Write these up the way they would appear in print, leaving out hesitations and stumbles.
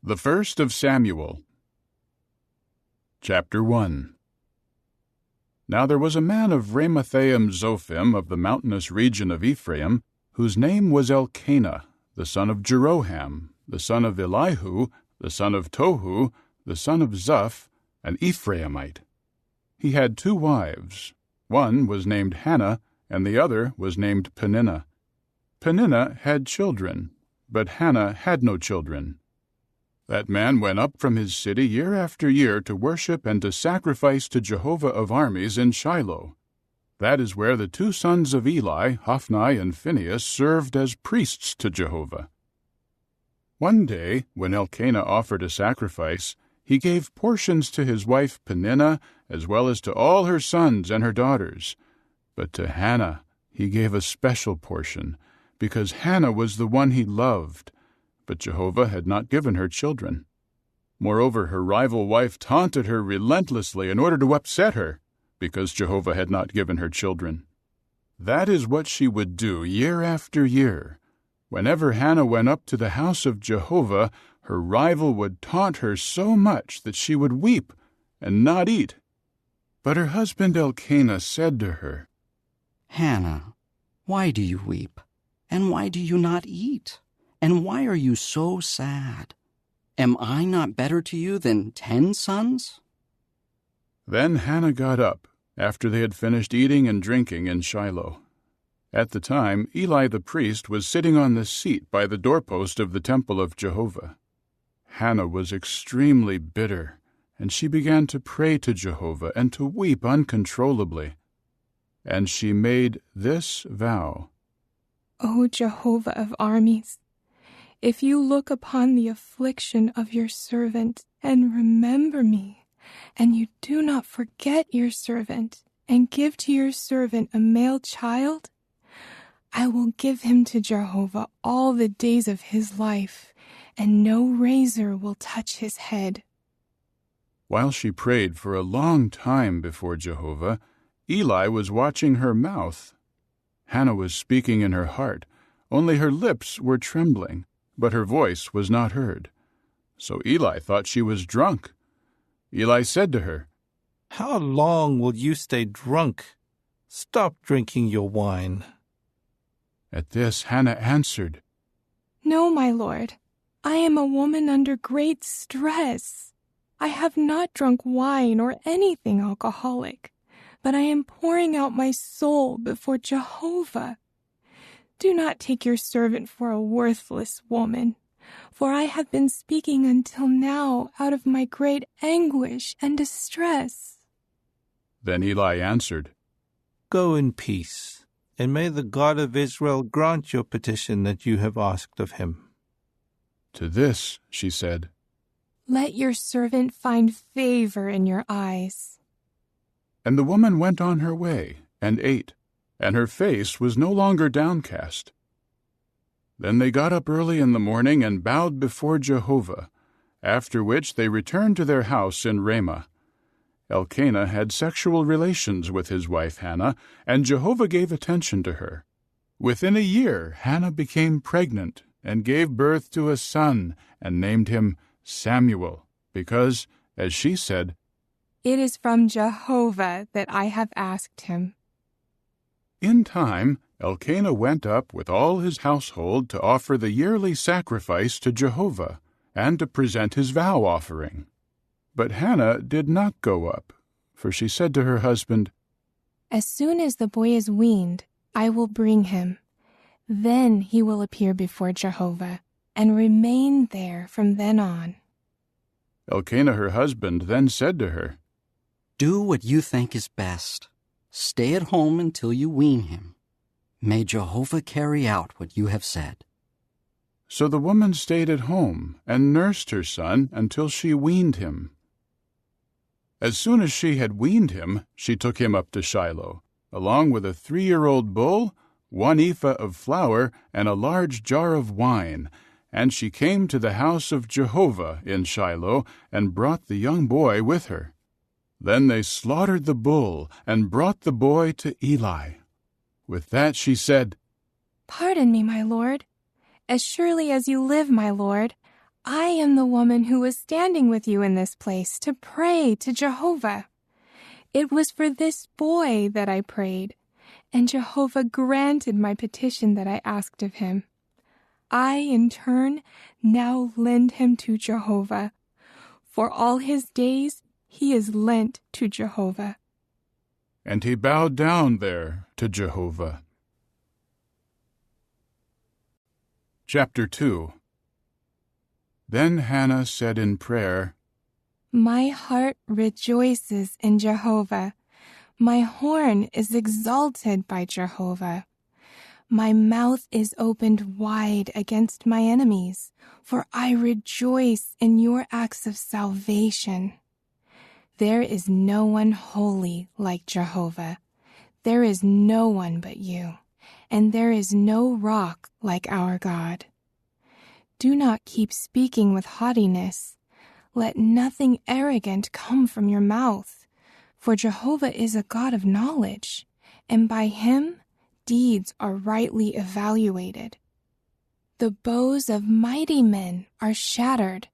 The First of Samuel. Chapter 1. Now there was a man of Ramathaim Zophim of the mountainous region of Ephraim, whose name was Elkanah, the son of Jeroham, the son of Elihu, the son of Tohu, the son of Zuph, an Ephraimite. He had 2 wives. One was named Hannah, and the other was named Peninnah. Peninnah had children, but Hannah had no children. That man went up from his city year after year to worship and to sacrifice to Jehovah of armies in Shiloh. That is where the 2 sons of Eli, Hophni and Phinehas, served as priests to Jehovah. One day, when Elkanah offered a sacrifice, he gave portions to his wife Peninnah, as well as to all her sons and her daughters. But to Hannah he gave a special portion, because Hannah was the one he loved. But Jehovah had not given her children. Moreover, her rival wife taunted her relentlessly in order to upset her, because Jehovah had not given her children. That is what she would do year after year. Whenever Hannah went up to the house of Jehovah, her rival would taunt her so much that she would weep and not eat. But her husband Elkanah said to her, "Hannah, why do you weep? And why do you not eat? And why are you so sad? Am I not better to you than 10 sons?" Then Hannah got up, after they had finished eating and drinking in Shiloh. At the time, Eli the priest was sitting on the seat by the doorpost of the temple of Jehovah. Hannah was extremely bitter, and she began to pray to Jehovah and to weep uncontrollably. And she made this vow: O Jehovah of armies, if you look upon the affliction of your servant and remember me, and you do not forget your servant, and give to your servant a male child, I will give him to Jehovah all the days of his life, and no razor will touch his head. While she prayed for a long time before Jehovah, Eli was watching her mouth. Hannah was speaking in her heart, only her lips were trembling, but her voice was not heard. So Eli thought she was drunk. Eli said to her, "How long will you stay drunk? Stop drinking your wine." At this Hannah answered, No, my lord, I am a woman under great stress. I have not drunk wine or anything alcoholic, but I am pouring out my soul before Jehovah. Do not take your servant for a worthless woman, for I have been speaking until now out of my great anguish and distress. Then Eli answered, Go in peace, and may the God of Israel grant your petition that you have asked of him. To this she said, Let your servant find favor in your eyes. And the woman went on her way and ate, and her face was no longer downcast. Then they got up early in the morning and bowed before Jehovah, after which they returned to their house in Ramah. Elkanah had sexual relations with his wife Hannah, and Jehovah gave attention to her. Within a year Hannah became pregnant and gave birth to a son, and named him Samuel, because, as she said, It is from Jehovah that I have asked him. In time, Elkanah went up with all his household to offer the yearly sacrifice to Jehovah, and to present his vow offering. But Hannah did not go up, for she said to her husband, As soon as the boy is weaned, I will bring him. Then he will appear before Jehovah, and remain there from then on. Elkanah her husband then said to her, Do what you think is best. Stay at home until you wean him. May Jehovah carry out what you have said. So the woman stayed at home and nursed her son until she weaned him. As soon as she had weaned him, she took him up to Shiloh, along with a 3-year-old bull, 1 ephah of flour, and a large jar of wine. And she came to the house of Jehovah in Shiloh, and brought the young boy with her. Then they slaughtered the bull, and brought the boy to Eli. With that she said, Pardon me, my lord. As surely as you live, my lord, I am the woman who was standing with you in this place to pray to Jehovah. It was for this boy that I prayed, and Jehovah granted my petition that I asked of him. I, in turn, now lend him to Jehovah. For all his days he is lent to Jehovah." And he bowed down there to Jehovah. Chapter 2. Then Hannah said in prayer, "My heart rejoices in Jehovah. My horn is exalted by Jehovah. My mouth is opened wide against my enemies, for I rejoice in your acts of salvation. There is no one holy like Jehovah. There is no one but you, and there is no rock like our God. Do not keep speaking with haughtiness. Let nothing arrogant come from your mouth, for Jehovah is a God of knowledge, and by him deeds are rightly evaluated. The bows of mighty men are shattered,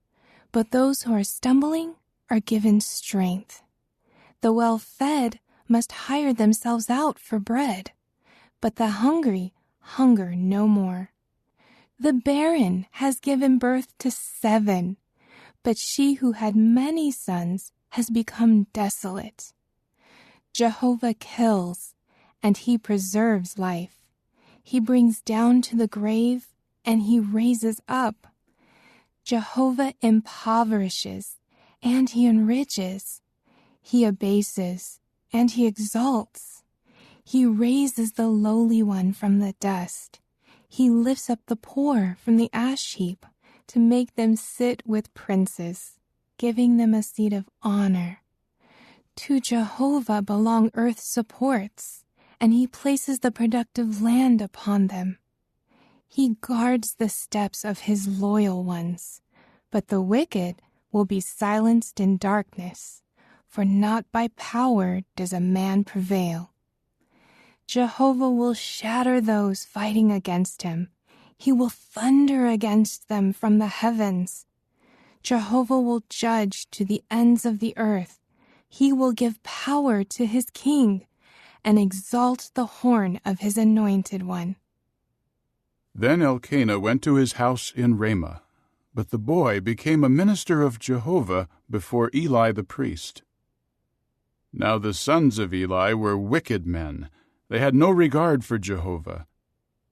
but those who are stumbling are given strength. The well-fed must hire themselves out for bread, but the hungry hunger no more. The barren has given birth to 7, but she who had many sons has become desolate. Jehovah kills, and he preserves life. He brings down to the grave, and he raises up. Jehovah impoverishes, and he enriches. He abases, and he exalts. He raises the lowly one from the dust. He lifts up the poor from the ash heap to make them sit with princes, giving them a seat of honor. To Jehovah belong earth's supports, and he places the productive land upon them. He guards the steps of his loyal ones, but the wicked will be silenced in darkness, for not by power does a man prevail. Jehovah will shatter those fighting against him. He will thunder against them from the heavens. Jehovah will judge to the ends of the earth. He will give power to his king and exalt the horn of his anointed one." Then Elkanah went to his house in Ramah, but the boy became a minister of Jehovah before Eli the priest. Now the sons of Eli were wicked men. They had no regard for Jehovah.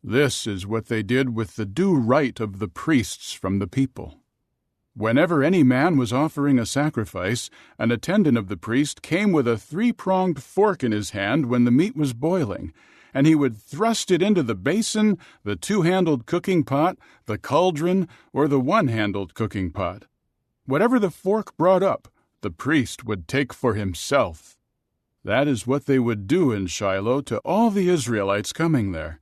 This is what they did with the due right of the priests from the people. Whenever any man was offering a sacrifice, an attendant of the priest came with a 3-pronged fork in his hand when the meat was boiling, and he would thrust it into the basin, the 2-handled cooking pot, the cauldron, or the 1-handled cooking pot. Whatever the fork brought up, the priest would take for himself. That is what they would do in Shiloh to all the Israelites coming there.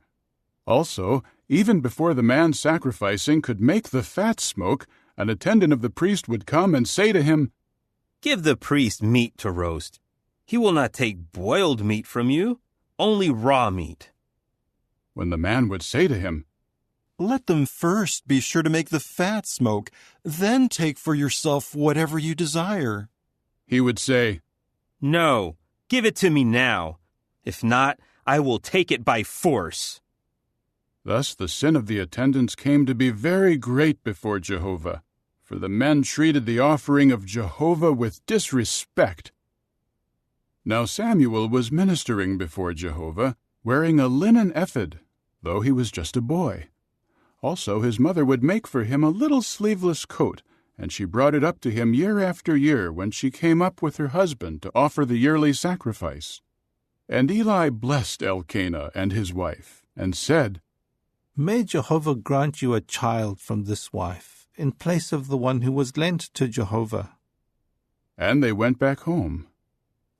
Also, even before the man sacrificing could make the fat smoke, an attendant of the priest would come and say to him, "Give the priest meat to roast. He will not take boiled meat from you, only raw meat." When the man would say to him, "Let them first be sure to make the fat smoke, then take for yourself whatever you desire," he would say, "No, give it to me now. If not, I will take it by force." Thus the sin of the attendants came to be very great before Jehovah, for the men treated the offering of Jehovah with disrespect. Now Samuel was ministering before Jehovah, wearing a linen ephod, though he was just a boy. Also his mother would make for him a little sleeveless coat, and she brought it up to him year after year when she came up with her husband to offer the yearly sacrifice. And Eli blessed Elkanah and his wife, and said, "May Jehovah grant you a child from this wife, in place of the one who was lent to Jehovah." And they went back home.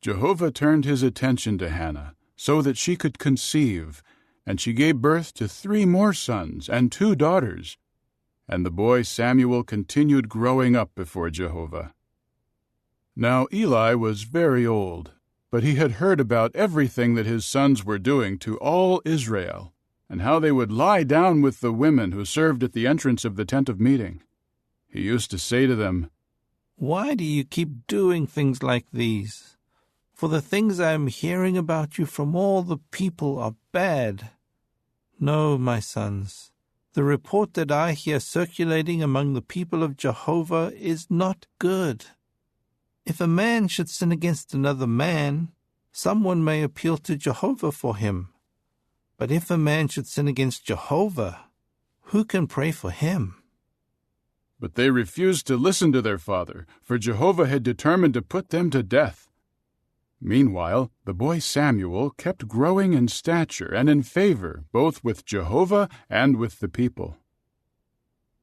Jehovah turned his attention to Hannah, so that she could conceive, and she gave birth to 3 more sons and 2 daughters. And the boy Samuel continued growing up before Jehovah. Now Eli was very old, but he had heard about everything that his sons were doing to all Israel, and how they would lie down with the women who served at the entrance of the tent of meeting. He used to say to them, "Why do you keep doing things like these? For the things I am hearing about you from all the people are bad. No, my sons, the report that I hear circulating among the people of Jehovah is not good. If a man should sin against another man, someone may appeal to Jehovah for him. But if a man should sin against Jehovah, who can pray for him?" But they refused to listen to their father, for Jehovah had determined to put them to death. Meanwhile, the boy Samuel kept growing in stature and in favor both with Jehovah and with the people.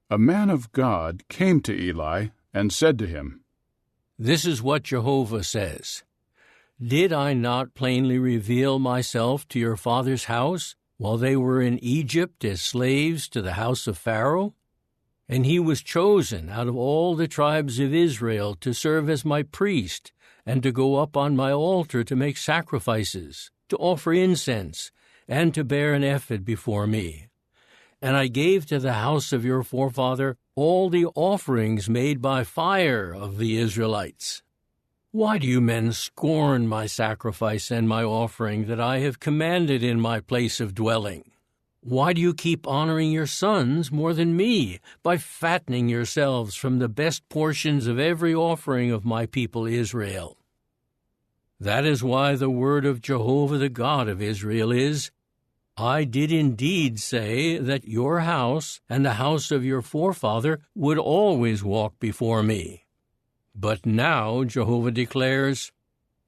A man of God came to Eli and said to him, "This is what Jehovah says. Did I not plainly reveal myself to your father's house while they were in Egypt as slaves to the house of Pharaoh? And he was chosen out of all the tribes of Israel to serve as my priest and to go up on my altar to make sacrifices, to offer incense, and to bear an ephod before me. And I gave to the house of your forefather all the offerings made by fire of the Israelites. Why do you men scorn my sacrifice and my offering that I have commanded in my place of dwelling? Why do you keep honoring your sons more than me by fattening yourselves from the best portions of every offering of my people Israel? That is why the word of Jehovah the God of Israel is, I did indeed say that your house and the house of your forefather would always walk before me. But now, Jehovah declares,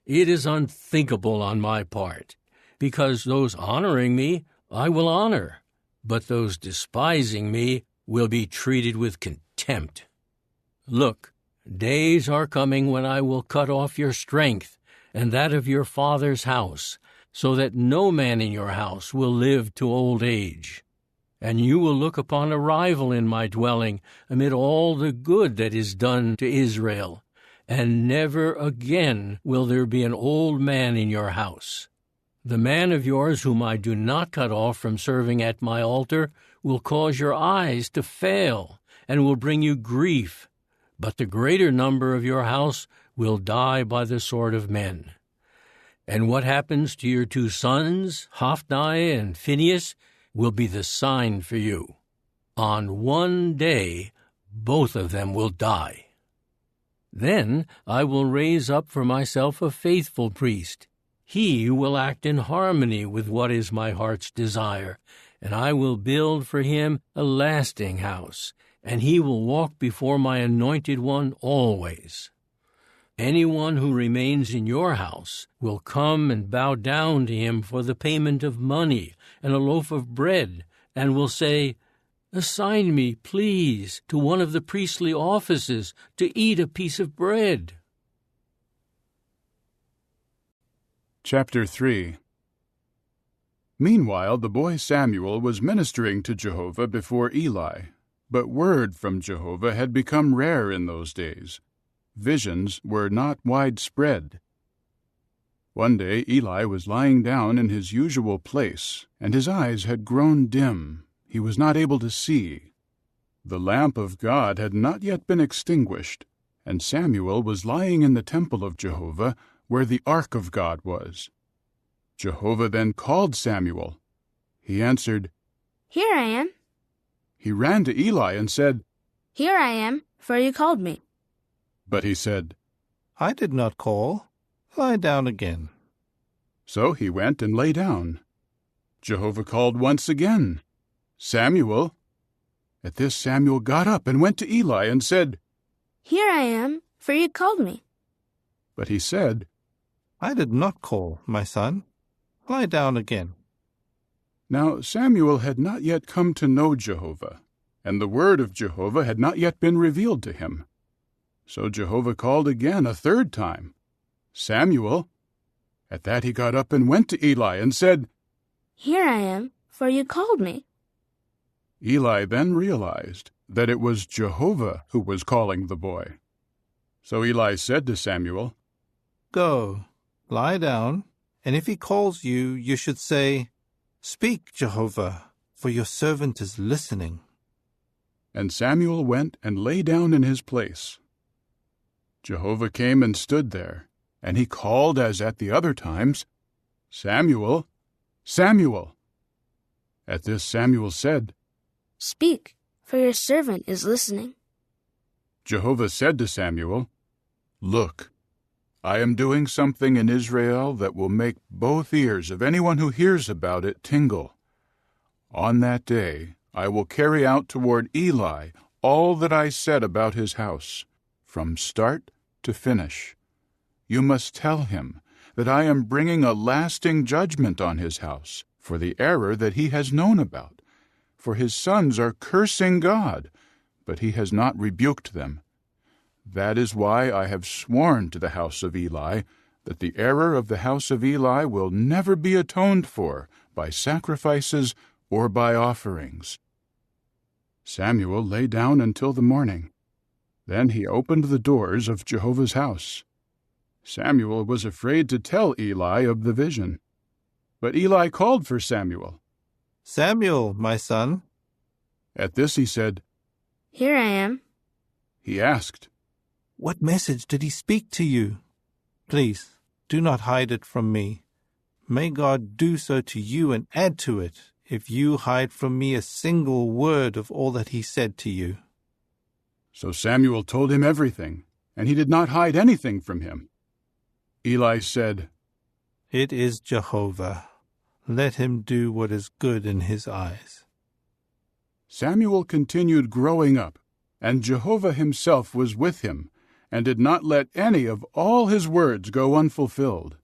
it is unthinkable on my part, because those honoring me I will honor, but those despising me will be treated with contempt. Look, days are coming when I will cut off your strength and that of your father's house, so that no man in your house will live to old age. And you will look upon a rival in my dwelling amid all the good that is done to Israel, and never again will there be an old man in your house. The man of yours whom I do not cut off from serving at my altar will cause your eyes to fail and will bring you grief, but the greater number of your house will die by the sword of men. And what happens to your two sons, Hophni and Phinehas, will be the sign for you. On one day, both of them will die. Then I will raise up for myself a faithful priest. He will act in harmony with what is my heart's desire, and I will build for him a lasting house, and he will walk before my anointed one always. Anyone who remains in your house will come and bow down to him for the payment of money and a loaf of bread, and will say, Assign me, please, to one of the priestly offices to eat a piece of bread. Chapter 3. Meanwhile the boy Samuel was ministering to Jehovah before Eli, but word from Jehovah had become rare in those days. Visions were not widespread. One day Eli was lying down in his usual place, and his eyes had grown dim. He was not able to see. The lamp of God had not yet been extinguished, and Samuel was lying in the temple of Jehovah, where the ark of God was. Jehovah then called Samuel. He answered, Here I am. He ran to Eli and said, Here I am, for you called me. But he said, I did not call. Lie down again. So he went and lay down. Jehovah called once again, Samuel. At this Samuel got up and went to Eli and said, Here I am, for you called me. But he said, I did not call, my son. Lie down again. Now Samuel had not yet come to know Jehovah, and the word of Jehovah had not yet been revealed to him. So Jehovah called again a third time, Samuel. At that he got up and went to Eli and said, Here I am, for you called me. Eli then realized that it was Jehovah who was calling the boy. So Eli said to Samuel, Go, lie down, and if he calls you, you should say, Speak, Jehovah, for your servant is listening. And Samuel went and lay down in his place. Jehovah came and stood there, and he called as at the other times, "Samuel, Samuel." At this Samuel said, Speak, for your servant is listening. Jehovah said to Samuel, "Look, I am doing something in Israel that will make both ears of anyone who hears about it tingle. On that day I will carry out toward Eli all that I said about his house, from start to finish. You must tell him that I am bringing a lasting judgment on his house for the error that he has known about. For his sons are cursing God, but he has not rebuked them. That is why I have sworn to the house of Eli that the error of the house of Eli will never be atoned for by sacrifices or by offerings." Samuel lay down until the morning. Then he opened the doors of Jehovah's house. Samuel was afraid to tell Eli of the vision. But Eli called for Samuel. Samuel, my son. At this he said, Here I am. He asked, What message did he speak to you? Please, do not hide it from me. May God do so to you and add to it, if you hide from me a single word of all that he said to you. So Samuel told him everything, and he did not hide anything from him. Eli said, It is Jehovah. Let him do what is good in his eyes. Samuel continued growing up, and Jehovah himself was with him, and did not let any of all his words go unfulfilled.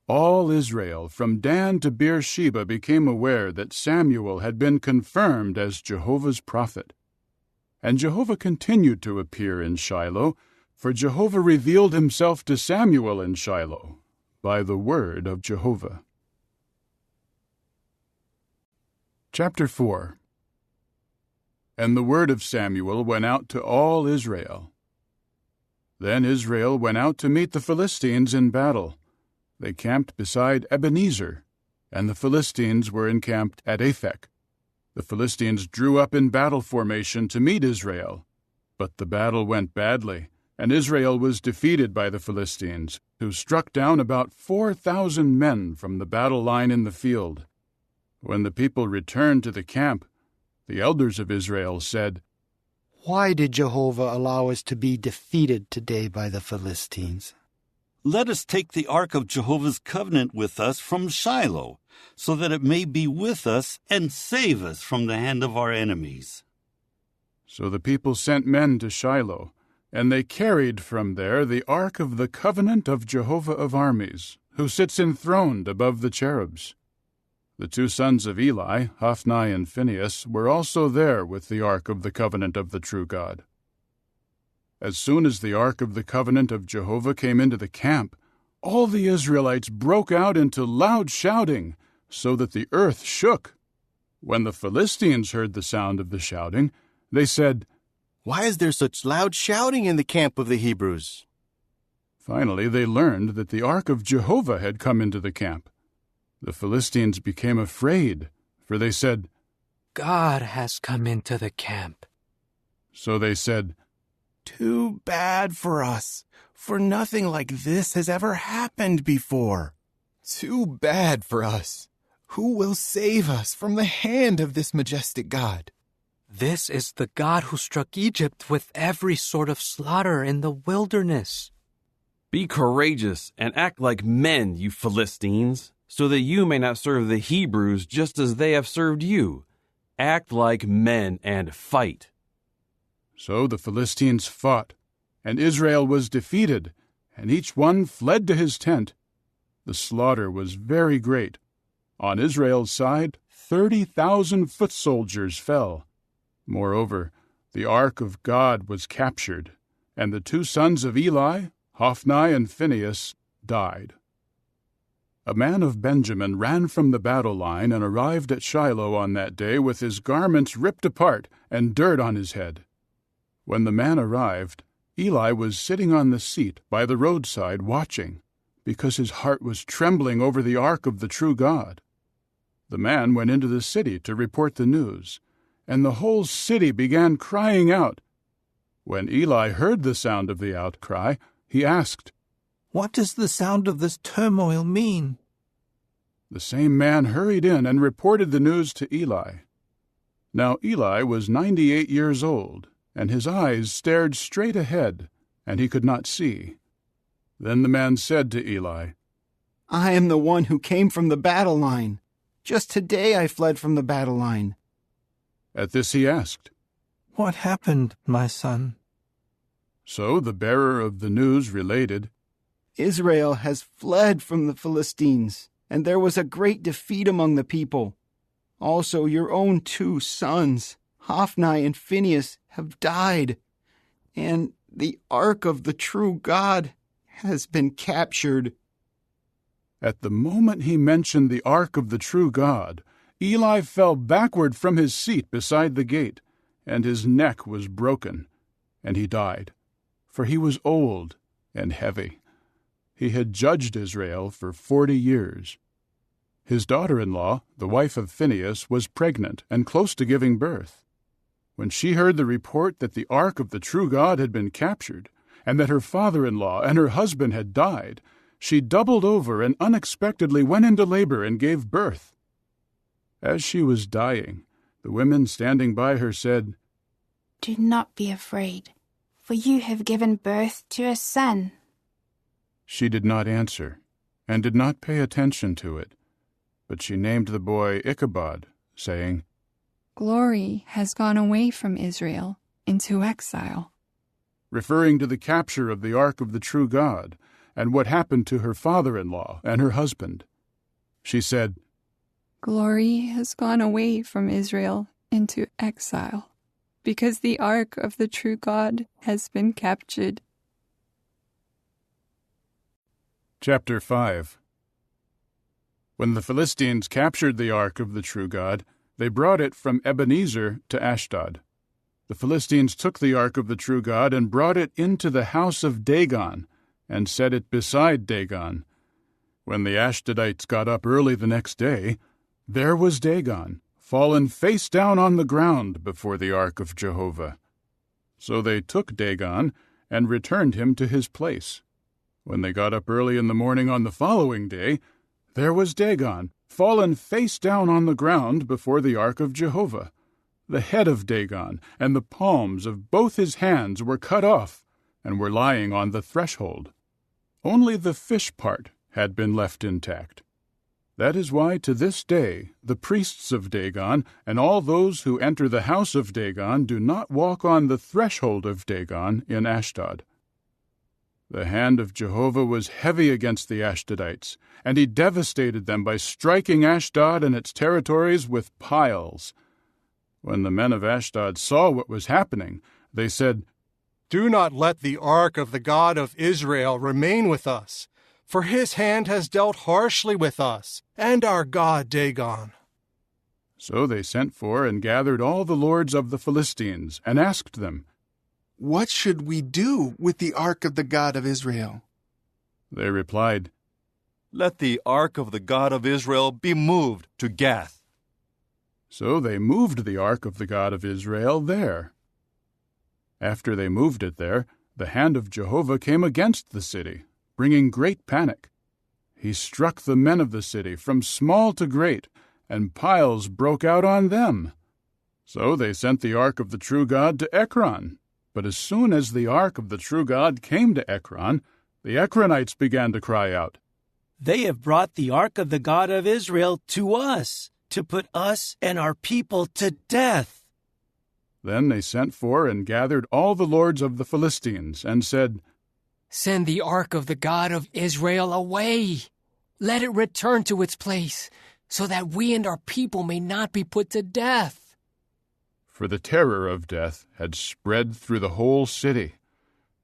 All Israel, from Dan to Beersheba, became aware that Samuel had been confirmed as Jehovah's prophet. And Jehovah continued to appear in Shiloh, for Jehovah revealed himself to Samuel in Shiloh by the word of Jehovah. Chapter 4. And the word of Samuel went out to all Israel. Then Israel went out to meet the Philistines in battle. They camped beside Ebenezer, and the Philistines were encamped at Aphek. The Philistines drew up in battle formation to meet Israel. But the battle went badly, and Israel was defeated by the Philistines, who struck down about 4,000 men from the battle line in the field. When the people returned to the camp, the elders of Israel said, Why did Jehovah allow us to be defeated today by the Philistines? Let us take the ark of Jehovah's covenant with us from Shiloh, so that it may be with us and save us from the hand of our enemies. So the people sent men to Shiloh, and they carried from there the ark of the covenant of Jehovah of armies, who sits enthroned above the cherubs. The two sons of Eli, Hophni and Phinehas, were also there with the ark of the covenant of the true God. As soon as the ark of the covenant of Jehovah came into the camp, all the Israelites broke out into loud shouting, so that the earth shook. When the Philistines heard the sound of the shouting, they said, Why is there such loud shouting in the camp of the Hebrews? Finally they learned that the ark of Jehovah had come into the camp. The Philistines became afraid, for they said, God has come into the camp. So they said, Too bad for us, for nothing like this has ever happened before. Too bad for us. Who will save us from the hand of this majestic God? This is the God who struck Egypt with every sort of slaughter in the wilderness. Be courageous and act like men, you Philistines, so that you may not serve the Hebrews just as they have served you. Act like men and fight. So the Philistines fought, and Israel was defeated, and each one fled to his tent. The slaughter was very great. On Israel's side, 30,000 foot soldiers fell. Moreover, the ark of God was captured, and the two sons of Eli, Hophni and Phinehas, died. A man of Benjamin ran from the battle line and arrived at Shiloh on that day with his garments ripped apart and dirt on his head. When the man arrived, Eli was sitting on the seat by the roadside watching, because his heart was trembling over the ark of the true God. The man went into the city to report the news, and the whole city began crying out. When Eli heard the sound of the outcry, he asked, "What does the sound of this turmoil mean?" The same man hurried in and reported the news to Eli. Now Eli was 98 years old, and his eyes stared straight ahead, and he could not see. Then the man said to Eli, I am the one who came from the battle line. Just today I fled from the battle line. At this he asked, "What happened, my son?" So the bearer of the news related, Israel has fled from the Philistines, and there was a great defeat among the people. Also your own 2 sons, Hophni and Phinehas, have died, and the ark of the true God has been captured. At the moment he mentioned the ark of the true God, Eli fell backward from his seat beside the gate, and his neck was broken, and he died, for he was old and heavy. He had judged Israel for 40 years. His daughter-in-law, the wife of Phinehas, was pregnant and close to giving birth. When she heard the report that the ark of the true God had been captured, and that her father-in-law and her husband had died, she doubled over and unexpectedly went into labor and gave birth. As she was dying, the women standing by her said, Do not be afraid, for you have given birth to a son. She did not answer, and did not pay attention to it, but she named the boy Ichabod, saying, Glory has gone away from Israel into exile. Referring to the capture of the ark of the true God, and what happened to her father-in-law and her husband. She said, Glory has gone away from Israel into exile, because the ark of the true God has been captured. Chapter 5. When the Philistines captured the ark of the true God, they brought it from Ebenezer to Ashdod. The Philistines took the ark of the true God and brought it into the house of Dagon, and set it beside Dagon. When the Ashdodites got up early the next day, there was Dagon, fallen face down on the ground before the ark of Jehovah. So they took Dagon and returned him to his place. When they got up early in the morning on the following day, there was Dagon, fallen face down on the ground before the ark of Jehovah. The head of Dagon and the palms of both his hands were cut off, and were lying on the threshold. Only the fish part had been left intact. That is why to this day the priests of Dagon and all those who enter the house of Dagon do not walk on the threshold of Dagon in Ashdod. The hand of Jehovah was heavy against the Ashdodites, and he devastated them by striking Ashdod and its territories with piles. When the men of Ashdod saw what was happening, they said, Do not let the ark of the God of Israel remain with us, for his hand has dealt harshly with us and our god Dagon. So they sent for and gathered all the lords of the Philistines, and asked them, What should we do with the ark of the God of Israel? They replied, Let the ark of the God of Israel be moved to Gath. So they moved the ark of the God of Israel there. After they moved it there, the hand of Jehovah came against the city, bringing great panic. He struck the men of the city from small to great, and piles broke out on them. So they sent the ark of the true God to Ekron. But as soon as the ark of the true God came to Ekron, the Ekronites began to cry out, They have brought the ark of the God of Israel to us, to put us and our people to death. Then they sent for and gathered all the lords of the Philistines, and said, Send the ark of the God of Israel away. Let it return to its place, so that we and our people may not be put to death. For the terror of death had spread through the whole city.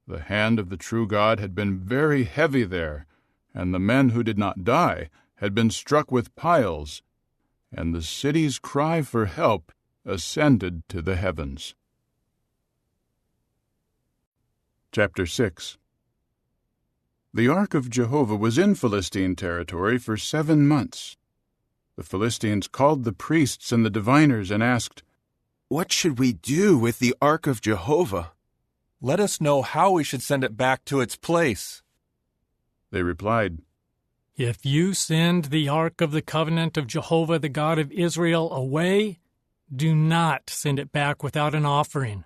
The hand of the true God had been very heavy there, and the men who did not die had been struck with piles, and the city's cry for help ascended to the heavens. Chapter 6. The ark of Jehovah was in Philistine territory for 7 months. The Philistines called the priests and the diviners and asked, What should we do with the ark of Jehovah? Let us know how we should send it back to its place. They replied, If you send the ark of the covenant of Jehovah, the God of Israel, away, do not send it back without an offering.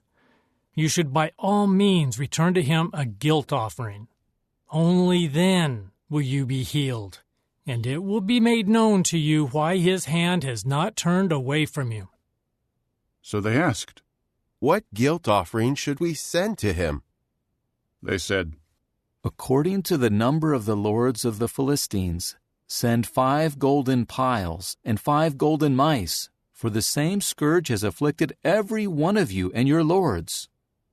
You should by all means return to him a guilt offering. Only then will you be healed, and it will be made known to you why his hand has not turned away from you. So they asked, What guilt offering should we send to him? They said, According to the number of the lords of the Philistines, send 5 golden piles and 5 golden mice, for the same scourge has afflicted every one of you and your lords.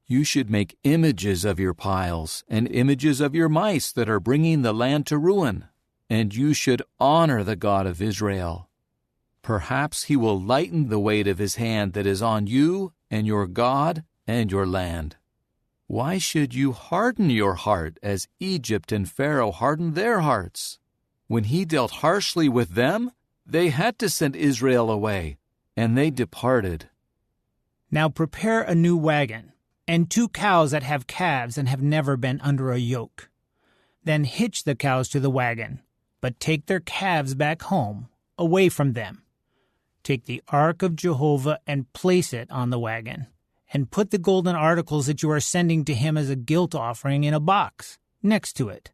You should make images of your piles and images of your mice that are bringing the land to ruin, and you should honor the God of Israel. Perhaps he will lighten the weight of his hand that is on you and your God and your land. Why should you harden your heart as Egypt and Pharaoh hardened their hearts? When he dealt harshly with them, they had to send Israel away, and they departed. Now prepare a new wagon, and 2 cows that have calves and have never been under a yoke. Then hitch the cows to the wagon, but take their calves back home, away from them. Take the ark of Jehovah and place it on the wagon, and put the golden articles that you are sending to him as a guilt offering in a box next to it.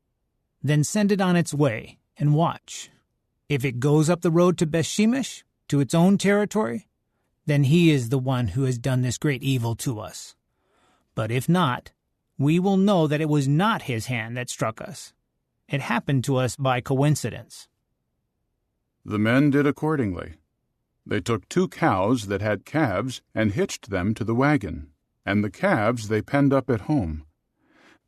Then send it on its way, and watch. If it goes up the road to Bethshemesh, to its own territory, then he is the one who has done this great evil to us. But if not, we will know that it was not his hand that struck us. It happened to us by coincidence. The men did accordingly. They took 2 cows that had calves and hitched them to the wagon, and the calves they penned up at home.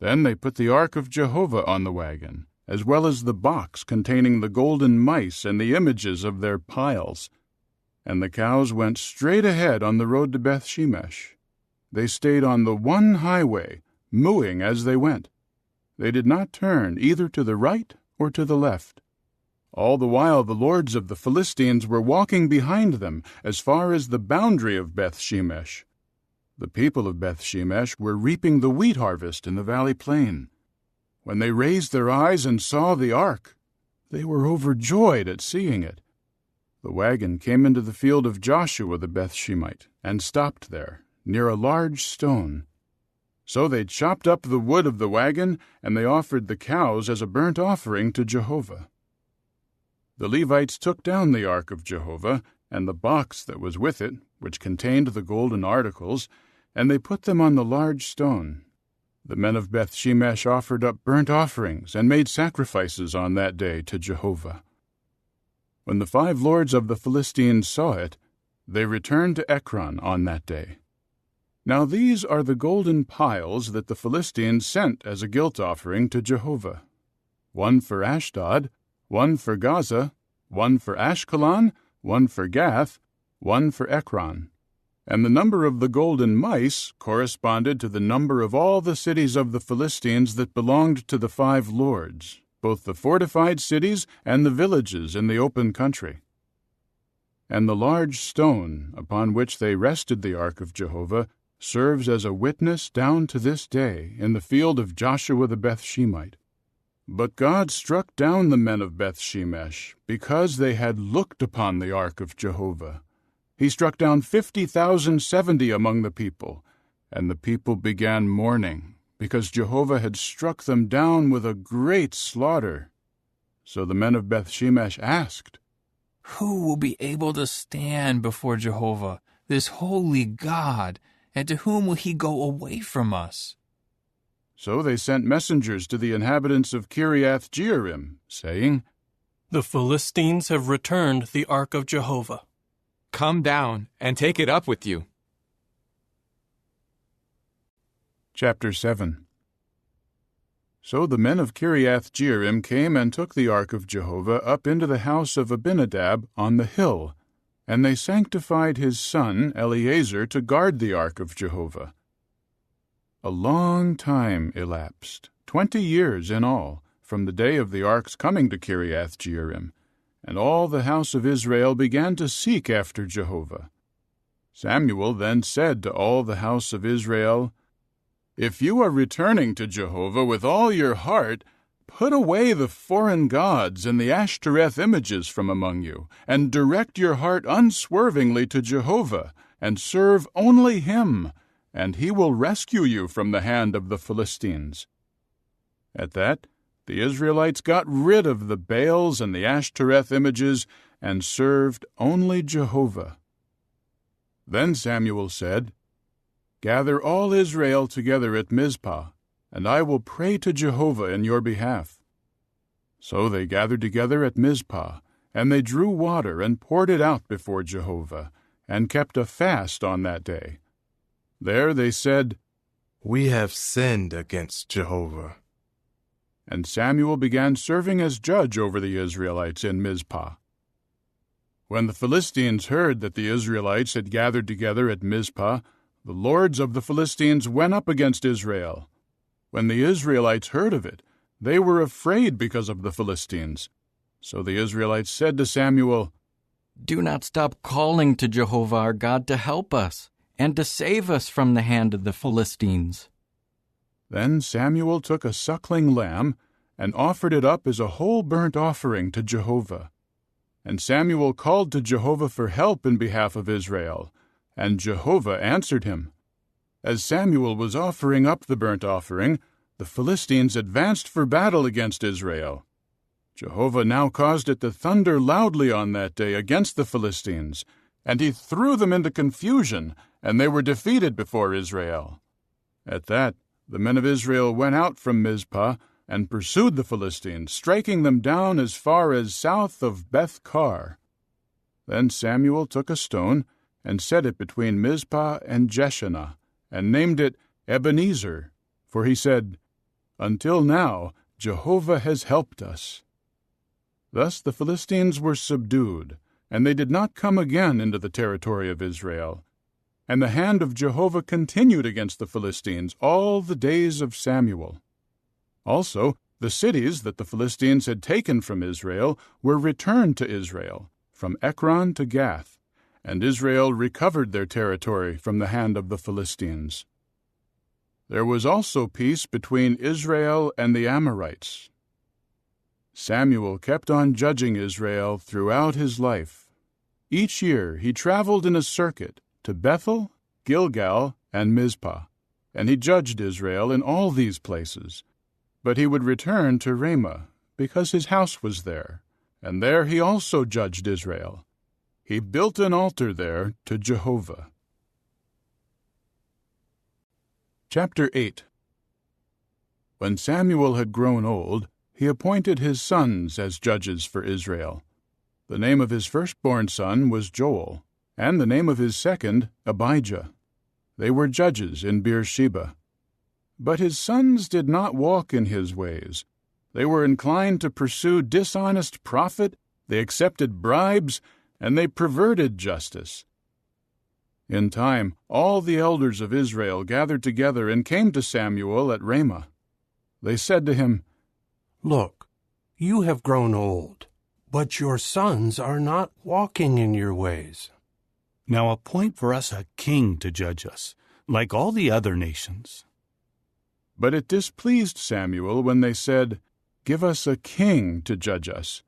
Then they put the ark of Jehovah on the wagon, as well as the box containing the golden mice and the images of their piles. And the cows went straight ahead on the road to Bethshemesh. They stayed on the one highway, mooing as they went. They did not turn either to the right or to the left. All the while the lords of the Philistines were walking behind them as far as the boundary of Bethshemesh. The people of Bethshemesh were reaping the wheat harvest in the valley plain. When they raised their eyes and saw the ark, they were overjoyed at seeing it. The wagon came into the field of Joshua the Bethshemite and stopped there, near a large stone. So they chopped up the wood of the wagon, and they offered the cows as a burnt offering to Jehovah. The Levites took down the ark of Jehovah, and the box that was with it, which contained the golden articles, and they put them on the large stone. The men of Bethshemesh offered up burnt offerings and made sacrifices on that day to Jehovah. When the 5 lords of the Philistines saw it, they returned to Ekron on that day. Now these are the golden piles that the Philistines sent as a guilt offering to Jehovah: 1 for Ashdod, 1 for Gaza, 1 for Ashkelon, 1 for Gath, 1 for Ekron. And the number of the golden mice corresponded to the number of all the cities of the Philistines that belonged to the 5 lords, both the fortified cities and the villages in the open country. And the large stone upon which they rested the ark of Jehovah serves as a witness down to this day in the field of Joshua the Bethshemite. But God struck down the men of Bethshemesh because they had looked upon the ark of Jehovah. He struck down 50,070 among the people, and the people began mourning, because Jehovah had struck them down with a great slaughter. So the men of Bethshemesh asked, Who will be able to stand before Jehovah, this holy God, and to whom will he go away from us? So they sent messengers to the inhabitants of Kiriath Jearim, saying, The Philistines have returned the ark of Jehovah. Come down and take it up with you. Chapter 7. So the men of Kiriath Jearim came and took the ark of Jehovah up into the house of Abinadab on the hill, and they sanctified his son Eleazar to guard the ark of Jehovah. A long time elapsed, 20 years in all, from the day of the ark's coming to Kiriath Jearim, and all the house of Israel began to seek after Jehovah. Samuel then said to all the house of Israel, "If you are returning to Jehovah with all your heart, put away the foreign gods and the Ashtoreth images from among you, and direct your heart unswervingly to Jehovah, and serve only him, and he will rescue you from the hand of the Philistines." At that, the Israelites got rid of the Baals and the Ashtoreth images and served only Jehovah. Then Samuel said, "Gather all Israel together at Mizpah, and I will pray to Jehovah in your behalf." So they gathered together at Mizpah, and they drew water and poured it out before Jehovah, and kept a fast on that day. There they said, "We have sinned against Jehovah." And Samuel began serving as judge over the Israelites in Mizpah. When the Philistines heard that the Israelites had gathered together at Mizpah, the lords of the Philistines went up against Israel. When the Israelites heard of it, they were afraid because of the Philistines. So the Israelites said to Samuel, "Do not stop calling to Jehovah our God to help us and to save us from the hand of the Philistines." Then Samuel took a suckling lamb and offered it up as a whole burnt offering to Jehovah. And Samuel called to Jehovah for help in behalf of Israel, and Jehovah answered him. As Samuel was offering up the burnt offering, the Philistines advanced for battle against Israel. Jehovah now caused it to thunder loudly on that day against the Philistines, and he threw them into confusion, and they were defeated before Israel. At that, the men of Israel went out from Mizpah and pursued the Philistines, striking them down as far as south of Beth-kar. Then Samuel took a stone and set it between Mizpah and Jeshanah, and named it Ebenezer, for he said, "Until now Jehovah has helped us." Thus the Philistines were subdued, and they did not come again into the territory of Israel. And the hand of Jehovah continued against the Philistines all the days of Samuel. Also, the cities that the Philistines had taken from Israel were returned to Israel, from Ekron to Gath, and Israel recovered their territory from the hand of the Philistines. There was also peace between Israel and the Amorites. Samuel kept on judging Israel throughout his life. Each year he traveled in a circuit to Bethel, Gilgal, and Mizpah, and he judged Israel in all these places. But he would return to Ramah, because his house was there, and there he also judged Israel. He built an altar there to Jehovah. Chapter 8. When Samuel had grown old, he appointed his sons as judges for Israel. The name of his firstborn son was Joel, and the name of his second, Abijah. They were judges in Beersheba. But his sons did not walk in his ways. They were inclined to pursue dishonest profit, they accepted bribes, and they perverted justice. In time, all the elders of Israel gathered together and came to Samuel at Ramah. They said to him, "Look, you have grown old, but your sons are not walking in your ways. Now appoint for us a king to judge us, like all the other nations." But it displeased Samuel when they said, "Give us a king to judge us."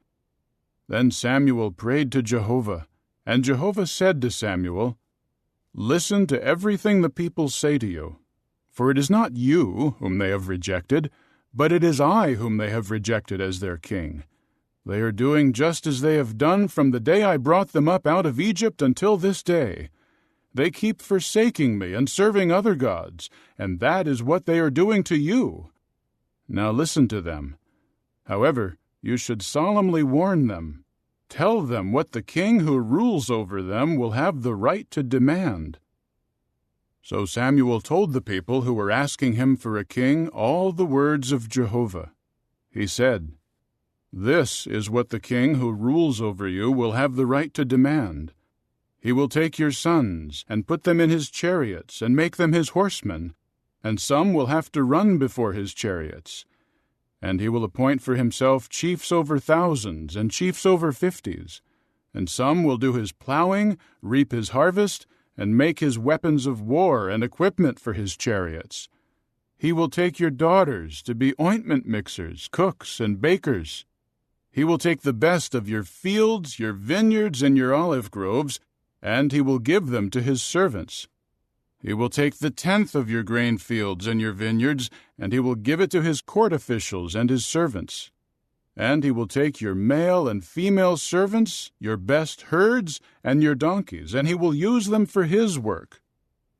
Then Samuel prayed to Jehovah, and Jehovah said to Samuel, "Listen to everything the people say to you, for it is not you whom they have rejected, but it is I whom they have rejected as their king. They are doing just as they have done from the day I brought them up out of Egypt until this day. They keep forsaking me and serving other gods, and that is what they are doing to you. Now listen to them. However, you should solemnly warn them. Tell them what the king who rules over them will have the right to demand." So Samuel told the people who were asking him for a king all the words of Jehovah. He said, "This is what the king who rules over you will have the right to demand. He will take your sons and put them in his chariots and make them his horsemen, and some will have to run before his chariots. And he will appoint for himself chiefs over thousands and chiefs over 50s, and some will do his plowing, reap his harvest, and make his weapons of war and equipment for his chariots. He will take your daughters to be ointment mixers, cooks, and bakers. He will take the best of your fields, your vineyards, and your olive groves, and he will give them to his servants. He will take the 10th of your grain fields and your vineyards, and he will give it to his court officials and his servants. And he will take your male and female servants, your best herds, and your donkeys, and he will use them for his work.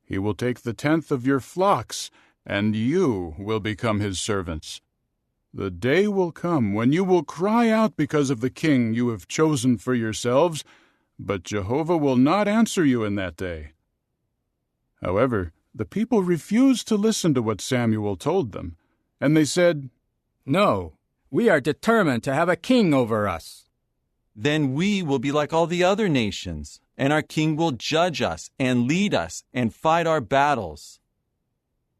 He will take the 10th of your flocks, and you will become his servants. The day will come when you will cry out because of the king you have chosen for yourselves, but Jehovah will not answer you in that day." However, the people refused to listen to what Samuel told them, and they said, "No, we are determined to have a king over us." Then we will be like all the other nations, and our king will judge us and lead us and fight our battles.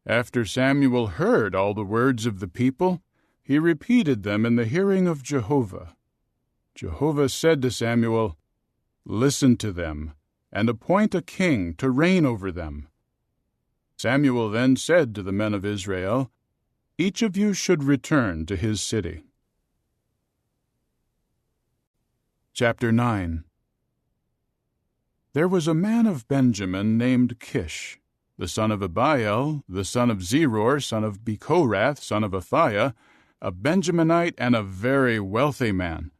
After Samuel heard all the words of the people, he repeated them in the hearing of Jehovah. Jehovah said to Samuel, "Listen to them, and appoint a king to reign over them." Samuel then said to the men of Israel, "Each of you should return to his city." Chapter 9. There was a man of Benjamin named Kish, the son of Abiel, the son of Zeror, son of Bechorath, son of Athiah, a Benjaminite and a very wealthy man.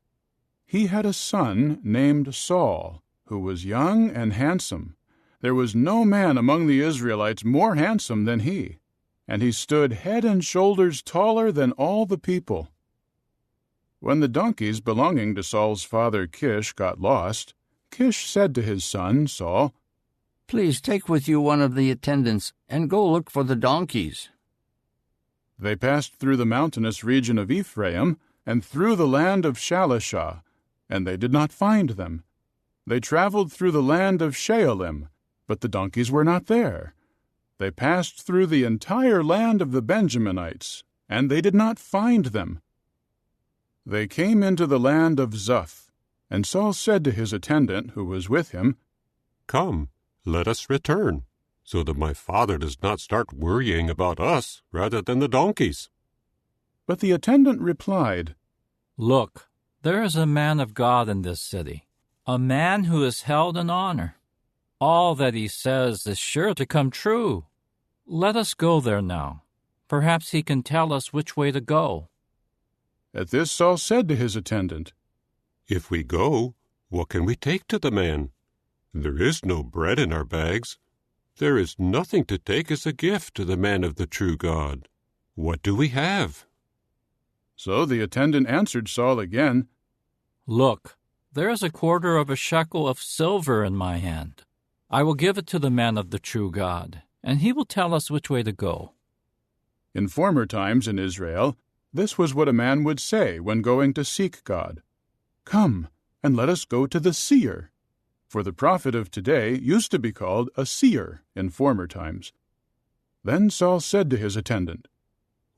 He had a son named Saul, who was young and handsome. There was no man among the Israelites more handsome than he, and he stood head and shoulders taller than all the people. When the donkeys belonging to Saul's father Kish got lost, Kish said to his son Saul, "Please take with you one of the attendants and go look for the donkeys." They passed through the mountainous region of Ephraim and through the land of Shalishah, and they did not find them. They traveled through the land of Shaalim, but the donkeys were not there. They passed through the entire land of the Benjaminites, and they did not find them. They came into the land of Zuph, and Saul said to his attendant who was with him, "Come, let us return, so that my father does not start worrying about us rather than the donkeys." But the attendant replied, "Look, there is a man of God in this city, a man who is held in honor. All that he says is sure to come true. Let us go there now. Perhaps he can tell us which way to go." At this Saul said to his attendant, "If we go, what can we take to the man? There is no bread in our bags. There is nothing to take as a gift to the man of the true God. What do we have?" So the attendant answered Saul again, "Look, there is a quarter of a shekel of silver in my hand. I will give it to the man of the true God, and he will tell us which way to go." In former times in Israel, this was what a man would say when going to seek God. "Come, and let us go to the seer." For the prophet of today used to be called a seer in former times. Then Saul said to his attendant,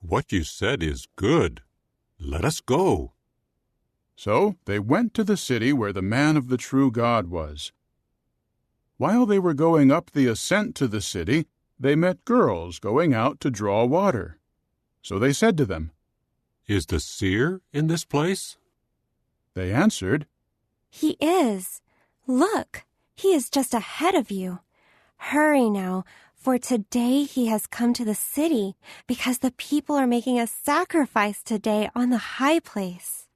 "What you said is good. Let us go." So they went to the city where the man of the true God was. While they were going up the ascent to the city, they met girls going out to draw water. So they said to them, "Is the seer in this place?" They answered, "He is. Look, he is just ahead of you. Hurry now, for today he has come to the city, because the people are making a sacrifice today on the high place."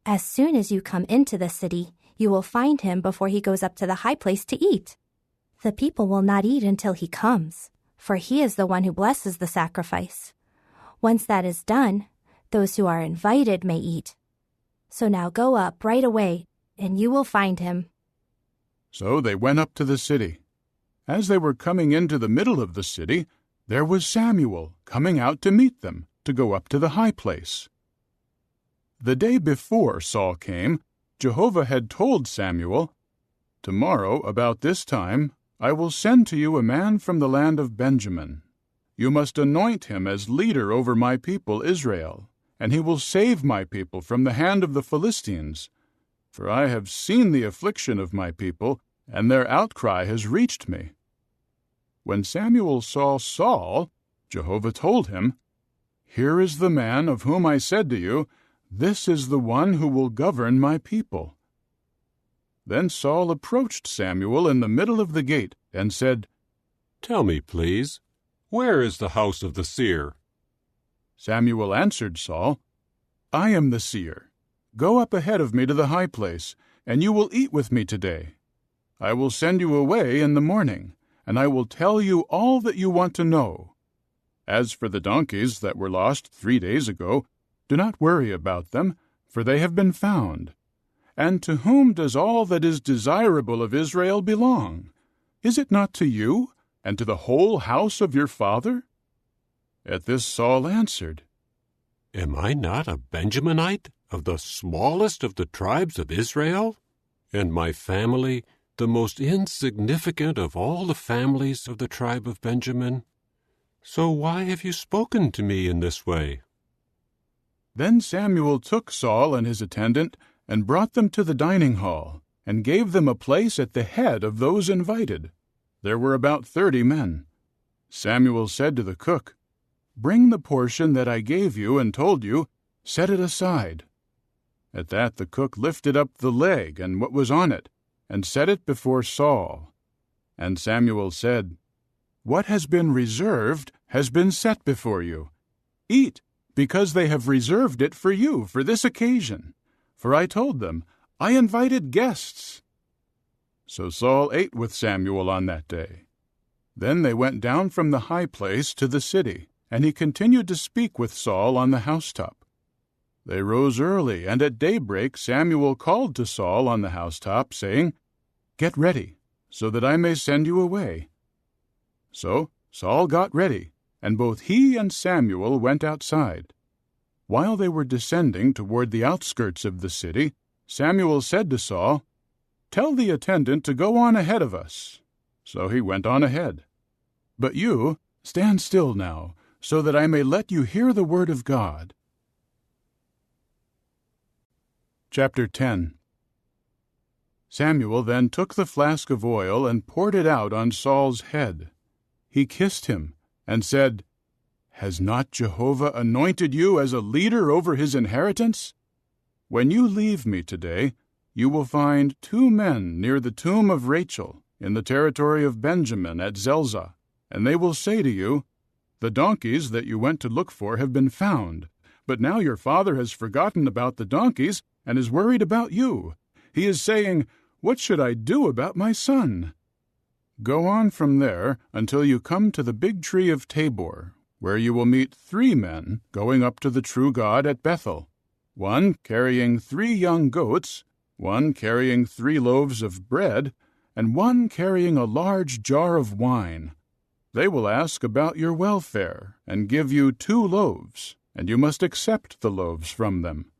As soon as you come into the city, you will find him before he goes up to the high place to eat. The people will not eat until he comes, for he is the one who blesses the sacrifice. Once that is done, those who are invited may eat. So now go up right away, and you will find him." So they went up to the city. As they were coming into the middle of the city, there was Samuel coming out to meet them, to go up to the high place. The day before Saul came, Jehovah had told Samuel, "Tomorrow, about this time, I will send to you a man from the land of Benjamin. You must anoint him as leader over my people Israel, and he will save my people from the hand of the Philistines. For I have seen the affliction of my people, and their outcry has reached me, When Samuel saw Saul, Jehovah told him, "Here is the man of whom I said to you, 'This is the one who will govern my people.'" Then Saul approached Samuel in the middle of the gate and said, "Tell me, please, where is the house of the seer?" Samuel answered Saul, "I am the seer. Go up ahead of me to the high place, and you will eat with me today. I will send you away in the morning, and I will tell you all that you want to know. As for the donkeys that were lost 3 days ago, do not worry about them, for they have been found. And to whom does all that is desirable of Israel belong? Is it not to you, and to the whole house of your father?" At this Saul answered, "Am I not a Benjaminite, of the smallest of the tribes of Israel? And my family the most insignificant of all the families of the tribe of Benjamin? So why have you spoken to me in this way?" Then Samuel took Saul and his attendant and brought them to the dining hall, and gave them a place at the head of those invited. There were about 30 men. Samuel said to the cook, "Bring the portion that I gave you and told you, set it aside." At that the cook lifted up the leg and what was on it, and set it before Saul. And Samuel said, "What has been reserved has been set before you. Eat, because they have reserved it for you for this occasion. For I told them, I invited guests." So Saul ate with Samuel on that day. Then they went down from the high place to the city, and he continued to speak with Saul on the housetop. They rose early, and at daybreak Samuel called to Saul on the housetop, saying, "Get ready, so that I may send you away." So Saul got ready, and both he and Samuel went outside. While they were descending toward the outskirts of the city, Samuel said to Saul, "Tell the attendant to go on ahead of us." So he went on ahead. "But you, stand still now, so that I may let you hear the word of God." Chapter 10. Samuel then took the flask of oil and poured it out on Saul's head. He kissed him and said, "Has not Jehovah anointed you as a leader over his inheritance? When you leave me today, you will find 2 men near the tomb of Rachel in the territory of Benjamin at Zelzah, and they will say to you, 'The donkeys that you went to look for have been found, but now your father has forgotten about the donkeys and is worried about you. He is saying, "What should I do about my son?" Go on from there until you come to the big tree of Tabor, where you will meet 3 men going up to the true God at Bethel, one carrying 3 young goats, one carrying 3 loaves of bread, and one carrying a large jar of wine. They will ask about your welfare and give you 2 loaves, and you must accept the loaves from them.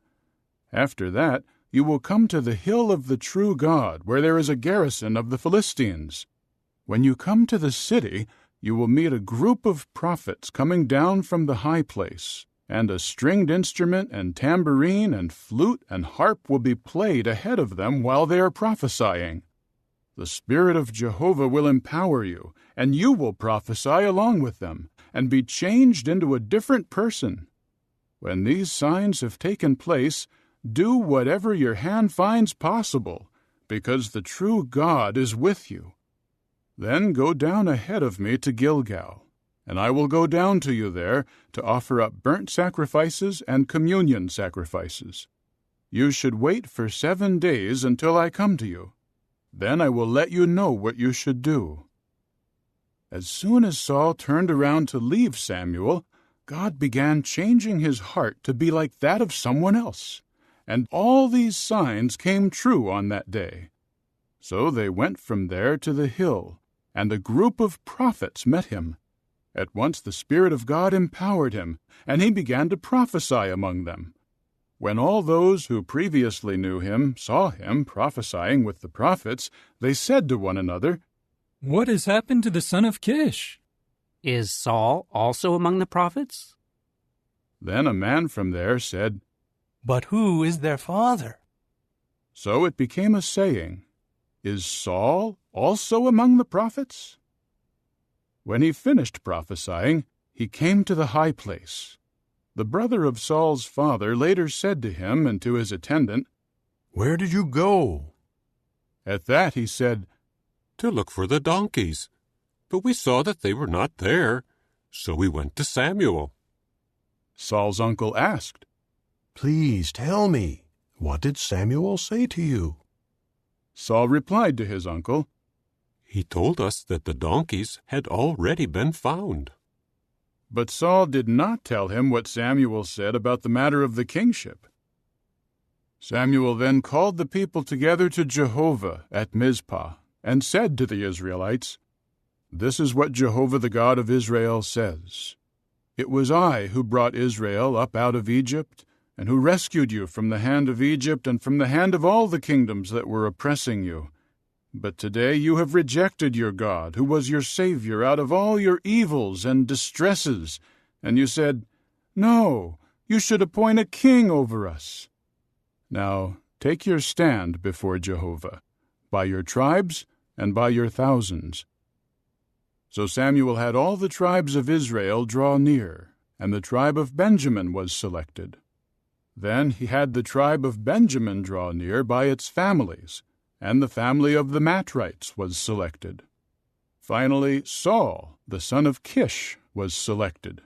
After that, you will come to the hill of the true God, where there is a garrison of the Philistines. When you come to the city, you will meet a group of prophets coming down from the high place, and a stringed instrument and tambourine and flute and harp will be played ahead of them while they are prophesying. The Spirit of Jehovah will empower you, and you will prophesy along with them, and be changed into a different person. When these signs have taken place, do whatever your hand finds possible, because the true God is with you. Then go down ahead of me to Gilgal, and I will go down to you there to offer up burnt sacrifices and communion sacrifices. You should wait for 7 days until I come to you. Then I will let you know what you should do." As soon as Saul turned around to leave Samuel, God began changing his heart to be like that of someone else. And all these signs came true on that day. So they went from there to the hill, and a group of prophets met him. At once the Spirit of God empowered him, and he began to prophesy among them. When all those who previously knew him saw him prophesying with the prophets, they said to one another, "What has happened to the son of Kish? Is Saul also among the prophets?" Then a man from there said, "But who is their father?" So it became a saying, "Is Saul also among the prophets?" When he finished prophesying, he came to the high place. The brother of Saul's father later said to him and to his attendant, "Where did you go?" At that he said, "To look for the donkeys. But we saw that they were not there, so we went to Samuel." Saul's uncle asked, "Please tell me, what did Samuel say to you?" Saul replied to his uncle, "He told us that the donkeys had already been found." But Saul did not tell him what Samuel said about the matter of the kingship. Samuel then called the people together to Jehovah at Mizpah, and said to the Israelites, "This is what Jehovah the God of Israel says. It was I who brought Israel up out of Egypt, and who rescued you from the hand of Egypt and from the hand of all the kingdoms that were oppressing you. But today you have rejected your God, who was your Savior out of all your evils and distresses, and you said, 'No, you should appoint a king over us.' Now take your stand before Jehovah, by your tribes and by your thousands." So Samuel had all the tribes of Israel draw near, and the tribe of Benjamin was selected. Then he had the tribe of Benjamin draw near by its families, and the family of the Matrites was selected. Finally, Saul, the son of Kish, was selected.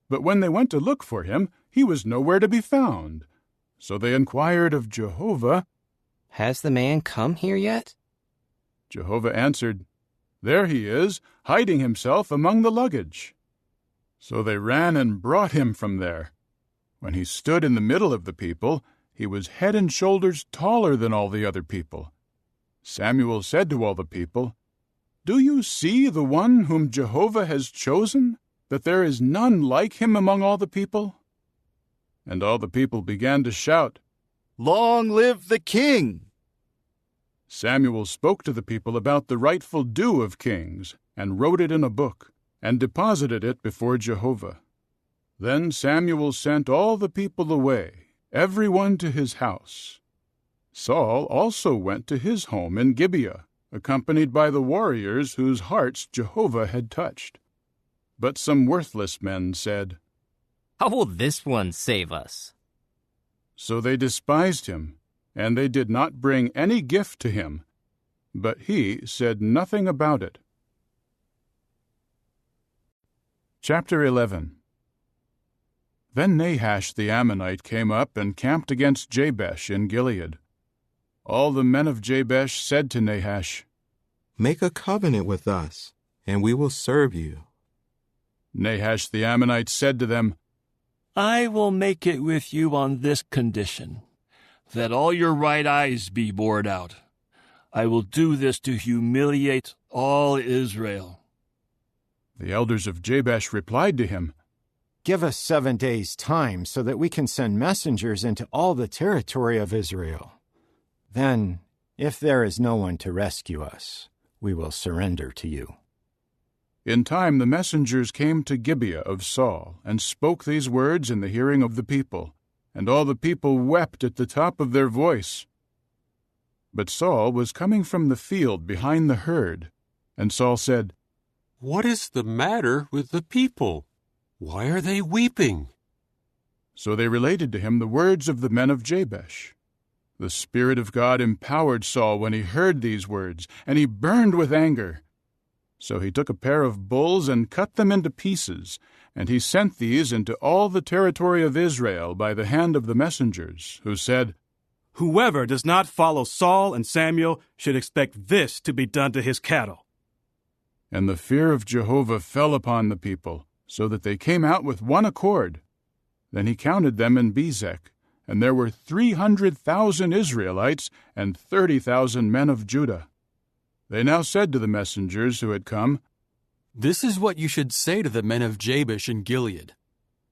But when they went to look for him, he was nowhere to be found. So they inquired of Jehovah, "Has the man come here yet?" Jehovah answered, "There he is, hiding himself among the luggage." So they ran and brought him from there. When he stood in the middle of the people, he was head and shoulders taller than all the other people. Samuel said to all the people, "Do you see the one whom Jehovah has chosen, that there is none like him among all the people?" And all the people began to shout, "Long live the king!" Samuel spoke to the people about the rightful due of kings, and wrote it in a book, and deposited it before Jehovah. Then Samuel sent all the people away, every one to his house. Saul also went to his home in Gibeah, accompanied by the warriors whose hearts Jehovah had touched. But some worthless men said, "How will this one save us?" So they despised him, and they did not bring any gift to him, but he said nothing about it. Chapter 11. Then Nahash the Ammonite came up and camped against Jabesh in Gilead. All the men of Jabesh said to Nahash, "Make a covenant with us, and we will serve you." Nahash the Ammonite said to them, "I will make it with you on this condition, that all your right eyes be bored out. I will do this to humiliate all Israel." The elders of Jabesh replied to him, "Give us 7 days' time so that we can send messengers into all the territory of Israel. Then, if there is no one to rescue us, we will surrender to you." In time the messengers came to Gibeah of Saul, and spoke these words in the hearing of the people, and all the people wept at the top of their voice. But Saul was coming from the field behind the herd, and Saul said, "What is the matter with the people? Why are they weeping?" So they related to him the words of the men of Jabesh. The Spirit of God empowered Saul when he heard these words, and he burned with anger. So he took a pair of bulls and cut them into pieces, and he sent these into all the territory of Israel by the hand of the messengers, who said, "Whoever does not follow Saul and Samuel should expect this to be done to his cattle." And the fear of Jehovah fell upon the people, so that they came out with one accord. Then he counted them in Bezek, and there were 300,000 Israelites and 30,000 men of Judah. They now said to the messengers who had come, "This is what you should say to the men of Jabesh and Gilead.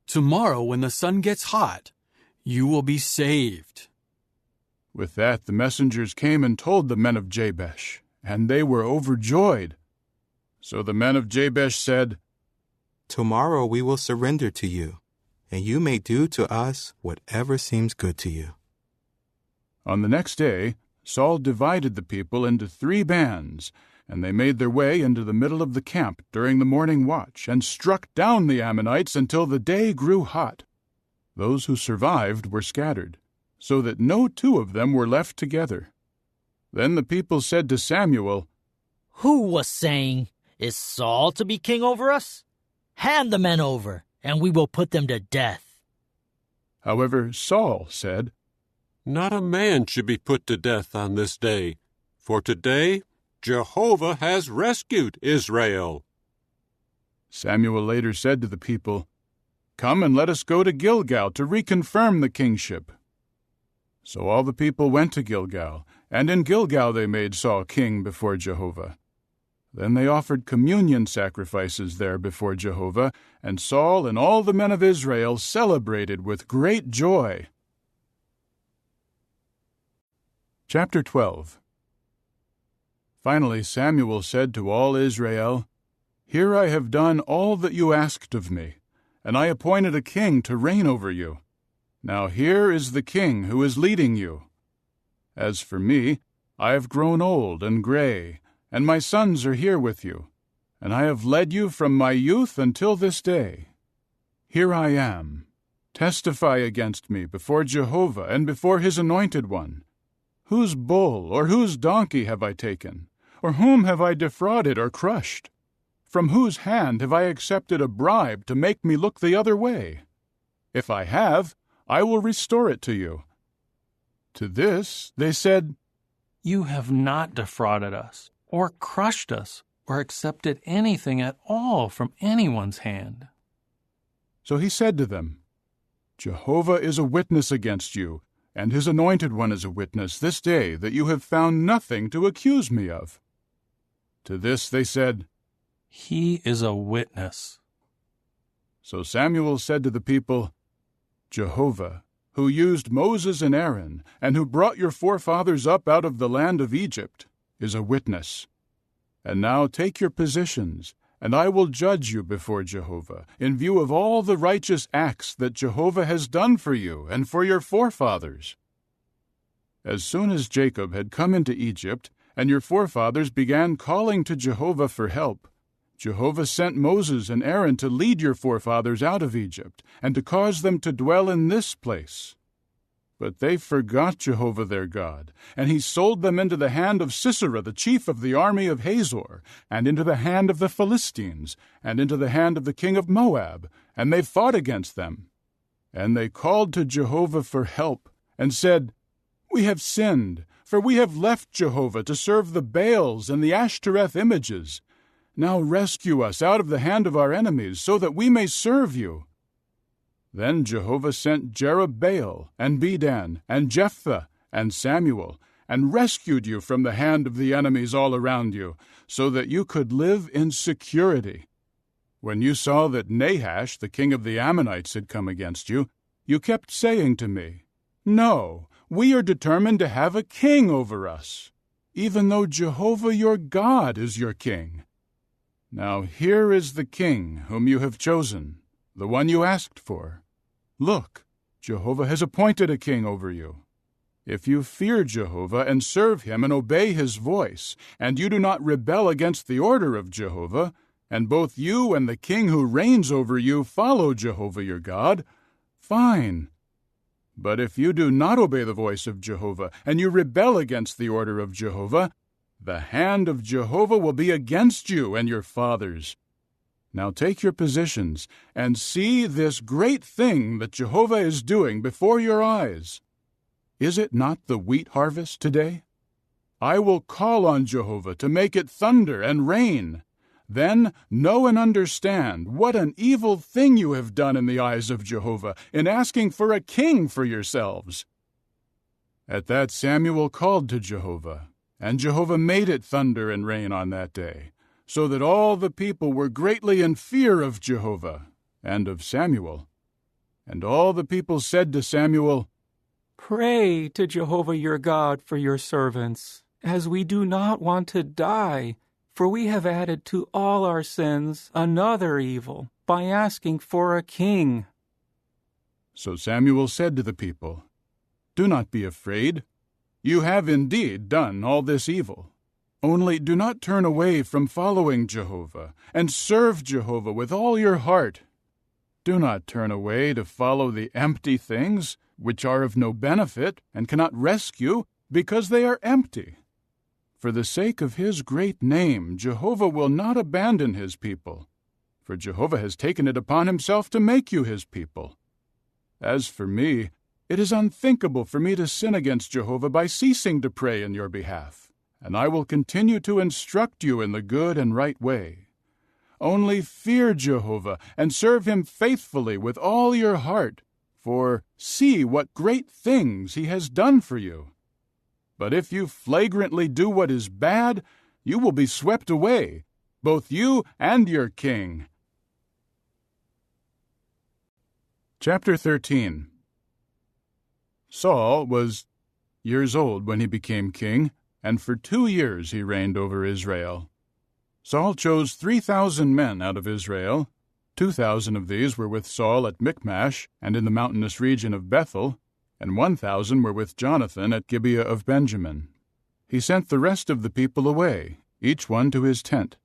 Tomorrow, when the sun gets hot, you will be saved." With that the messengers came and told the men of Jabesh, and they were overjoyed. So the men of Jabesh said, "Tomorrow we will surrender to you, and you may do to us whatever seems good to you." On the next day, Saul divided the people into 3 bands, And they made their way into the middle of the camp during the morning watch, and struck down the Ammonites until the day grew hot. Those who survived were scattered, so that no two of them were left together. Then the people said to Samuel, "Who was saying, 'Is Saul to be king over us?' Hand the men over, and we will put them to death." However, Saul said, "Not a man should be put to death on this day, for today Jehovah has rescued Israel." Samuel later said to the people, "Come and let us go to Gilgal to reconfirm the kingship." So all the people went to Gilgal, and in Gilgal they made Saul king before Jehovah. Then they offered communion sacrifices there before Jehovah, and Saul and all the men of Israel celebrated with great joy. Chapter 12. Finally Samuel said to all Israel, "Here I have done all that you asked of me, and I appointed a king to reign over you. Now here is the king who is leading you. As for me, I have grown old and gray, and my sons are here with you, and I have led you from my youth until this day. Here I am. Testify against me before Jehovah and before his anointed one. Whose bull or whose donkey have I taken? Or whom have I defrauded or crushed? From whose hand have I accepted a bribe to make me look the other way? If I have, I will restore it to you." To this they said, "You have not defrauded us, or crushed us, or accepted anything at all from anyone's hand." So he said to them, "Jehovah is a witness against you, and his anointed one is a witness this day that you have found nothing to accuse me of." To this they said, "He is a witness." So Samuel said to the people, "Jehovah, who used Moses and Aaron, and who brought your forefathers up out of the land of Egypt, is a witness. And now take your positions, and I will judge you before Jehovah, in view of all the righteous acts that Jehovah has done for you and for your forefathers. As soon as Jacob had come into Egypt, and your forefathers began calling to Jehovah for help, Jehovah sent Moses and Aaron to lead your forefathers out of Egypt, and to cause them to dwell in this place. But they forgot Jehovah their God, and he sold them into the hand of Sisera, the chief of the army of Hazor, and into the hand of the Philistines, and into the hand of the king of Moab, and they fought against them. And they called to Jehovah for help, and said, 'We have sinned, for we have left Jehovah to serve the Baals and the Ashtoreth images. Now rescue us out of the hand of our enemies, so that we may serve you.' Then Jehovah sent Jerubbaal, and Bedan, and Jephthah, and Samuel, and rescued you from the hand of the enemies all around you, so that you could live in security. When you saw that Nahash, the king of the Ammonites, had come against you, you kept saying to me, 'No, we are determined to have a king over us, even though Jehovah your God is your king. Now here is the king whom you have chosen, the one you asked for. Look, Jehovah has appointed a king over you. If you fear Jehovah and serve him and obey his voice, and you do not rebel against the order of Jehovah, and both you and the king who reigns over you follow Jehovah your God, fine. But if you do not obey the voice of Jehovah, and you rebel against the order of Jehovah, the hand of Jehovah will be against you and your fathers. Now take your positions, and see this great thing that Jehovah is doing before your eyes. Is it not the wheat harvest today? I will call on Jehovah to make it thunder and rain. Then know and understand what an evil thing you have done in the eyes of Jehovah in asking for a king for yourselves." At that Samuel called to Jehovah, and Jehovah made it thunder and rain on that day, so that all the people were greatly in fear of Jehovah and of Samuel. And all the people said to Samuel, "Pray to Jehovah your God for your servants, as we do not want to die, for we have added to all our sins another evil by asking for a king." So Samuel said to the people, "Do not be afraid. You have indeed done all this evil. Only do not turn away from following Jehovah, and serve Jehovah with all your heart. Do not turn away to follow the empty things, which are of no benefit and cannot rescue, because they are empty. For the sake of his great name, Jehovah will not abandon his people, for Jehovah has taken it upon himself to make you his people. As for me, it is unthinkable for me to sin against Jehovah by ceasing to pray in your behalf, and I will continue to instruct you in the good and right way. Only fear Jehovah and serve him faithfully with all your heart, for see what great things he has done for you. But if you flagrantly do what is bad, you will be swept away, both you and your king. Chapter 13. Saul was years old when he became king, and for 2 years he reigned over Israel. Saul chose 3,000 men out of Israel. 2,000 of these were with Saul at Michmash and in the mountainous region of Bethel, and 1,000 were with Jonathan at Gibeah of Benjamin. He sent the rest of the people away, each one to his tent.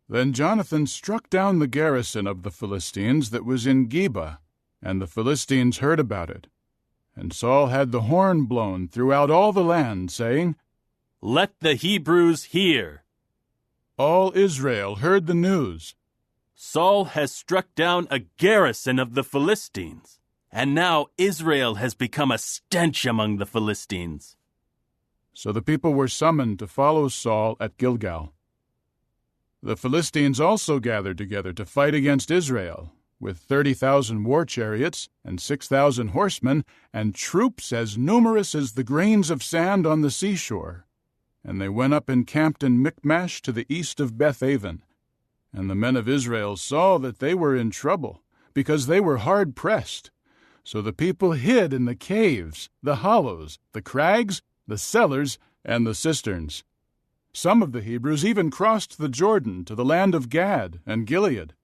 Then Jonathan struck down the garrison of the Philistines that was in Geba, and the Philistines heard about it. And Saul had the horn blown throughout all the land, saying, "Let the Hebrews hear." All Israel heard the news. Saul has struck down a garrison of the Philistines, and now Israel has become a stench among the Philistines. So the people were summoned to follow Saul at Gilgal. The Philistines also gathered together to fight against Israel, with 30,000 war chariots and 6,000 horsemen, and troops as numerous as the grains of sand on the seashore. And they went up and camped in Michmash to the east of Bethaven. And the men of Israel saw that they were in trouble, because they were hard pressed. So the people hid in the caves, the hollows, the crags, the cellars, and the cisterns. Some of the Hebrews even crossed the Jordan to the land of Gad and Gilead.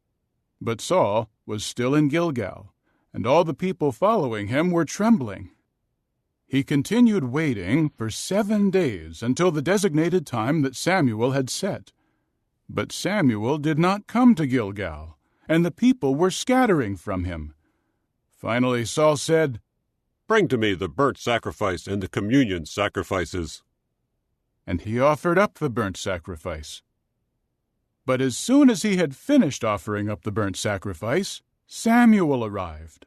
But Saul was still in Gilgal, and all the people following him were trembling. He continued waiting for 7 days until the designated time that Samuel had set. But Samuel did not come to Gilgal, and the people were scattering from him. Finally Saul said, "Bring to me the burnt sacrifice and the communion sacrifices." And he offered up the burnt sacrifice. But as soon as he had finished offering up the burnt sacrifice, Samuel arrived.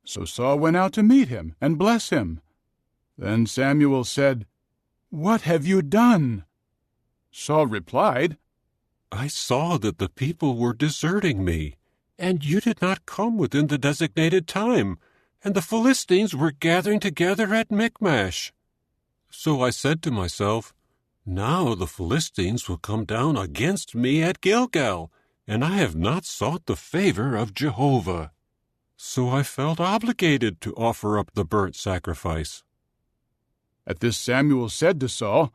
So Saul went out to meet him and bless him. Then Samuel said, "What have you done?" Saul replied, "I saw that the people were deserting me, and you did not come within the designated time, and the Philistines were gathering together at Michmash. So I said to myself, now the Philistines will come down against me at Gilgal, and I have not sought the favor of Jehovah. So I felt obligated to offer up the burnt sacrifice." At this Samuel said to Saul,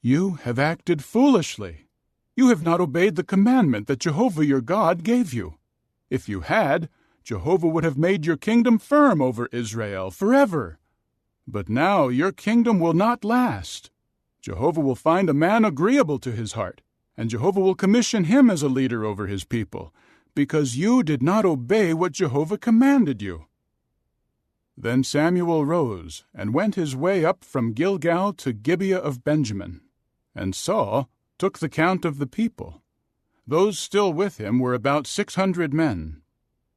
"You have acted foolishly. You have not obeyed the commandment that Jehovah your God gave you. If you had, Jehovah would have made your kingdom firm over Israel forever. But now your kingdom will not last. Jehovah will find a man agreeable to his heart, and Jehovah will commission him as a leader over his people, because you did not obey what Jehovah commanded you." Then Samuel rose and went his way up from Gilgal to Gibeah of Benjamin, and Saul took the count of the people. Those still with him were about 600 men.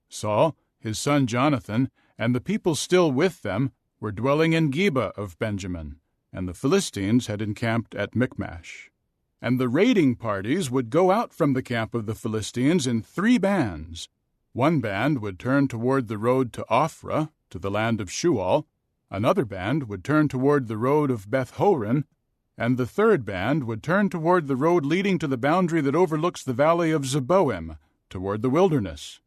Saul, his son Jonathan, and the people still with them were dwelling in Gibeah of Benjamin, and the Philistines had encamped at Michmash. And the raiding parties would go out from the camp of the Philistines in 3 bands. One band would turn toward the road to Ophrah, to the land of Shual. Another band would turn toward the road of Beth-horon, and the third band would turn toward the road leading to the boundary that overlooks the valley of Zeboim, toward the wilderness.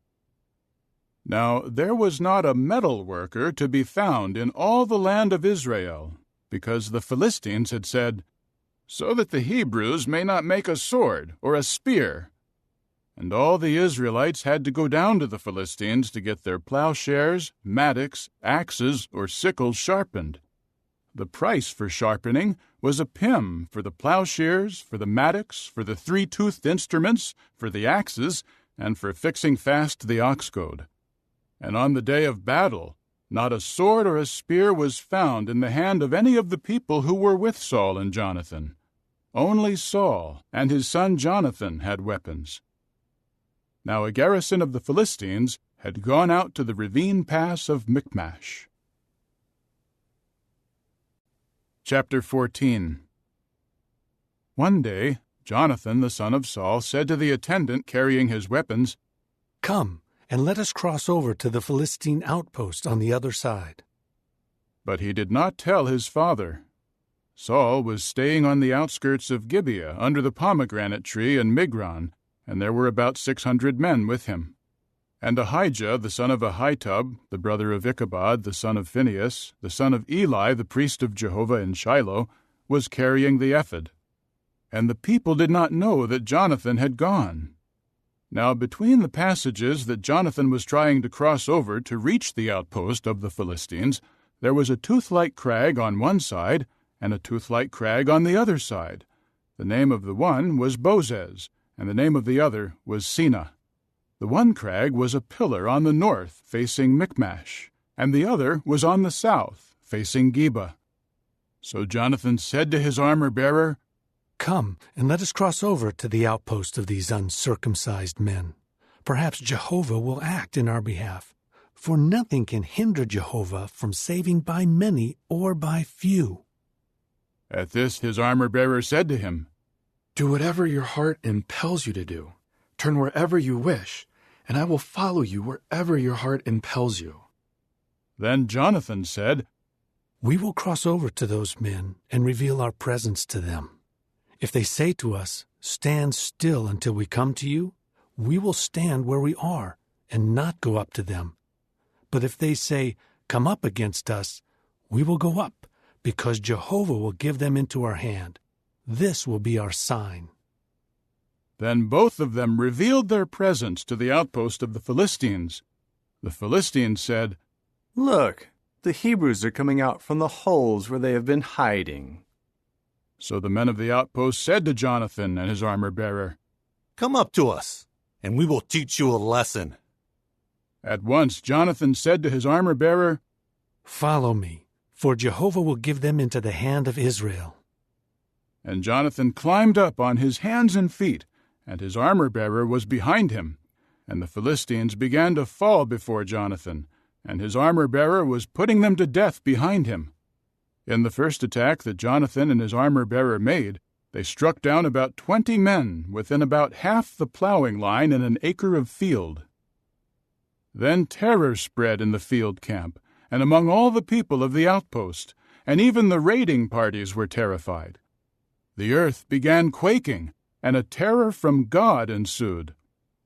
Now there was not a metal worker to be found in all the land of Israel, because the Philistines had said, "So that the Hebrews may not make a sword or a spear." And all the Israelites had to go down to the Philistines to get their plowshares, mattocks, axes, or sickles sharpened. The price for sharpening was a pim for the plowshares, for the mattocks, for the three-toothed instruments, for the axes, and for fixing fast the ox goad. And on the day of battle, not a sword or a spear was found in the hand of any of the people who were with Saul and Jonathan. Only Saul and his son Jonathan had weapons. Now a garrison of the Philistines had gone out to the ravine pass of Michmash. Chapter 14. One day, Jonathan the son of Saul said to the attendant carrying his weapons, "Come, and let us cross over to the Philistine outpost on the other side." But he did not tell his father. Saul was staying on the outskirts of Gibeah under the pomegranate tree in Migron, and there were about 600 men with him. And Ahijah the son of Ahitub, the brother of Ichabod the son of Phinehas, the son of Eli the priest of Jehovah in Shiloh, was carrying the ephod. And the people did not know that Jonathan had gone. Now between the passages that Jonathan was trying to cross over to reach the outpost of the Philistines, there was a tooth-like crag on one side and a tooth-like crag on the other side. The name of the one was Bozez, and the name of the other was Seneh. The one crag was a pillar on the north, facing Michmash, and the other was on the south, facing Geba. So Jonathan said to his armor-bearer, "Come, and let us cross over to the outpost of these uncircumcised men. Perhaps Jehovah will act in our behalf, for nothing can hinder Jehovah from saving by many or by few." At this his armor-bearer said to him, "Do whatever your heart impels you to do. Turn wherever you wish, and I will follow you wherever your heart impels you." Then Jonathan said, "We will cross over to those men and reveal our presence to them. If they say to us, 'Stand still until we come to you,' we will stand where we are and not go up to them. But if they say, 'Come up against us,' we will go up, because Jehovah will give them into our hand. This will be our sign." Then both of them revealed their presence to the outpost of the Philistines. The Philistines said, "Look, the Hebrews are coming out from the holes where they have been hiding." So the men of the outpost said to Jonathan and his armor-bearer, "Come up to us, and we will teach you a lesson." At once Jonathan said to his armor-bearer, "Follow me, for Jehovah will give them into the hand of Israel." And Jonathan climbed up on his hands and feet, and his armor-bearer was behind him. And the Philistines began to fall before Jonathan, and his armor-bearer was putting them to death behind him. In the first attack that Jonathan and his armor-bearer made, they struck down about 20 men within about half the plowing line in an acre of field. Then terror spread in the field camp, and among all the people of the outpost, and even the raiding parties were terrified. The earth began quaking, and a terror from God ensued.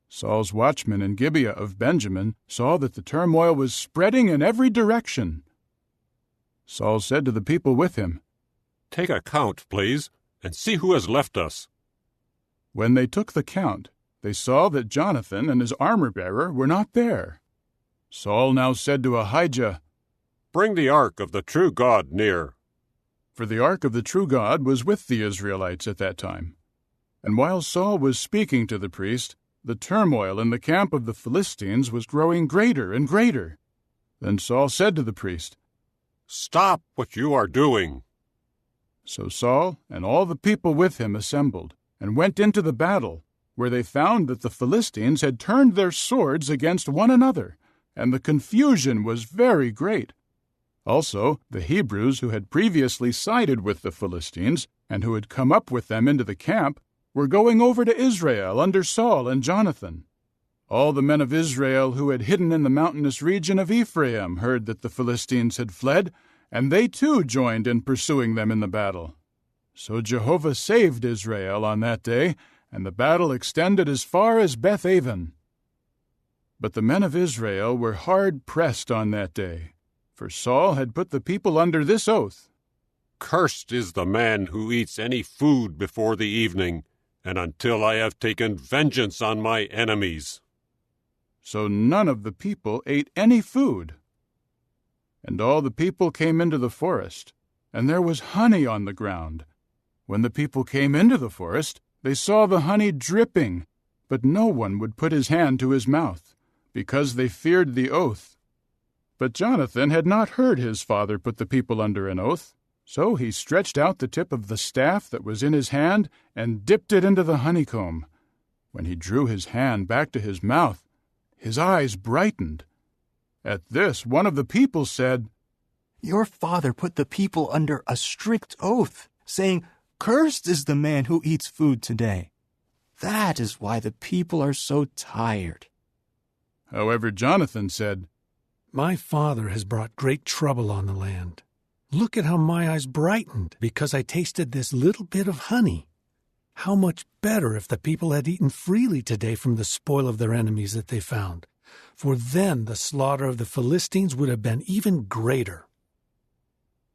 Saul's watchmen in Gibeah of Benjamin saw that the turmoil was spreading in every direction. Saul said to the people with him, "Take a count, please, and see who has left us." When they took the count, they saw that Jonathan and his armor-bearer were not there. Saul now said to Ahijah, "Bring the ark of the true God near." For the ark of the true God was with the Israelites at that time. And while Saul was speaking to the priest, the turmoil in the camp of the Philistines was growing greater and greater. Then Saul said to the priest, "Stop what you are doing." So Saul and all the people with him assembled, and went into the battle, where they found that the Philistines had turned their swords against one another, and the confusion was very great. Also, the Hebrews who had previously sided with the Philistines, and who had come up with them into the camp, were going over to Israel under Saul and Jonathan. All the men of Israel who had hidden in the mountainous region of Ephraim heard that the Philistines had fled, and they too joined in pursuing them in the battle. So Jehovah saved Israel on that day, and the battle extended as far as Beth-aven. But the men of Israel were hard pressed on that day, for Saul had put the people under this oath: "Cursed is the man who eats any food before the evening, and until I have taken vengeance on my enemies." So none of the people ate any food. And all the people came into the forest, and there was honey on the ground. When the people came into the forest, they saw the honey dripping, but no one would put his hand to his mouth, because they feared the oath. But Jonathan had not heard his father put the people under an oath, so he stretched out the tip of the staff that was in his hand and dipped it into the honeycomb. When he drew his hand back to his mouth, his eyes brightened. At this, one of the people said, "Your father put the people under a strict oath, saying, 'Cursed is the man who eats food today.' That is why the people are so tired." However, Jonathan said, "My father has brought great trouble on the land. Look at how my eyes brightened because I tasted this little bit of honey. How much better if the people had eaten freely today from the spoil of their enemies that they found, for then the slaughter of the Philistines would have been even greater."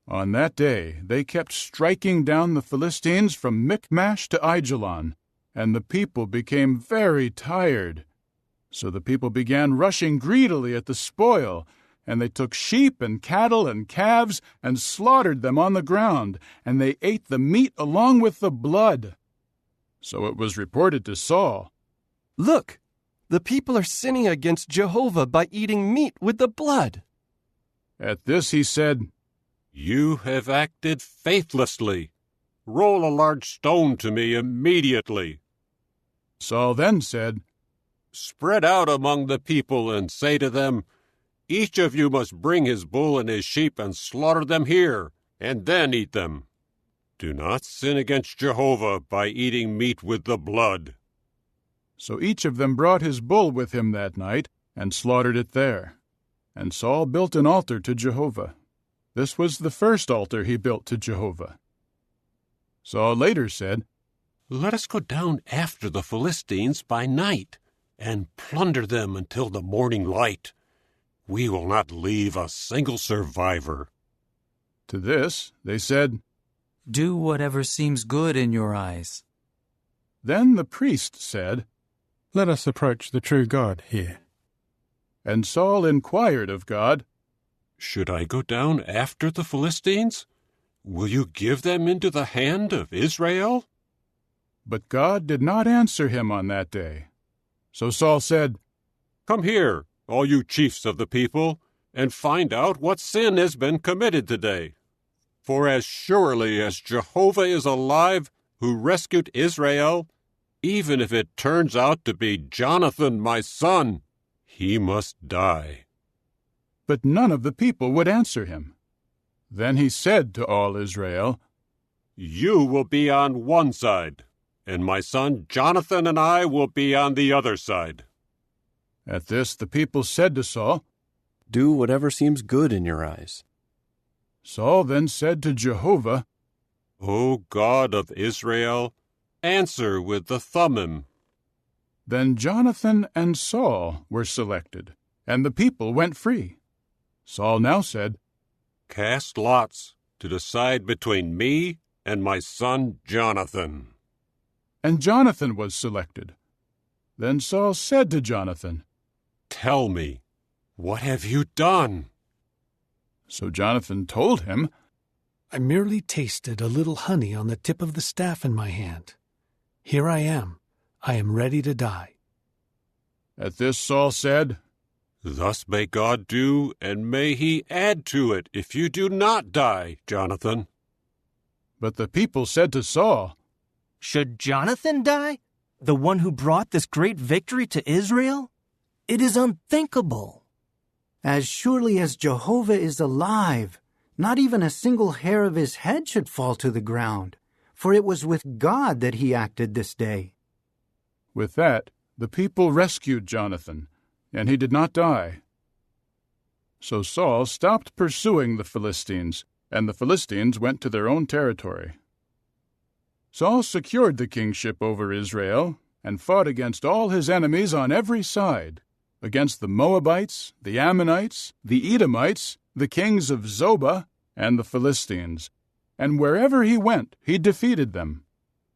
On that day they kept striking down the Philistines from Michmash to Aijalon, and the people became very tired. So the people began rushing greedily at the spoil, and they took sheep and cattle and calves and slaughtered them on the ground, and they ate the meat along with the blood. So it was reported to Saul, "Look, the people are sinning against Jehovah by eating meat with the blood." At this he said, "You have acted faithlessly. Roll a large stone to me immediately." Saul then said, "Spread out among the people and say to them, each of you must bring his bull and his sheep and slaughter them here, and then eat them. Do not sin against Jehovah by eating meat with the blood." So each of them brought his bull with him that night and slaughtered it there. And Saul built an altar to Jehovah. This was the first altar he built to Jehovah. Saul later said, "Let us go down after the Philistines by night and plunder them until the morning light. We will not leave a single survivor." To this they said, "Do whatever seems good in your eyes." Then the priest said, "Let us approach the true God here." And Saul inquired of God, "Should I go down after the Philistines? Will you give them into the hand of Israel?" But God did not answer him on that day. So Saul said, "Come here, all you chiefs of the people, and find out what sin has been committed today. For as surely as Jehovah is alive, who rescued Israel, even if it turns out to be Jonathan my son, he must die." But none of the people would answer him. Then he said to all Israel, "You will be on one side, and my son Jonathan and I will be on the other side." At this the people said to Saul, "Do whatever seems good in your eyes." Saul then said to Jehovah, "O God of Israel, answer with the Thummim." Then Jonathan and Saul were selected, and the people went free. Saul now said, "Cast lots to decide between me and my son Jonathan." And Jonathan was selected. Then Saul said to Jonathan, "Tell me, what have you done?" So Jonathan told him, "I merely tasted a little honey on the tip of the staff in my hand. Here I am. I am ready to die." At this Saul said, "Thus may God do, and may he add to it if you do not die, Jonathan." But the people said to Saul, "Should Jonathan die, the one who brought this great victory to Israel? It is unthinkable." "As surely as Jehovah is alive, not even a single hair of his head should fall to the ground, for it was with God that he acted this day." With that, the people rescued Jonathan, and he did not die. So Saul stopped pursuing the Philistines, and the Philistines went to their own territory. Saul secured the kingship over Israel and fought against all his enemies on every side, against the Moabites, the Ammonites, the Edomites, the kings of Zobah, and the Philistines. And wherever he went, he defeated them.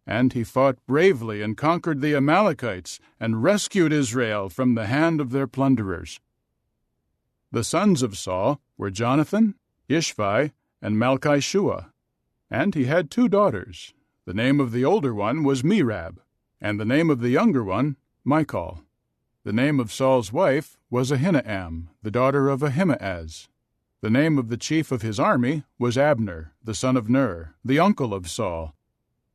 And he fought bravely and conquered the Amalekites and rescued Israel from the hand of their plunderers. The sons of Saul were Jonathan, Ishvi, and Malchishua. And he had 2 daughters. The name of the older one was Merab, and the name of the younger one, Michal. The name of Saul's wife was Ahinoam, the daughter of Ahimaaz. The name of the chief of his army was Abner, the son of Ner, the uncle of Saul.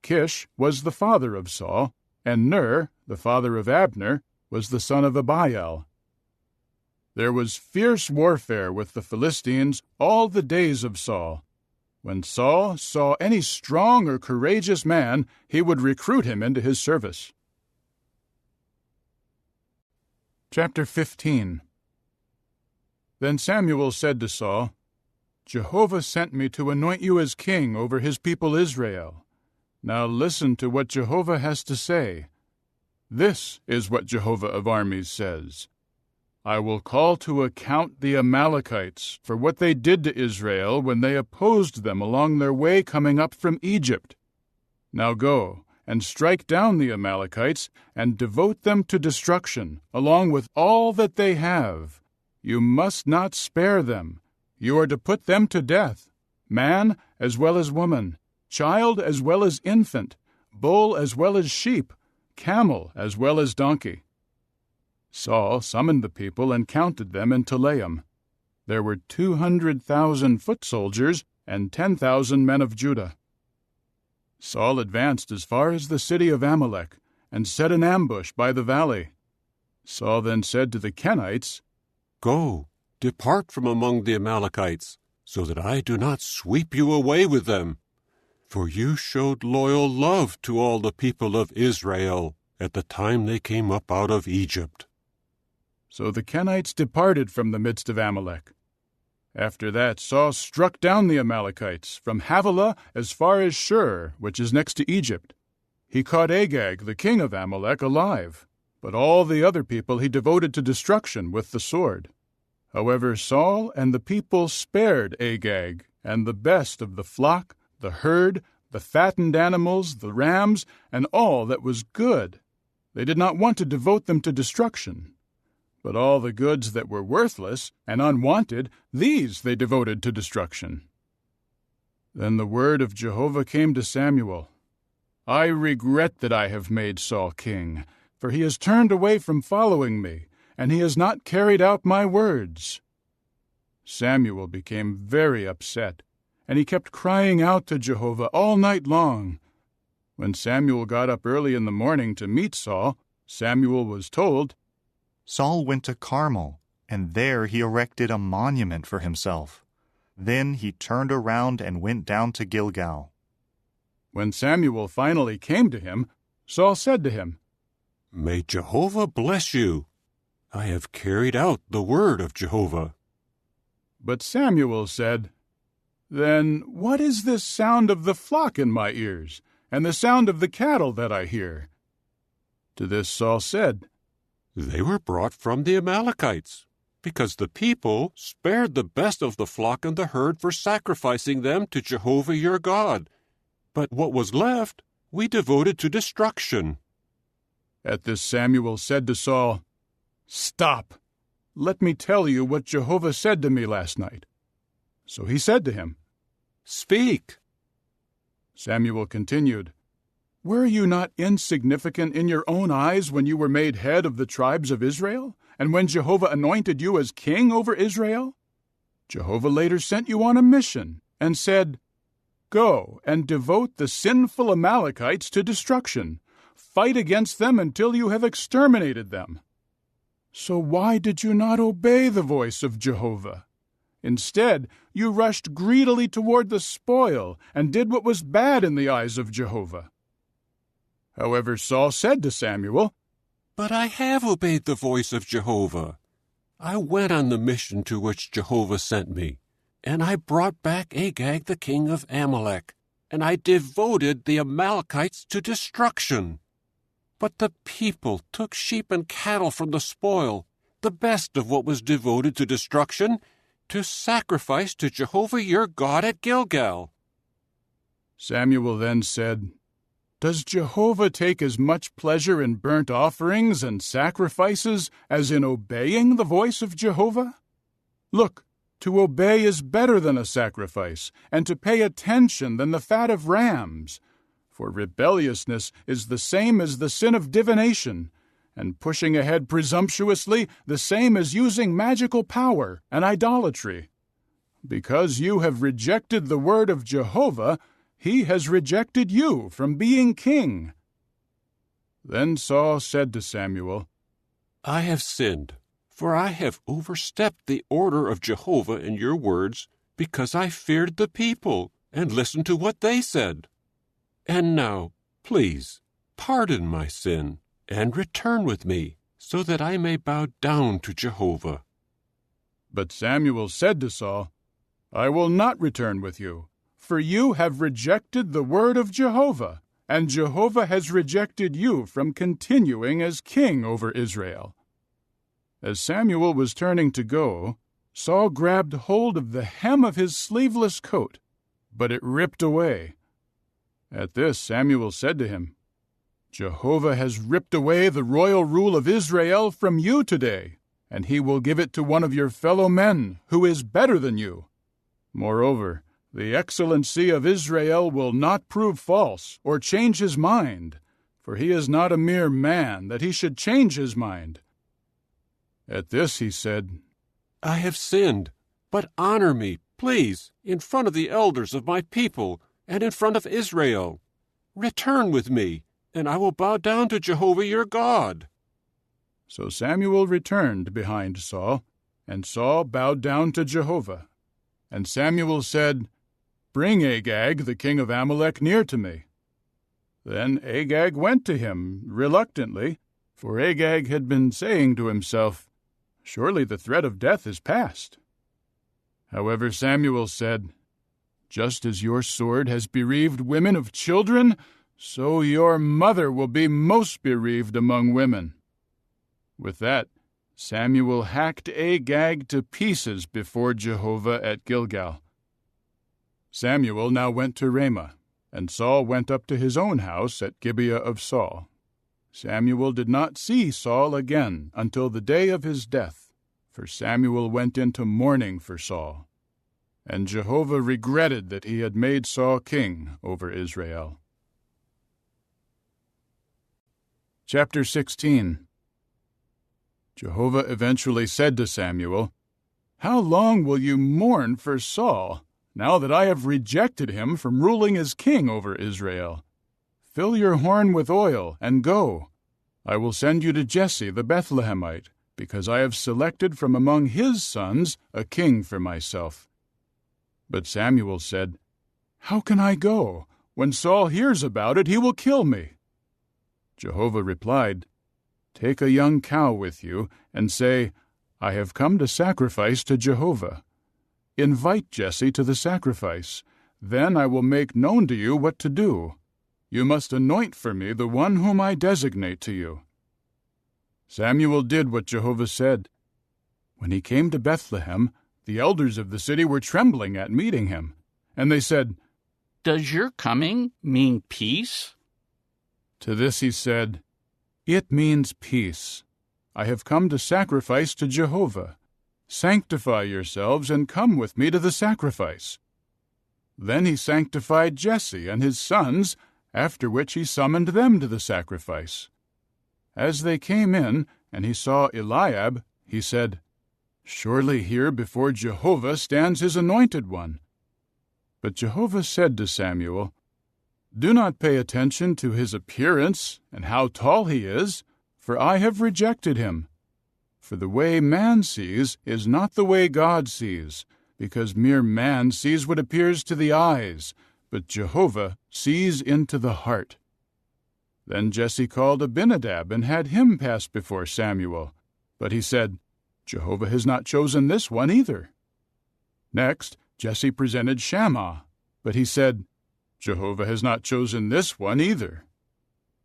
Kish was the father of Saul, and Ner, the father of Abner, was the son of Abiel. There was fierce warfare with the Philistines all the days of Saul. When Saul saw any strong or courageous man, he would recruit him into his service. Chapter 15. Then Samuel said to Saul, "Jehovah sent me to anoint you as king over his people Israel. Now listen to what Jehovah has to say. This is what Jehovah of armies says. I will call to account the Amalekites for what they did to Israel when they opposed them along their way coming up from Egypt. Now go and strike down the Amalekites and devote them to destruction, along with all that they have. You must not spare them. You are to put them to death, man as well as woman, child as well as infant, bull as well as sheep, camel as well as donkey." Saul summoned the people and counted them in Telaim. There were 200,000 foot soldiers and 10,000 men of Judah. Saul advanced as far as the city of Amalek and set an ambush by the valley. Saul then said to the Kenites, "Go, depart from among the Amalekites, so that I do not sweep you away with them. For you showed loyal love to all the people of Israel at the time they came up out of Egypt." So the Kenites departed from the midst of Amalek. After that Saul struck down the Amalekites from Havilah as far as Shur, which is next to Egypt. He caught Agag, the king of Amalek, alive, but all the other people he devoted to destruction with the sword. However, Saul and the people spared Agag, and the best of the flock, the herd, the fattened animals, the rams, and all that was good. They did not want to devote them to destruction. But all the goods that were worthless and unwanted, these they devoted to destruction. Then the word of Jehovah came to Samuel. "I regret that I have made Saul king, for he has turned away from following me, and he has not carried out my words." Samuel became very upset, and he kept crying out to Jehovah all night long. When Samuel got up early in the morning to meet Saul, Samuel was told, Saul went to Carmel, and there he erected a monument for himself. Then he turned around and went down to Gilgal. When Samuel finally came to him, Saul said to him, "May Jehovah bless you. I have carried out the word of Jehovah." But Samuel said, "Then what is this sound of the flock in my ears, and the sound of the cattle that I hear?" To this Saul said, "They were brought from the Amalekites, because the people spared the best of the flock and the herd for sacrificing them to Jehovah your God. But what was left we devoted to destruction." At this Samuel said to Saul, "Stop! Let me tell you what Jehovah said to me last night." So he said to him, "Speak." Samuel continued, "Were you not insignificant in your own eyes when you were made head of the tribes of Israel, and when Jehovah anointed you as king over Israel? Jehovah later sent you on a mission and said, 'Go and devote the sinful Amalekites to destruction. Fight against them until you have exterminated them.' So why did you not obey the voice of Jehovah? Instead, you rushed greedily toward the spoil and did what was bad in the eyes of Jehovah." However, Saul said to Samuel, "But I have obeyed the voice of Jehovah. I went on the mission to which Jehovah sent me, and I brought back Agag the king of Amalek, and I devoted the Amalekites to destruction. But the people took sheep and cattle from the spoil, the best of what was devoted to destruction, to sacrifice to Jehovah your God at Gilgal." Samuel then said, "Does Jehovah take as much pleasure in burnt offerings and sacrifices as in obeying the voice of Jehovah? Look, To obey is better than a sacrifice, and to pay attention than the fat of rams. For rebelliousness is the same as the sin of divination, and pushing ahead presumptuously the same as using magical power and idolatry. Because you have rejected the word of Jehovah, he has rejected you from being king." Then Saul said to Samuel, "I have sinned, for I have overstepped the order of Jehovah in your words, because I feared the people and listened to what they said. And now, please, pardon my sin and return with me, so that I may bow down to Jehovah." But Samuel said to Saul, "I will not return with you, for you have rejected the word of Jehovah, and Jehovah has rejected you from continuing as king over Israel." As Samuel was turning to go, Saul grabbed hold of the hem of his sleeveless coat, but it ripped away. At this Samuel said to him, "Jehovah has ripped away the royal rule of Israel from you today, and he will give it to one of your fellow men who is better than you. Moreover, the excellency of Israel will not prove false or change his mind, for he is not a mere man that he should change his mind." At this he said, "I have sinned, but honor me, please, in front of the elders of my people and in front of Israel. Return with me, and I will bow down to Jehovah your God." So Samuel returned behind Saul, and Saul bowed down to Jehovah. And Samuel said, "Bring Agag, the king of Amalek, near to me." Then Agag went to him reluctantly, for Agag had been saying to himself, "Surely the threat of death is past." However, Samuel said, "Just as your sword has bereaved women of children, so your mother will be most bereaved among women." With that, Samuel hacked Agag to pieces before Jehovah at Gilgal. Samuel now went to Ramah, and Saul went up to his own house at Gibeah of Saul. Samuel did not see Saul again until the day of his death, for Samuel went into mourning for Saul. And Jehovah regretted that he had made Saul king over Israel. Chapter 16. Jehovah eventually said to Samuel, "How long will you mourn for Saul, now that I have rejected him from ruling as king over Israel? Fill your horn with oil and go. I will send you to Jesse the Bethlehemite, because I have selected from among his sons a king for myself." But Samuel said, "How can I go? When Saul hears about it, he will kill me." Jehovah replied, "Take a young cow with you, and say, 'I have come to sacrifice to Jehovah.' Invite Jesse to the sacrifice. Then I will make known to you what to do. You must anoint for me the one whom I designate to you." Samuel did what Jehovah said. When he came to Bethlehem, the elders of the city were trembling at meeting him, and they said, "Does your coming mean peace?" To this he said, "It means peace. I have come to sacrifice to Jehovah. Sanctify yourselves and come with me to the sacrifice." Then he sanctified Jesse and his sons, after which he summoned them to the sacrifice. As they came in, and he saw Eliab, he said, "Surely here before Jehovah stands his anointed one." But Jehovah said to Samuel, "Do not pay attention to his appearance and how tall he is, for I have rejected him. For the way man sees is not the way God sees, because mere man sees what appears to the eyes, but Jehovah sees into the heart." Then Jesse called Abinadab and had him pass before Samuel. But he said, "Jehovah has not chosen this one either." Next, Jesse presented Shammah, but he said, "Jehovah has not chosen this one either."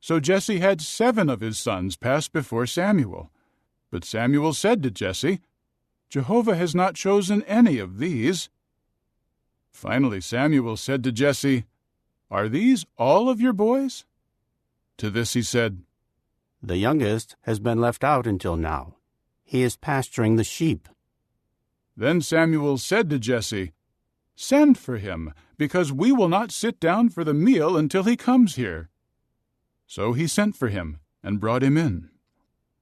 So Jesse had 7 of his sons pass before Samuel. But Samuel said to Jesse, "Jehovah has not chosen any of these." Finally Samuel said to Jesse, "Are these all of your boys?" To this he said, "The youngest has been left out until now. He is pasturing the sheep." Then Samuel said to Jesse, "Send for him, because we will not sit down for the meal until he comes here." So he sent for him and brought him in.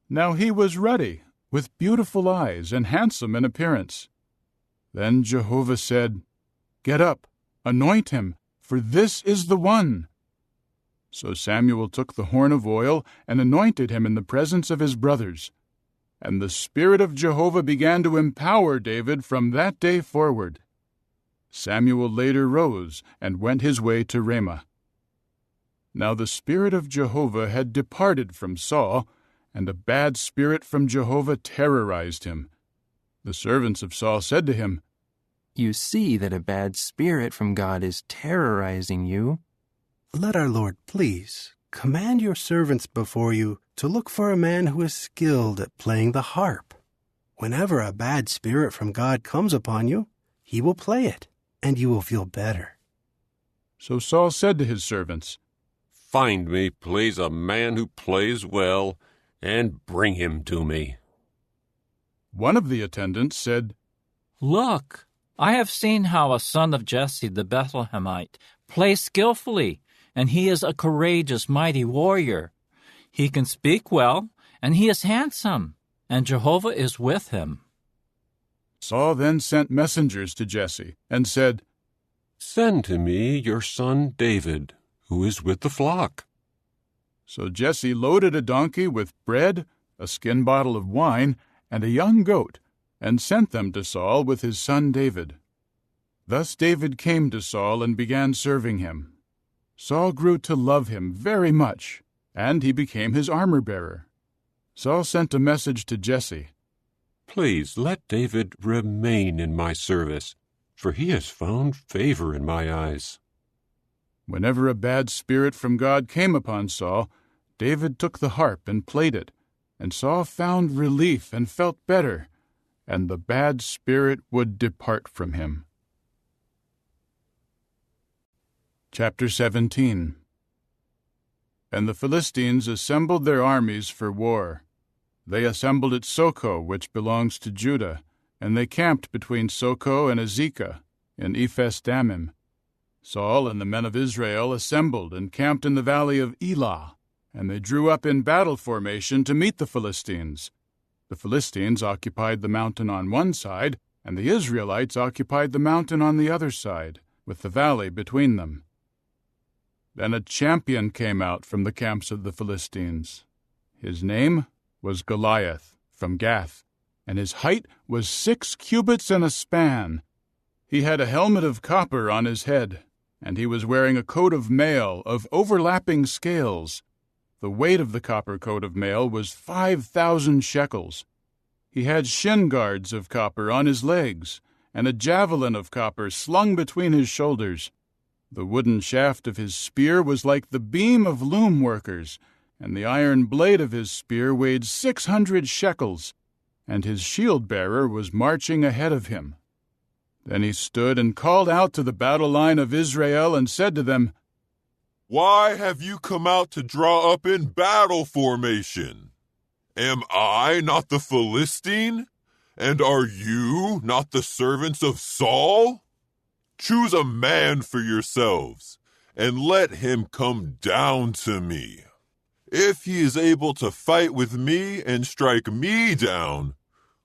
Now he was ruddy, with beautiful eyes, and handsome in appearance. Then Jehovah said, "Get up, anoint him, for this is the one." So Samuel took the horn of oil and anointed him in the presence of his brothers. And the Spirit of Jehovah began to empower David from that day forward. Samuel later rose and went his way to Ramah. Now the Spirit of Jehovah had departed from Saul, and a bad spirit from Jehovah terrorized him. The servants of Saul said to him, "You see that a bad spirit from God is terrorizing you. Let our Lord please command your servants before you to look for a man who is skilled at playing the harp. Whenever a bad spirit from God comes upon you, he will play it, and you will feel better." So Saul said to his servants, "Find me, please, a man who plays well, and bring him to me." One of the attendants said, "Look, I have seen how a son of Jesse the Bethlehemite plays skillfully, and he is a courageous, mighty warrior. He can speak well, and he is handsome, and Jehovah is with him." Saul then sent messengers to Jesse and said, "Send to me your son David, who is with the flock." So Jesse loaded a donkey with bread, a skin bottle of wine, and a young goat, and sent them to Saul with his son David. Thus David came to Saul and began serving him. Saul grew to love him very much, and he became his armor-bearer. Saul sent a message to Jesse, "Please let David remain in my service, for he has found favor in my eyes." Whenever a bad spirit from God came upon Saul, David took the harp and played it, and Saul found relief and felt better, and the bad spirit would depart from him. Chapter 17. And the Philistines assembled their armies for war. They assembled at Socoh, which belongs to Judah, and they camped between Socoh and Azekah in Ephes-dammim. Saul and the men of Israel assembled and camped in the valley of Elah, and they drew up in battle formation to meet the Philistines. The Philistines occupied the mountain on one side, and the Israelites occupied the mountain on the other side, with the valley between them. Then a champion came out from the camps of the Philistines. His name was Goliath, from Gath, and his height was 6 cubits and a span. He had a helmet of copper on his head, and he was wearing a coat of mail of overlapping scales. The weight of the copper coat of mail was 5,000 shekels. He had shin guards of copper on his legs, and a javelin of copper slung between his shoulders. The wooden shaft of his spear was like the beam of loom workers, and the iron blade of his spear weighed 600 shekels, and his shield-bearer was marching ahead of him. Then he stood and called out to the battle line of Israel and said to them, "Why have you come out to draw up in battle formation? Am I not the Philistine? And are you not the servants of Saul? Choose a man for yourselves, and let him come down to me. If he is able to fight with me and strike me down,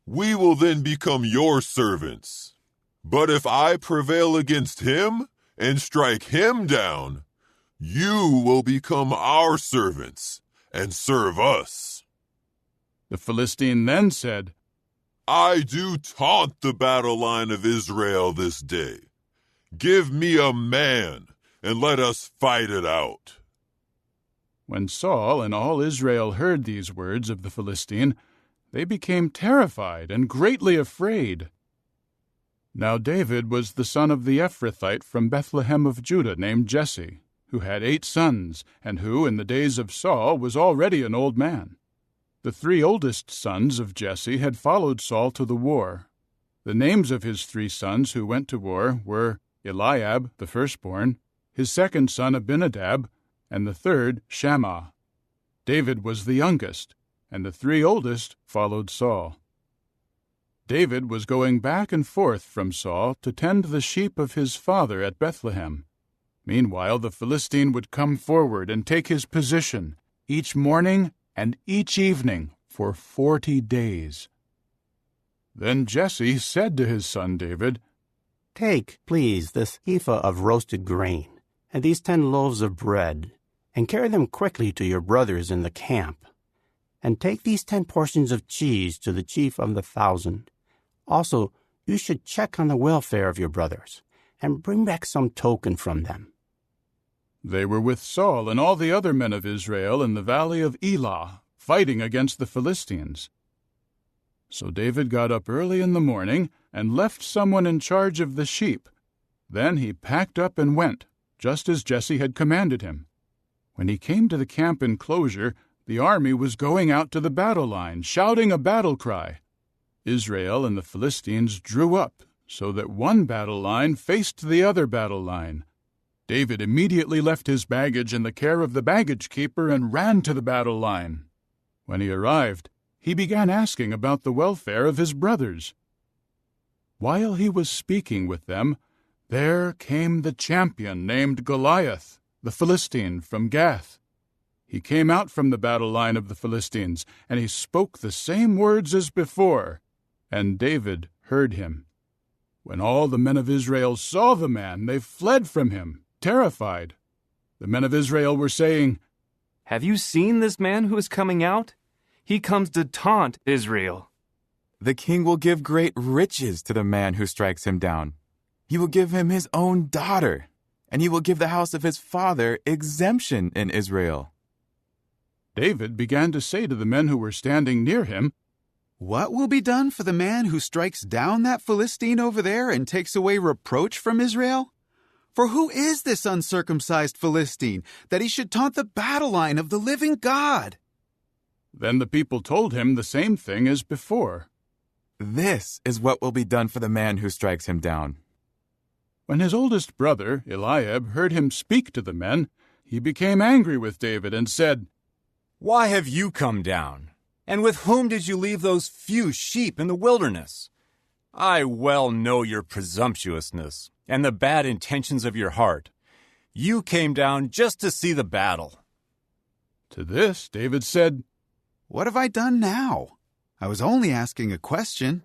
we will then become your servants. But if I prevail against him and strike him down, you will become our servants and serve us." The Philistine then said, "I do taunt the battle line of Israel this day. Give me a man, and let us fight it out." When Saul and all Israel heard these words of the Philistine, they became terrified and greatly afraid. Now David was the son of the Ephrathite from Bethlehem of Judah named Jesse, who had 8 sons, and who, in the days of Saul, was already an old man. The 3 oldest sons of Jesse had followed Saul to the war. The names of his 3 sons who went to war were Eliab, the firstborn, his second son Abinadab, and the third Shammah. David was the youngest, and the 3 oldest followed Saul. David was going back and forth from Saul to tend the sheep of his father at Bethlehem. Meanwhile, the Philistine would come forward and take his position each morning and each evening for 40 days. Then Jesse said to his son David, "Take, please, this ephah of roasted grain and these 10 loaves of bread, and carry them quickly to your brothers in the camp. And take these 10 portions of cheese to the chief of the 1,000. Also, you should check on the welfare of your brothers, and bring back some token from them." They were with Saul and all the other men of Israel in the valley of Elah, fighting against the Philistines. So David got up early in the morning and left someone in charge of the sheep. Then he packed up and went, just as Jesse had commanded him. When he came to the camp enclosure, the army was going out to the battle line, shouting a battle cry. Israel and the Philistines drew up, so that one battle line faced the other battle line. David immediately left his baggage in the care of the baggage keeper and ran to the battle line. When he arrived, he began asking about the welfare of his brothers. While he was speaking with them, there came the champion named Goliath, the Philistine from Gath. He came out from the battle line of the Philistines, and he spoke the same words as before, and David heard him. When all the men of Israel saw the man, they fled from him, terrified. The men of Israel were saying, "Have you seen this man who is coming out? He comes to taunt Israel." The king will give great riches to the man who strikes him down. He will give him his own daughter, and he will give the house of his father exemption in Israel. David began to say to the men who were standing near him, "What will be done for the man who strikes down that Philistine over there and takes away reproach from Israel? For who is this uncircumcised Philistine, that he should taunt the battle line of the living God?" Then the people told him the same thing as before. This is what will be done for the man who strikes him down. When his oldest brother, Eliab, heard him speak to the men, he became angry with David and said, "Why have you come down? And with whom did you leave those few sheep in the wilderness? I well know your presumptuousness and the bad intentions of your heart. You came down just to see the battle." To this, David said, "What have I done now? I was only asking a question."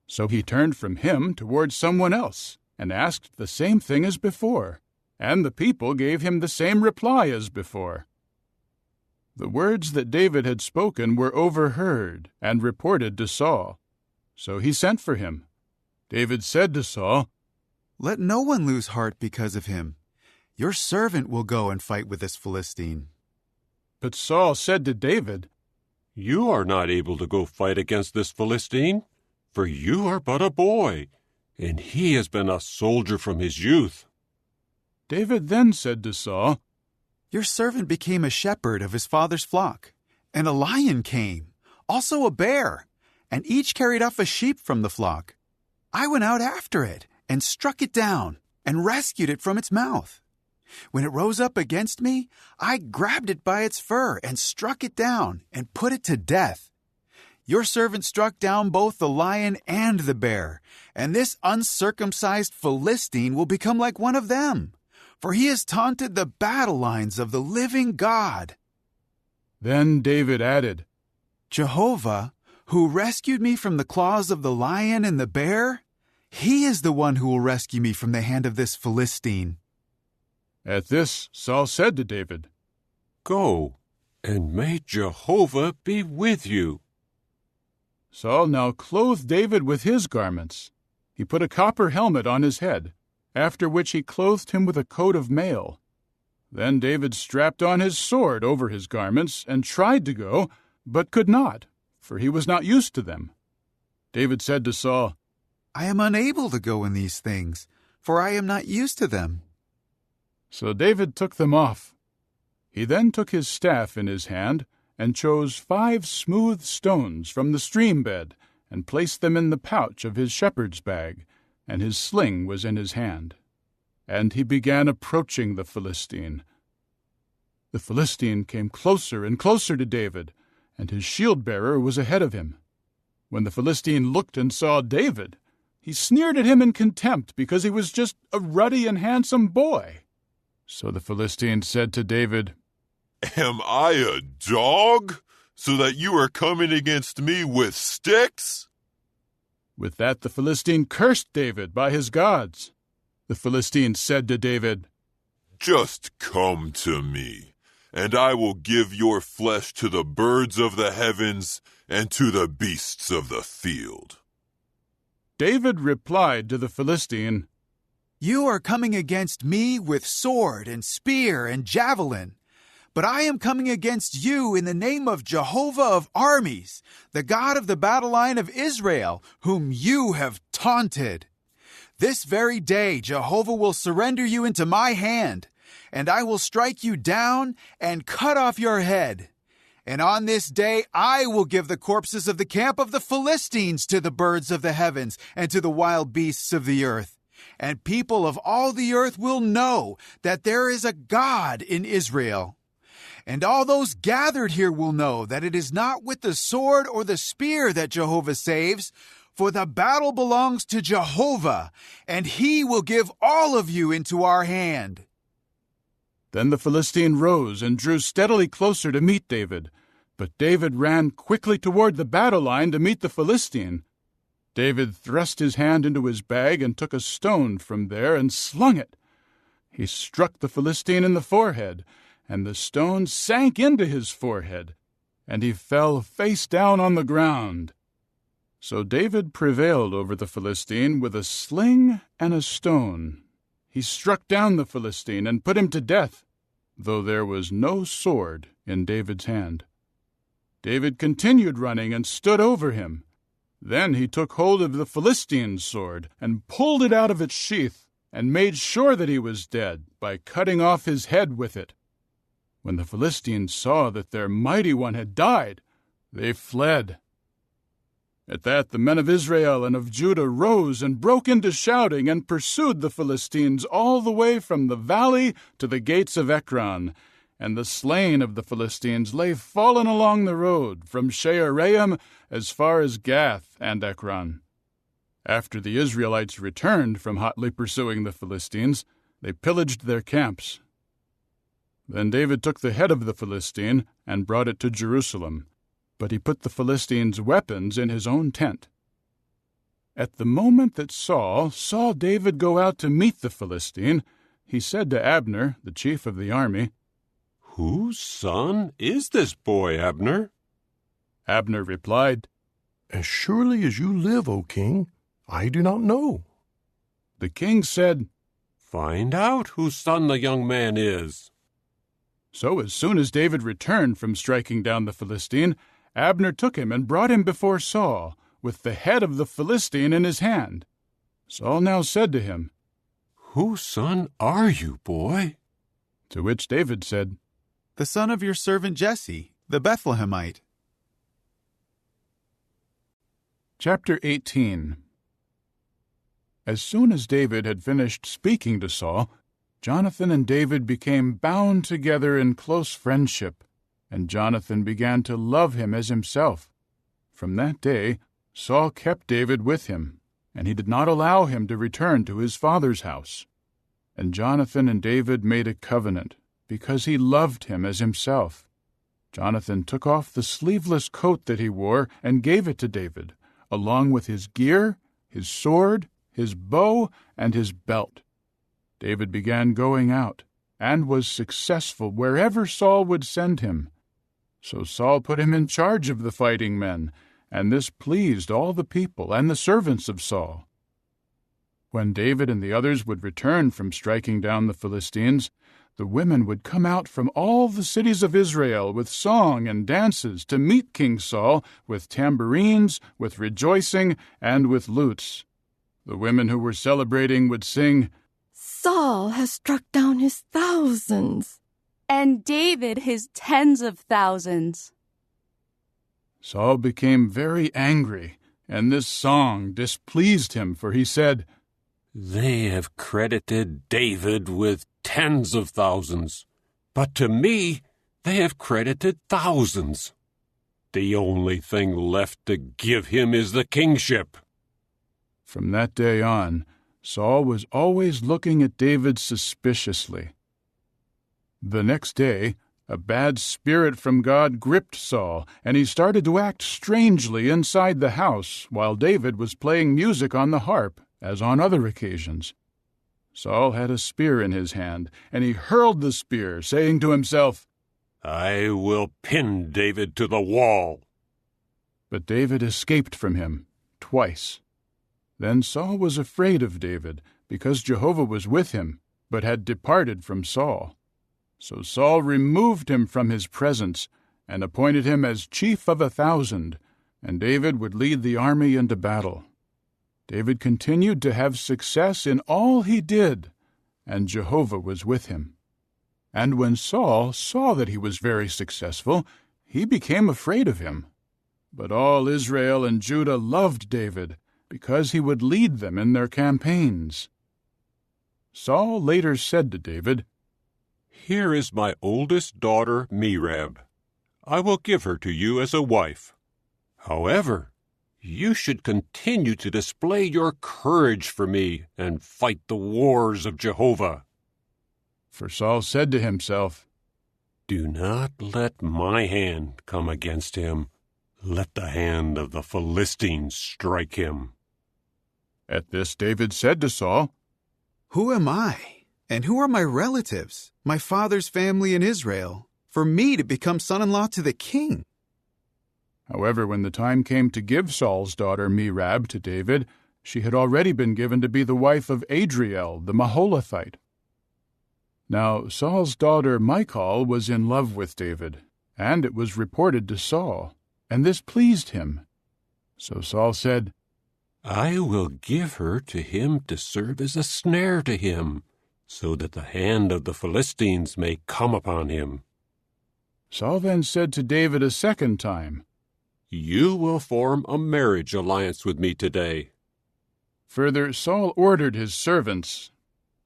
So he turned from him toward someone else and asked the same thing as before, and the people gave him the same reply as before. The words that David had spoken were overheard and reported to Saul. So he sent for him. David said to Saul, "Let no one lose heart because of him. Your servant will go and fight with this Philistine." But Saul said to David, "You are not able to go fight against this Philistine, for you are but a boy, and he has been a soldier from his youth." David then said to Saul, "Your servant became a shepherd of his father's flock, and a lion came, also a bear, and each carried off a sheep from the flock. I went out after it and struck it down and rescued it from its mouth. When it rose up against me, I grabbed it by its fur and struck it down and put it to death. Your servant struck down both the lion and the bear, and this uncircumcised Philistine will become like one of them, for he has taunted the battle lines of the living God." Then David added, "Jehovah, who rescued me from the claws of the lion and the bear, he is the one who will rescue me from the hand of this Philistine." At this, Saul said to David, "Go, and may Jehovah be with you." Saul now clothed David with his garments. He put a copper helmet on his head, after which he clothed him with a coat of mail. Then David strapped on his sword over his garments and tried to go, but could not, for he was not used to them. David said to Saul, "I am unable to go in these things, for I am not used to them." So David took them off. He then took his staff in his hand and chose 5 smooth stones from the stream bed and placed them in the pouch of his shepherd's bag, and his sling was in his hand. And he began approaching the Philistine. The Philistine came closer and closer to David, and his shield-bearer was ahead of him. When the Philistine looked and saw David, he sneered at him in contempt because he was just a ruddy and handsome boy. So the Philistine said to David, "Am I a dog, so that you are coming against me with sticks?" With that the Philistine cursed David by his gods. The Philistine said to David, "Just come to me, and I will give your flesh to the birds of the heavens and to the beasts of the field." David replied to the Philistine, "You are coming against me with sword and spear and javelin, but I am coming against you in the name of Jehovah of armies, the God of the battle line of Israel, whom you have taunted. This very day Jehovah will surrender you into my hand, and I will strike you down and cut off your head. And on this day I will give the corpses of the camp of the Philistines to the birds of the heavens and to the wild beasts of the earth. And people of all the earth will know that there is a God in Israel. And all those gathered here will know that it is not with the sword or the spear that Jehovah saves, for the battle belongs to Jehovah, and he will give all of you into our hand." Then the Philistine rose and drew steadily closer to meet David. But David ran quickly toward the battle line to meet the Philistine. David thrust his hand into his bag and took a stone from there and slung it. He struck the Philistine in the forehead, and the stone sank into his forehead, and he fell face down on the ground. So David prevailed over the Philistine with a sling and a stone. He struck down the Philistine and put him to death, though there was no sword in David's hand. David continued running and stood over him. Then he took hold of the Philistine's sword and pulled it out of its sheath and made sure that he was dead by cutting off his head with it. When the Philistines saw that their mighty one had died, they fled. At that the men of Israel and of Judah rose and broke into shouting and pursued the Philistines all the way from the valley to the gates of Ekron. And the slain of the Philistines lay fallen along the road from Shaaraim as far as Gath and Ekron. After the Israelites returned from hotly pursuing the Philistines, they pillaged their camps. Then David took the head of the Philistine and brought it to Jerusalem, but he put the Philistine's weapons in his own tent. At the moment that Saul saw David go out to meet the Philistine, he said to Abner, the chief of the army, "Whose son is this boy, Abner?" Abner replied, "As surely as you live, O king, I do not know." The king said, "Find out whose son the young man is." So as soon as David returned from striking down the Philistine, Abner took him and brought him before Saul, with the head of the Philistine in his hand. Saul now said to him, "Whose son are you, boy?" To which David said, "The son of your servant Jesse, the Bethlehemite." Chapter 18. As soon as David had finished speaking to Saul, Jonathan and David became bound together in close friendship, and Jonathan began to love him as himself. From that day, Saul kept David with him, and he did not allow him to return to his father's house. And Jonathan and David made a covenant, because he loved him as himself. Jonathan took off the sleeveless coat that he wore and gave it to David, along with his gear, his sword, his bow, and his belt. David began going out, and was successful wherever Saul would send him. So Saul put him in charge of the fighting men, and this pleased all the people and the servants of Saul. When David and the others would return from striking down the Philistines, the women would come out from all the cities of Israel with song and dances to meet King Saul with tambourines, with rejoicing, and with lutes. The women who were celebrating would sing, "Saul has struck down his thousands, and David his tens of thousands." Saul became very angry, and this song displeased him, for he said, "They have credited David with tens of thousands, but to me they have credited thousands." The only thing left to give him is the kingship." From that day on, Saul was always looking at David suspiciously. The next day, a bad spirit from God gripped Saul, and he started to act strangely inside the house while David was playing music on the harp, as on other occasions. Saul had a spear in his hand, and he hurled the spear, saying to himself, "I will pin David to the wall." But David escaped from him twice. Then Saul was afraid of David, because Jehovah was with him, but had departed from Saul. So Saul removed him from his presence, and appointed him as chief of 1,000, and David would lead the army into battle. David continued to have success in all he did, and Jehovah was with him. And when Saul saw that he was very successful, he became afraid of him. But all Israel and Judah loved David, because he would lead them in their campaigns. Saul later said to David, "Here is my oldest daughter, Merab. I will give her to you as a wife. However, you should continue to display your courage for me and fight the wars of Jehovah." For Saul said to himself, "Do not let my hand come against him. Let the hand of the Philistines strike him." At this David said to Saul, "Who am I, and who are my relatives, my father's family in Israel, for me to become son-in-law to the king?" However, when the time came to give Saul's daughter Merab to David, she had already been given to be the wife of Adriel the Maholathite. Now Saul's daughter Michal was in love with David, and it was reported to Saul, and this pleased him. So Saul said, "I will give her to him to serve as a snare to him, so that the hand of the Philistines may come upon him." Saul then said to David a second time, "You will form a marriage alliance with me today." Further, Saul ordered his servants,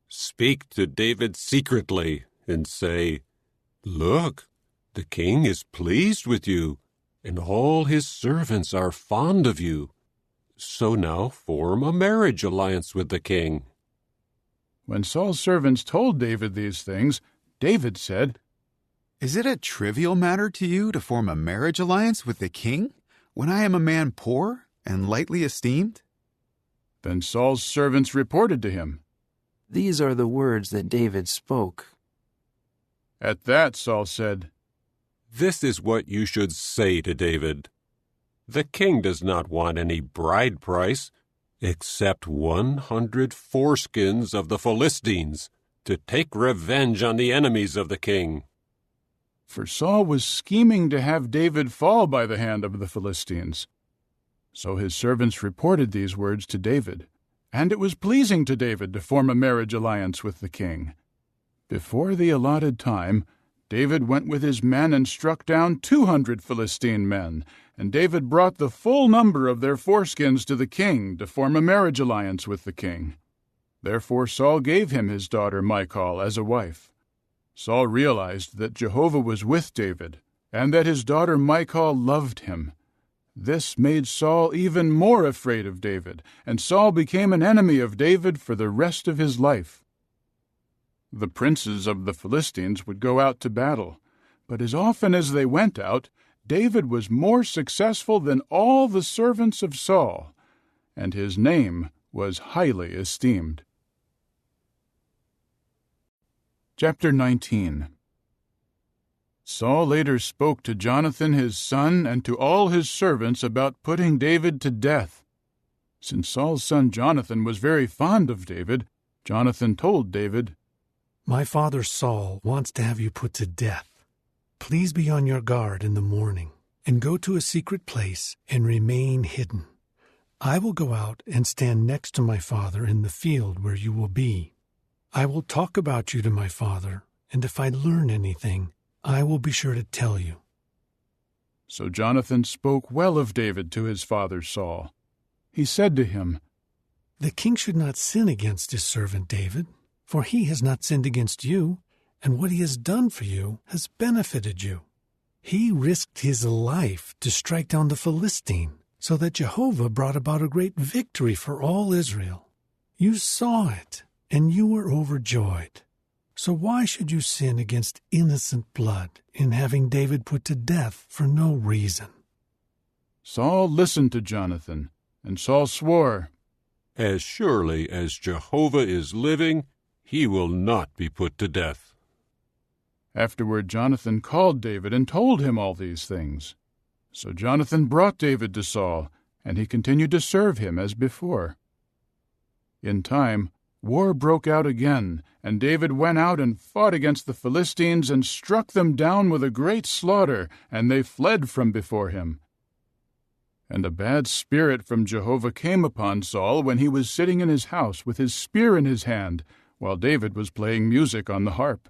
"Speak to David secretly and say, 'Look, the king is pleased with you, and all his servants are fond of you. So now form a marriage alliance with the king.'" When Saul's servants told David these things, David said, "Is it a trivial matter to you to form a marriage alliance with the king, when I am a man poor and lightly esteemed?" Then Saul's servants reported to him, "These are the words that David spoke." At that Saul said, "This is what you should say to David. The king does not want any bride price, except 100 foreskins of the Philistines, to take revenge on the enemies of the king." For Saul was scheming to have David fall by the hand of the Philistines. So his servants reported these words to David, and it was pleasing to David to form a marriage alliance with the king. Before the allotted time, David went with his men and struck down 200 Philistine men, and David brought the full number of their foreskins to the king to form a marriage alliance with the king. Therefore Saul gave him his daughter Michal as a wife. Saul realized that Jehovah was with David, and that his daughter Michal loved him. This made Saul even more afraid of David, and Saul became an enemy of David for the rest of his life. The princes of the Philistines would go out to battle, but as often as they went out, David was more successful than all the servants of Saul, and his name was highly esteemed. Chapter 19. Saul later spoke to Jonathan his son and to all his servants about putting David to death. Since Saul's son Jonathan was very fond of David, Jonathan told David, "My father Saul wants to have you put to death. Please be on your guard in the morning, and go to a secret place and remain hidden. I will go out and stand next to my father in the field where you will be. I will talk about you to my father, and if I learn anything, I will be sure to tell you." So Jonathan spoke well of David to his father Saul. He said to him, "The king should not sin against his servant David, for he has not sinned against you, and what he has done for you has benefited you. He risked his life to strike down the Philistine, so that Jehovah brought about a great victory for all Israel. You saw it, and you were overjoyed. So why should you sin against innocent blood in having David put to death for no reason?" Saul listened to Jonathan, and Saul swore, "As surely as Jehovah is living, he will not be put to death." Afterward Jonathan called David and told him all these things. So Jonathan brought David to Saul, and he continued to serve him as before. In time, war broke out again, and David went out and fought against the Philistines and struck them down with a great slaughter, and they fled from before him. And a bad spirit from Jehovah came upon Saul when he was sitting in his house with his spear in his hand, while David was playing music on the harp.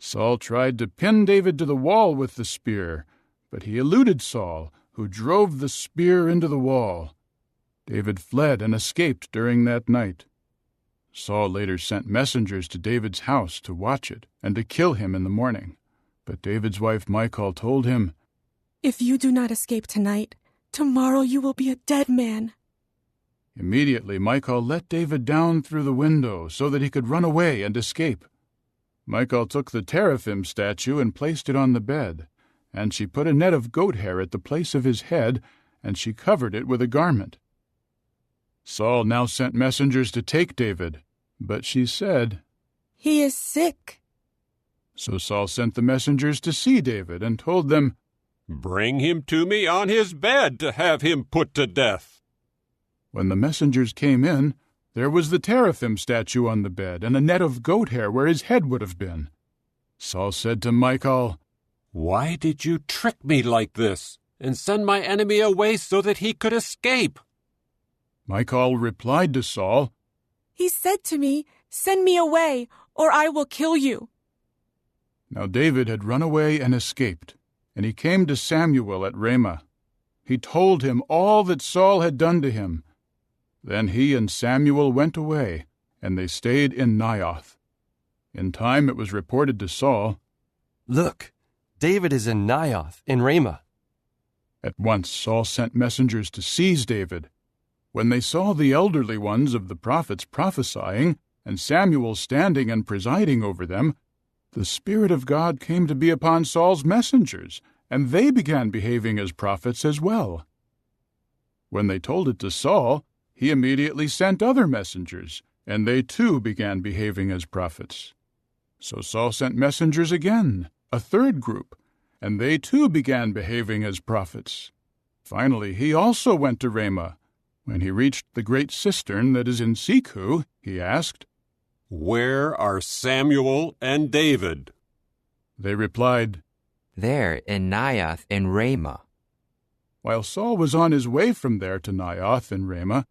Saul tried to pin David to the wall with the spear, but he eluded Saul, who drove the spear into the wall. David fled and escaped during that night. Saul later sent messengers to David's house to watch it and to kill him in the morning. But David's wife Michal told him, "If you do not escape tonight, tomorrow you will be a dead man." Immediately Michal let David down through the window so that he could run away and escape. Michal took the teraphim statue and placed it on the bed, and she put a net of goat hair at the place of his head, and she covered it with a garment. Saul now sent messengers to take David, but she said, "He is sick." So Saul sent the messengers to see David and told them, "Bring him to me on his bed to have him put to death." When the messengers came in, there was the teraphim statue on the bed and a net of goat hair where his head would have been. Saul said to Michal, "Why did you trick me like this and send my enemy away so that he could escape?" Michal replied to Saul, "He said to me, 'Send me away, or I will kill you.'" Now David had run away and escaped, and he came to Samuel at Ramah. He told him all that Saul had done to him. Then he and Samuel went away, and they stayed in Naioth. In time it was reported to Saul, "Look, David is in Naioth, in Ramah." At once Saul sent messengers to seize David. When they saw the elderly ones of the prophets prophesying, and Samuel standing and presiding over them, the Spirit of God came to be upon Saul's messengers, and they began behaving as prophets as well. When they told it to Saul, he immediately sent other messengers, and they too began behaving as prophets. So Saul sent messengers again, a third group, and they too began behaving as prophets. Finally, he also went to Ramah. When he reached the great cistern that is in Seku, he asked, "Where are Samuel and David?" They replied, "There in Naioth in Ramah." While Saul was on his way from there to Naioth in Ramah,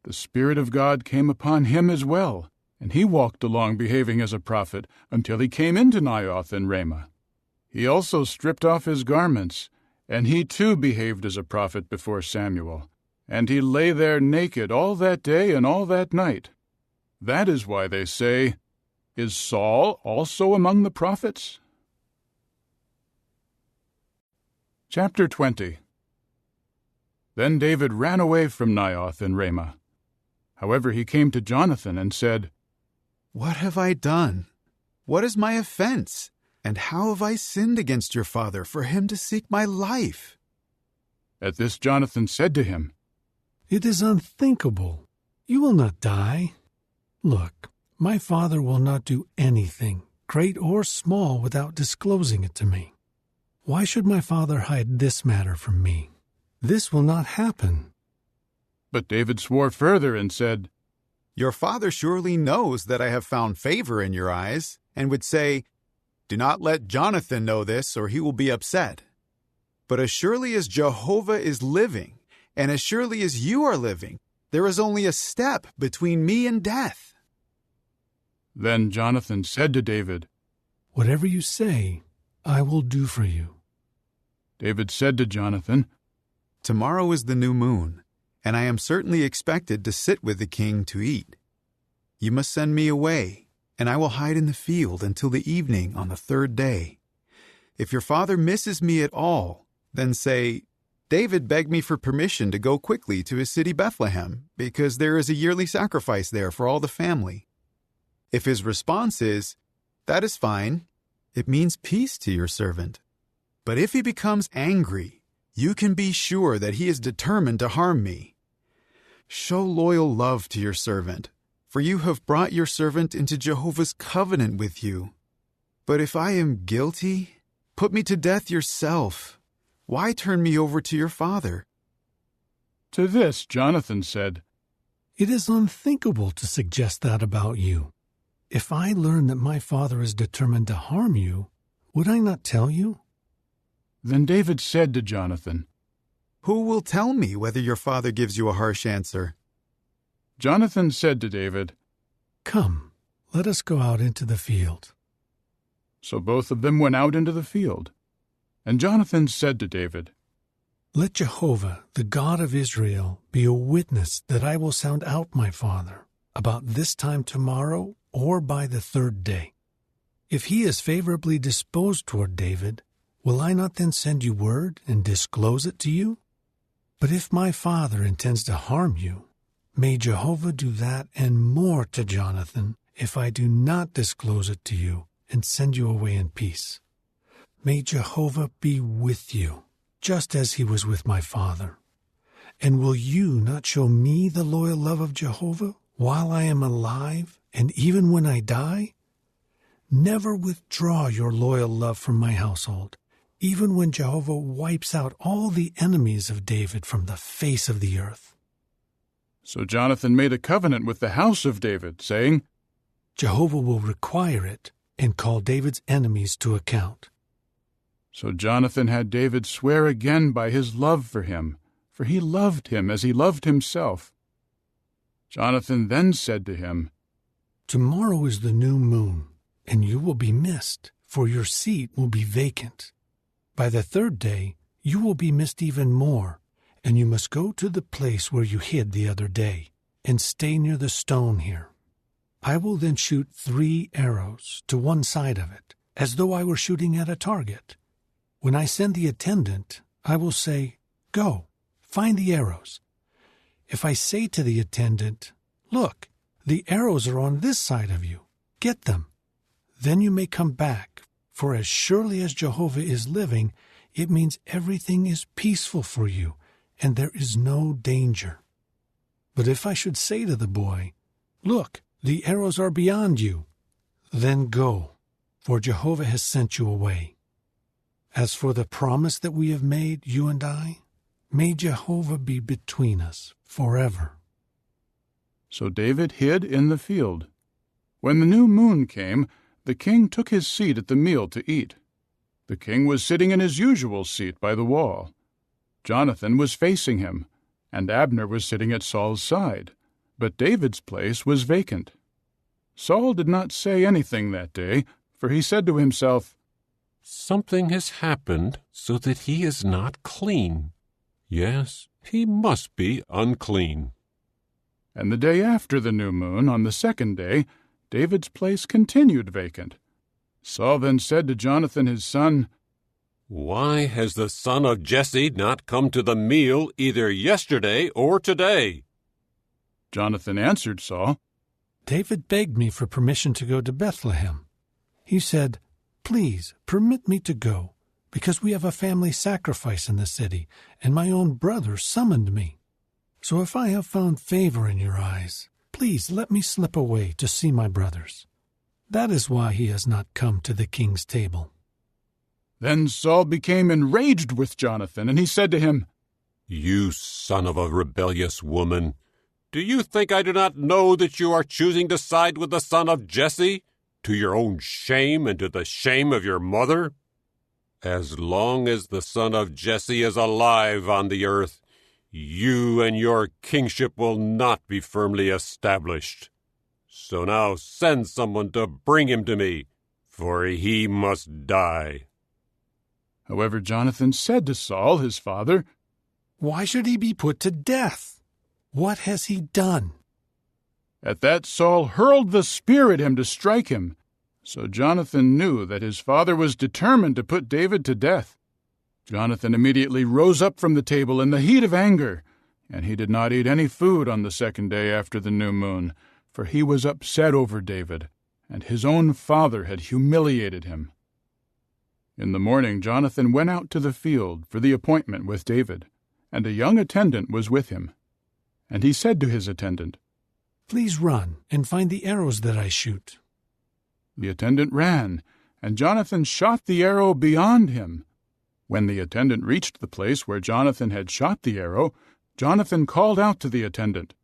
the Spirit of God came upon him as well, and he walked along behaving as a prophet until he came into Naioth in Ramah. He also stripped off his garments, and he too behaved as a prophet before Samuel, and he lay there naked all that day and all that night. That is why they say, "Is Saul also among the prophets?" Chapter 20. Then David ran away from Naioth in Ramah. However, he came to Jonathan and said, "What have I done? What is my offense? And how have I sinned against your father for him to seek my life?" At this Jonathan said to him, "It is unthinkable. You will not die. Look, my father will not do anything, great or small, without disclosing it to me. Why should my father hide this matter from me? This will not happen." But David swore further and said, "Your father surely knows that I have found favor in your eyes, and would say, 'Do not let Jonathan know this, or he will be upset.' But as surely as Jehovah is living, and as surely as you are living, there is only a step between me and death." Then Jonathan said to David, "Whatever you say, I will do for you." David said to Jonathan, "Tomorrow is the new moon, and I am certainly expected to sit with the king to eat. You must send me away, and I will hide in the field until the evening on the third day. If your father misses me at all, then say, 'David begged me for permission to go quickly to his city Bethlehem, because there is a yearly sacrifice there for all the family.' If his response is, 'That is fine,' it means peace to your servant. But if he becomes angry, you can be sure that he is determined to harm me. Show loyal love to your servant, for you have brought your servant into Jehovah's covenant with you. But if I am guilty, put me to death yourself. Why turn me over to your father?" To this Jonathan said, "It is unthinkable to suggest that about you. If I learn that my father is determined to harm you, would I not tell you?" Then David said to Jonathan, "Who will tell me whether your father gives you a harsh answer?" Jonathan said to David, "Come, let us go out into the field." So both of them went out into the field. And Jonathan said to David, "Let Jehovah, the God of Israel, be a witness that I will sound out my father about this time tomorrow or by the third day. If he is favorably disposed toward David, will I not then send you word and disclose it to you? But if my father intends to harm you, may Jehovah do that and more to Jonathan if I do not disclose it to you and send you away in peace. May Jehovah be with you, just as he was with my father. And will you not show me the loyal love of Jehovah while I am alive and even when I die? Never withdraw your loyal love from my household, even when Jehovah wipes out all the enemies of David from the face of the earth." So Jonathan made a covenant with the house of David, saying, "Jehovah will require it and call David's enemies to account." So Jonathan had David swear again by his love for him, for he loved him as he loved himself. Jonathan then said to him, "Tomorrow is the new moon, and you will be missed, for your seat will be vacant. By the third day you will be missed even more, and you must go to the place where you hid the other day, and stay near the stone here. I will then shoot 3 arrows to one side of it, as though I were shooting at a target. When I send the attendant, I will say, 'Go, find the arrows.' If I say to the attendant, 'Look, the arrows are on this side of you, get them,' then you may come back, for as surely as Jehovah is living, it means everything is peaceful for you, and there is no danger. But if I should say to the boy, 'Look, the arrows are beyond you,' then go, for Jehovah has sent you away. As for the promise that we have made, you and I, may Jehovah be between us forever." So David hid in the field. When the new moon came, the king took his seat at the meal to eat. The king was sitting in his usual seat by the wall. Jonathan was facing him, and Abner was sitting at Saul's side, but David's place was vacant. Saul did not say anything that day, for he said to himself, "Something has happened so that he is not clean. Yes, he must be unclean." And the day after the new moon, on the second day, David's place continued vacant. Saul then said to Jonathan his son, "Why has the son of Jesse not come to the meal either yesterday or today?" Jonathan answered Saul, "David begged me for permission to go to Bethlehem. He said, 'Please permit me to go, because we have a family sacrifice in the city, and my own brother summoned me. So if I have found favor in your eyes, please let me slip away to see my brothers. That is why he has not come to the king's table.'" Then Saul became enraged with Jonathan, and he said to him, "You son of a rebellious woman, do you think I do not know that you are choosing to side with the son of Jesse, to your own shame and to the shame of your mother? As long as the son of Jesse is alive on the earth, you and your kingship will not be firmly established. So now send someone to bring him to me, for he must die." However, Jonathan said to Saul, his father, "Why should he be put to death? What has he done?" At that Saul hurled the spear at him to strike him. So Jonathan knew that his father was determined to put David to death. Jonathan immediately rose up from the table in the heat of anger, and he did not eat any food on the second day after the new moon, for he was upset over David, and his own father had humiliated him. In the morning Jonathan went out to the field for the appointment with David, and a young attendant was with him. And he said to his attendant, "Please run and find the arrows that I shoot." The attendant ran, and Jonathan shot the arrow beyond him. When the attendant reached the place where Jonathan had shot the arrow, Jonathan called out to the attendant,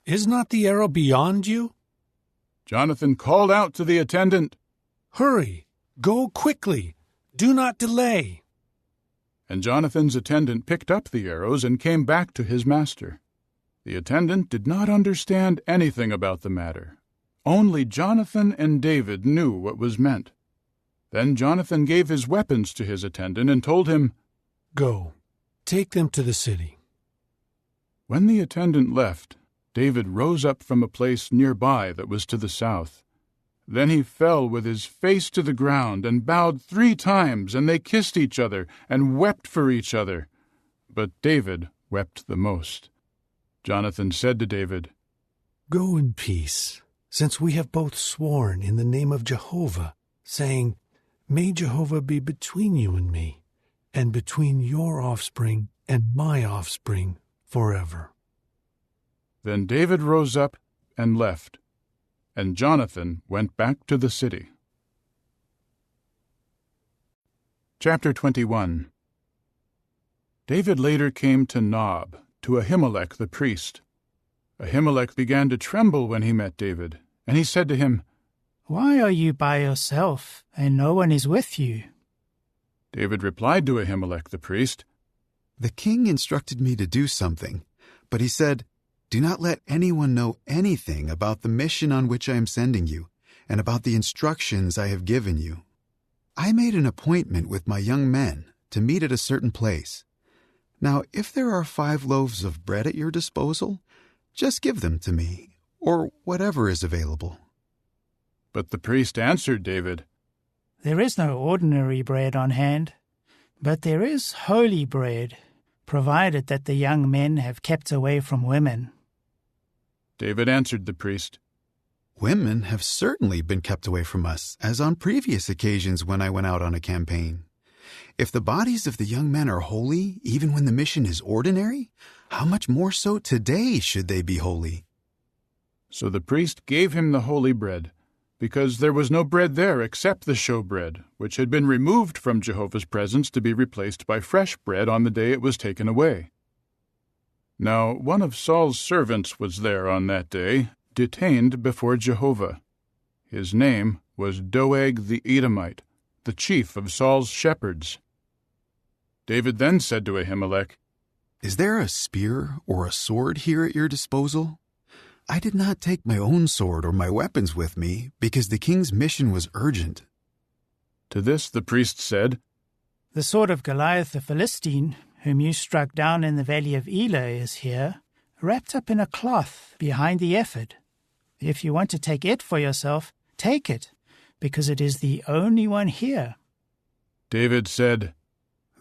"Is not the arrow beyond you?" Jonathan called out to the attendant, "Hurry! Go quickly! Do not delay!" And Jonathan's attendant picked up the arrows and came back to his master. The attendant did not understand anything about the matter. Only Jonathan and David knew what was meant. Then Jonathan gave his weapons to his attendant and told him, "Go, take them to the city." When the attendant left, David rose up from a place nearby that was to the south. Then he fell with his face to the ground and bowed 3 times, and they kissed each other and wept for each other. But David wept the most. Jonathan said to David, "Go in peace, since we have both sworn in the name of Jehovah, saying, 'May Jehovah be between you and me, and between your offspring and my offspring forever.'" Then David rose up and left, and Jonathan went back to the city. Chapter 21. David later came to Nob, to Ahimelech the priest. Ahimelech began to tremble when he met David, and he said to him, "Why are you by yourself, and no one is with you?" David replied to Ahimelech the priest, "The king instructed me to do something, but he said, 'Do not let anyone know anything about the mission on which I am sending you, and about the instructions I have given you.' I made an appointment with my young men to meet at a certain place. Now, if there are 5 loaves of bread at your disposal, just give them to me, or whatever is available." But the priest answered David, "There is no ordinary bread on hand, but there is holy bread, provided that the young men have kept away from women." David answered the priest, "Women have certainly been kept away from us, as on previous occasions when I went out on a campaign. If the bodies of the young men are holy, even when the mission is ordinary, how much more so today should they be holy?" So the priest gave him the holy bread, because there was no bread there except the showbread, which had been removed from Jehovah's presence to be replaced by fresh bread on the day it was taken away. Now one of Saul's servants was there on that day, detained before Jehovah. His name was Doeg the Edomite, the chief of Saul's shepherds. David then said to Ahimelech, "Is there a spear or a sword here at your disposal? I did not take my own sword or my weapons with me, because the king's mission was urgent." To this the priest said, "The sword of Goliath the Philistine, whom you struck down in the valley of Elah, is here, wrapped up in a cloth behind the ephod. If you want to take it for yourself, take it, because it is the only one here." David said,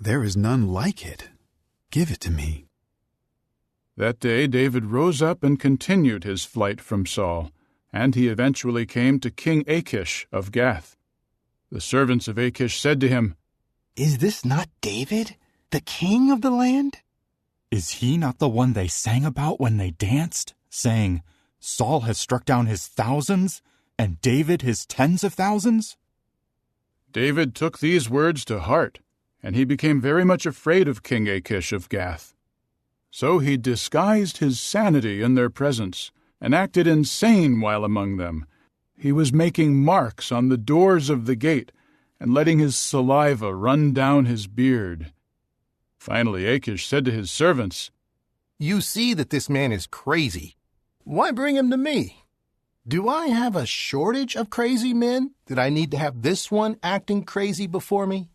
"There is none like it. Give it to me." That day David rose up and continued his flight from Saul, and he eventually came to King Achish of Gath. The servants of Achish said to him, "Is this not David, the king of the land?" "Is he not the one they sang about when they danced, saying, 'Saul has struck down his thousands, and David his tens of thousands'?" David took these words to heart, and he became very much afraid of King Achish of Gath. So he disguised his sanity in their presence, and acted insane while among them. He was making marks on the doors of the gate, and letting his saliva run down his beard. Finally Achish said to his servants, "You see that this man is crazy. Why bring him to me? Do I have a shortage of crazy men that I need to have this one acting crazy before me?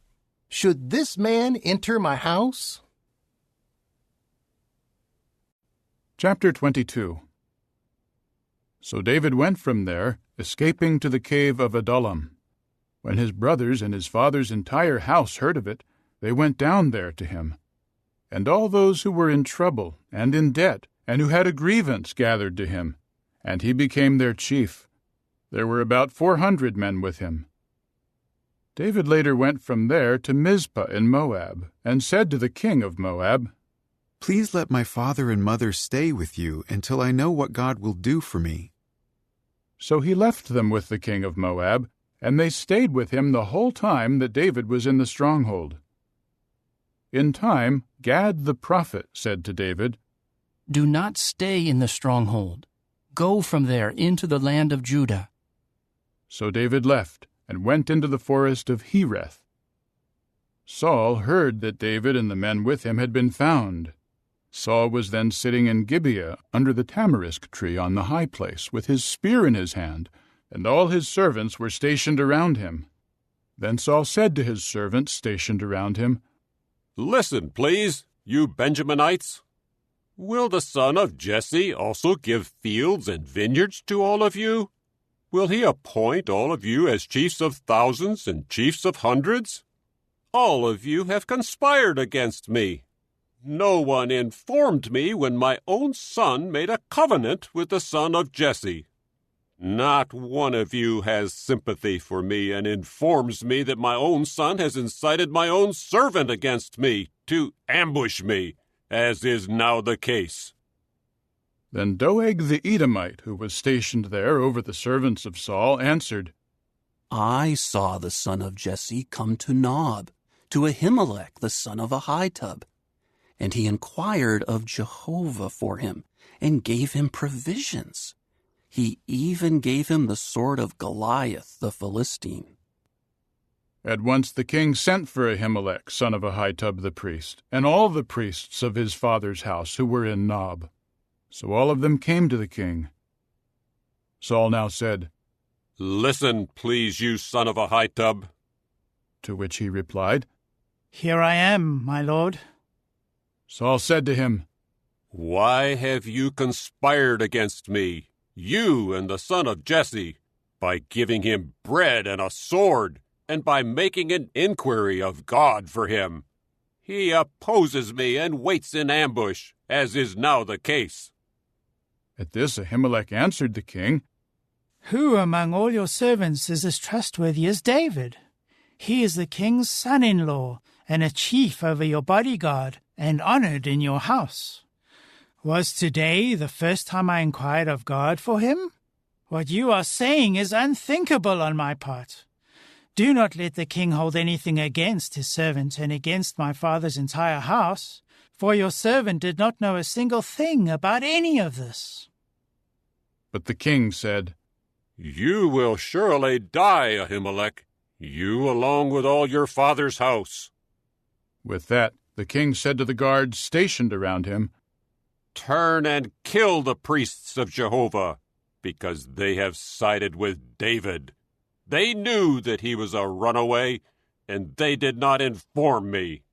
Should this man enter my house?" Chapter 22. So David went from there, escaping to the cave of Adullam, When his brothers and his father's entire house heard of it, they went down there to him. And all those who were in trouble and in debt, and who had a grievance, gathered to him, and he became their chief. There were about 400 men with him. David later went from there to Mizpah in Moab, and said to the king of Moab, "Please let my father and mother stay with you until I know what God will do for me." So he left them with the king of Moab, and they stayed with him the whole time that David was in the stronghold. In time, Gad the prophet said to David, "Do not stay in the stronghold. Go from there into the land of Judah." So David left and went into the forest of Hereth. Saul heard that David and the men with him had been found. Saul was then sitting in Gibeah under the tamarisk tree on the high place, with his spear in his hand, and all his servants were stationed around him. Then Saul said to his servants stationed around him, "Listen, please, you Benjaminites. Will the son of Jesse also give fields and vineyards to all of you? Will he appoint all of you as chiefs of thousands and chiefs of hundreds? All of you have conspired against me. No one informed me when my own son made a covenant with the son of Jesse. Not one of you has sympathy for me and informs me that my own son has incited my own servant against me to ambush me, as is now the case." Then Doeg the Edomite, who was stationed there over the servants of Saul, answered, "I saw the son of Jesse come to Nob, to Ahimelech the son of Ahitub, and he inquired of Jehovah for him, and gave him provisions. He even gave him the sword of Goliath the Philistine." At once the king sent for Ahimelech, son of Ahitub the priest, and all the priests of his father's house who were in Nob. So all of them came to the king. Saul now said, "Listen, please, you son of Ahitub." To which he replied, "Here I am, my lord." Saul said to him, "Why have you conspired against me, you and the son of Jesse, by giving him bread and a sword, and by making an inquiry of God for him? He opposes me and waits in ambush, as is now the case." At this Ahimelech answered the king, "Who among all your servants is as trustworthy as David? He is the king's son-in-law, and a chief over your bodyguard, and honored in your house. Was today the first time I inquired of God for him? What you are saying is unthinkable on my part. Do not let the king hold anything against his servant and against my father's entire house, for your servant did not know a single thing about any of this." But the king said, "You will surely die, Ahimelech, you along with all your father's house." With that, the king said to the guards stationed around him, "Turn and kill the priests of Jehovah, because they have sided with David. They knew that he was a runaway, and they did not inform me."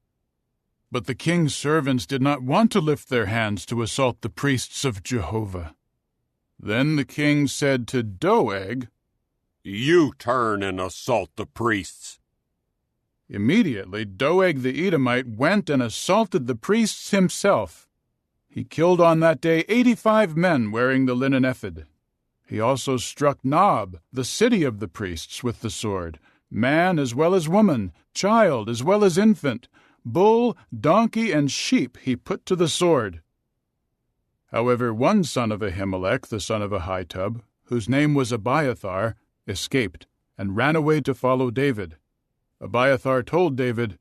But the king's servants did not want to lift their hands to assault the priests of Jehovah. Then the king said to Doeg, "You turn and assault the priests." Immediately Doeg the Edomite went and assaulted the priests himself. He killed on that day 85 men wearing the linen ephod. He also struck Nob, the city of the priests, with the sword, man as well as woman, child as well as infant, bull, donkey, and sheep he put to the sword. However, one son of Ahimelech, the son of Ahitub, whose name was Abiathar, escaped and ran away to follow David. Abiathar told David,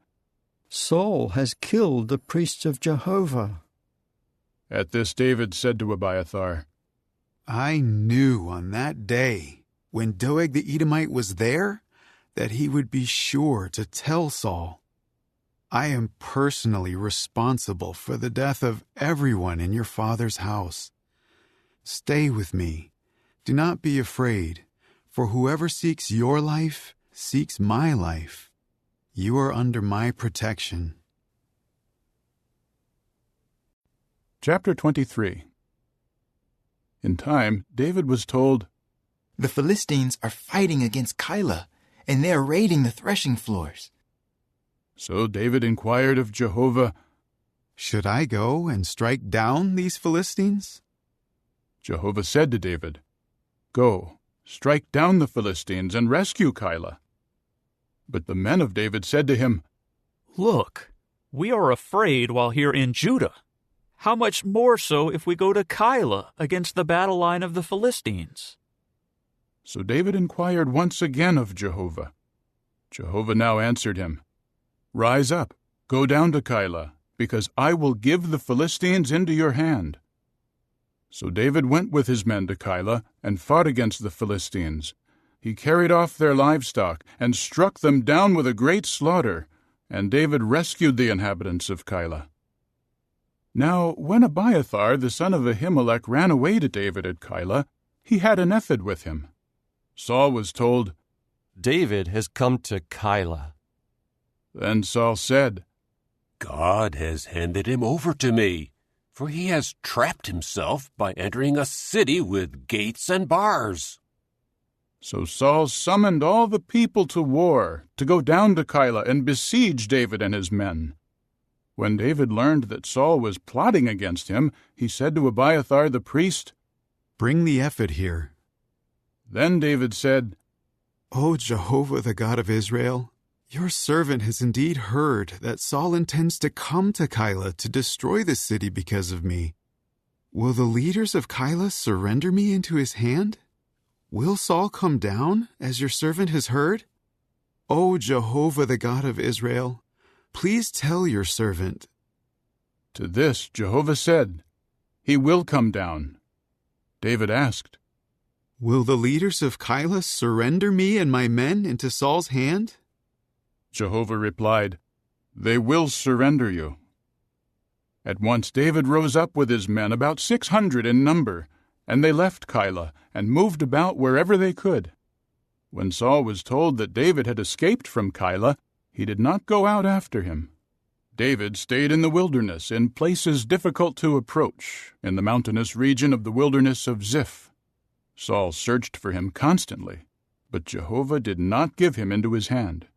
"Saul has killed the priests of Jehovah." At this David said to Abiathar, "I knew on that day, when Doeg the Edomite was there, that he would be sure to tell Saul. I am personally responsible for the death of everyone in your father's house. Stay with me. Do not be afraid, for whoever seeks your life seeks my life. You are under my protection." Chapter 23. In time, David was told, "The Philistines are fighting against Keilah, and they are raiding the threshing floors." So David inquired of Jehovah, "Should I go and strike down these Philistines?" Jehovah said to David, "Go, strike down the Philistines and rescue Keilah." But the men of David said to him, "Look, we are afraid while here in Judah. How much more so if we go to Keilah against the battle line of the Philistines?" So David inquired once again of Jehovah. Jehovah now answered him, "Rise up, go down to Keilah, because I will give the Philistines into your hand." So David went with his men to Keilah and fought against the Philistines. He carried off their livestock and struck them down with a great slaughter, and David rescued the inhabitants of Keilah. Now, when Abiathar the son of Ahimelech ran away to David at Keilah, he had an ephod with him. Saul was told, "David has come to Keilah." Then Saul said, "God has handed him over to me, for he has trapped himself by entering a city with gates and bars." So Saul summoned all the people to war, to go down to Keilah and besiege David and his men. When David learned that Saul was plotting against him, he said to Abiathar the priest, "Bring the ephod here." Then David said, "O Jehovah, the God of Israel, your servant has indeed heard that Saul intends to come to Keilah to destroy the city because of me. Will the leaders of Keilah surrender me into his hand? Will Saul come down, as your servant has heard? O Jehovah, the God of Israel, please tell your servant." To this Jehovah said, "He will come down." David asked, "Will the leaders of Keilah surrender me and my men into Saul's hand?" Jehovah replied, "They will surrender you." At once David rose up with his men, about 600 in number, and they left Keilah and moved about wherever they could. When Saul was told that David had escaped from Keilah, he did not go out after him. David stayed in the wilderness, in places difficult to approach, in the mountainous region of the wilderness of Ziph. Saul searched for him constantly, but Jehovah did not give him into his hand.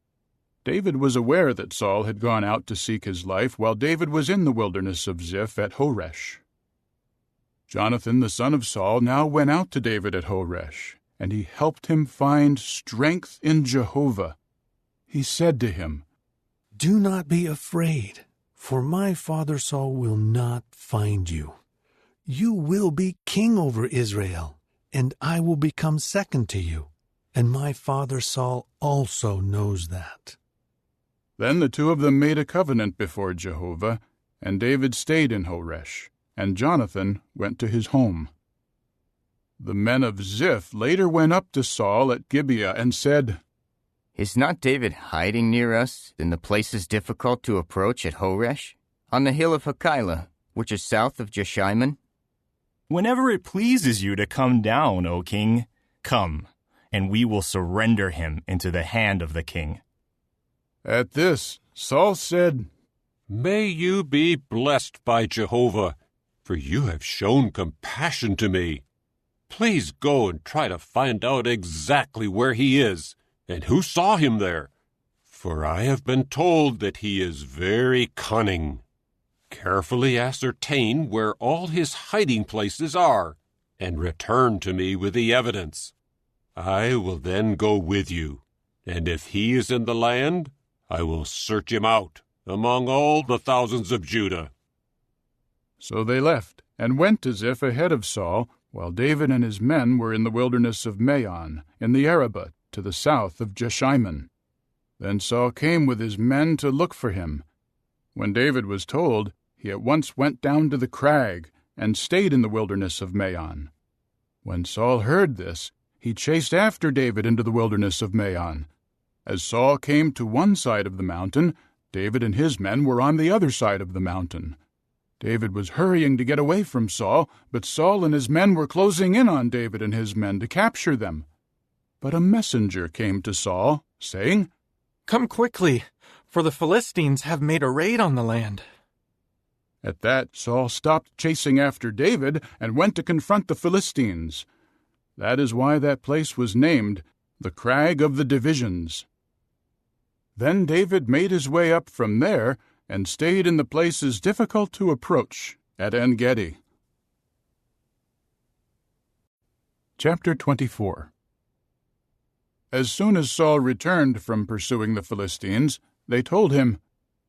David was aware that Saul had gone out to seek his life while David was in the wilderness of Ziph at Horesh. Jonathan the son of Saul now went out to David at Horesh, and he helped him find strength in Jehovah. He said to him, "Do not be afraid, for my father Saul will not find you. You will be king over Israel, and I will become second to you, and my father Saul also knows that." Then the two of them made a covenant before Jehovah, and David stayed in Horesh, and Jonathan went to his home. The men of Ziph later went up to Saul at Gibeah and said, "Is not David hiding near us in the places difficult to approach at Horesh, on the hill of Hakilah, which is south of Jeshimon?" "Whenever it pleases you to come down, O king, come, and we will surrender him into the hand of the king." At this, Saul said, "May you be blessed by Jehovah, for you have shown compassion to me. Please go and try to find out exactly where he is and who saw him there, for I have been told that he is very cunning. Carefully ascertain where all his hiding places are, and return to me with the evidence. I will then go with you, and if he is in the land, I will search him out among all the thousands of Judah." So they left, and went to Ziph ahead of Saul, while David and his men were in the wilderness of Maon, in the Arabah, to the south of Jeshimon. Then Saul came with his men to look for him. When David was told, he at once went down to the crag, and stayed in the wilderness of Maon. When Saul heard this, he chased after David into the wilderness of Maon. As Saul came to one side of the mountain, David and his men were on the other side of the mountain. David was hurrying to get away from Saul, but Saul and his men were closing in on David and his men to capture them. But a messenger came to Saul, saying, "Come quickly, for the Philistines have made a raid on the land." At that, Saul stopped chasing after David and went to confront the Philistines. That is why that place was named the crag of the divisions. Then David made his way up from there and stayed in the places difficult to approach at En-Gedi. Chapter 24. As soon as Saul returned from pursuing the Philistines, they told him,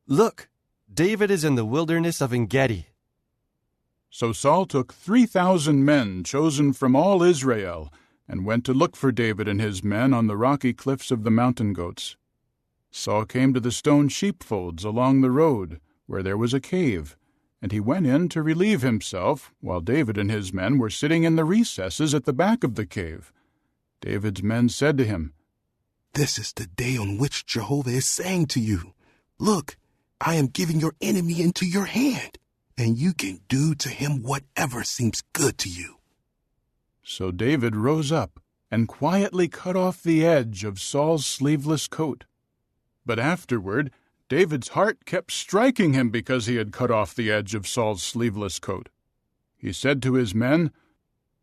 "Look, David is in the wilderness of En-Gedi." So Saul took 3,000 men chosen from all Israel and went to look for David and his men on the rocky cliffs of the mountain goats. Saul came to the stone sheepfolds along the road, where there was a cave, and he went in to relieve himself, while David and his men were sitting in the recesses at the back of the cave. David's men said to him, "This is the day on which Jehovah is saying to you, 'Look, I am giving your enemy into your hand, and you can do to him whatever seems good to you.'" So David rose up and quietly cut off the edge of Saul's sleeveless coat. But afterward, David's heart kept striking him because he had cut off the edge of Saul's sleeveless coat. He said to his men,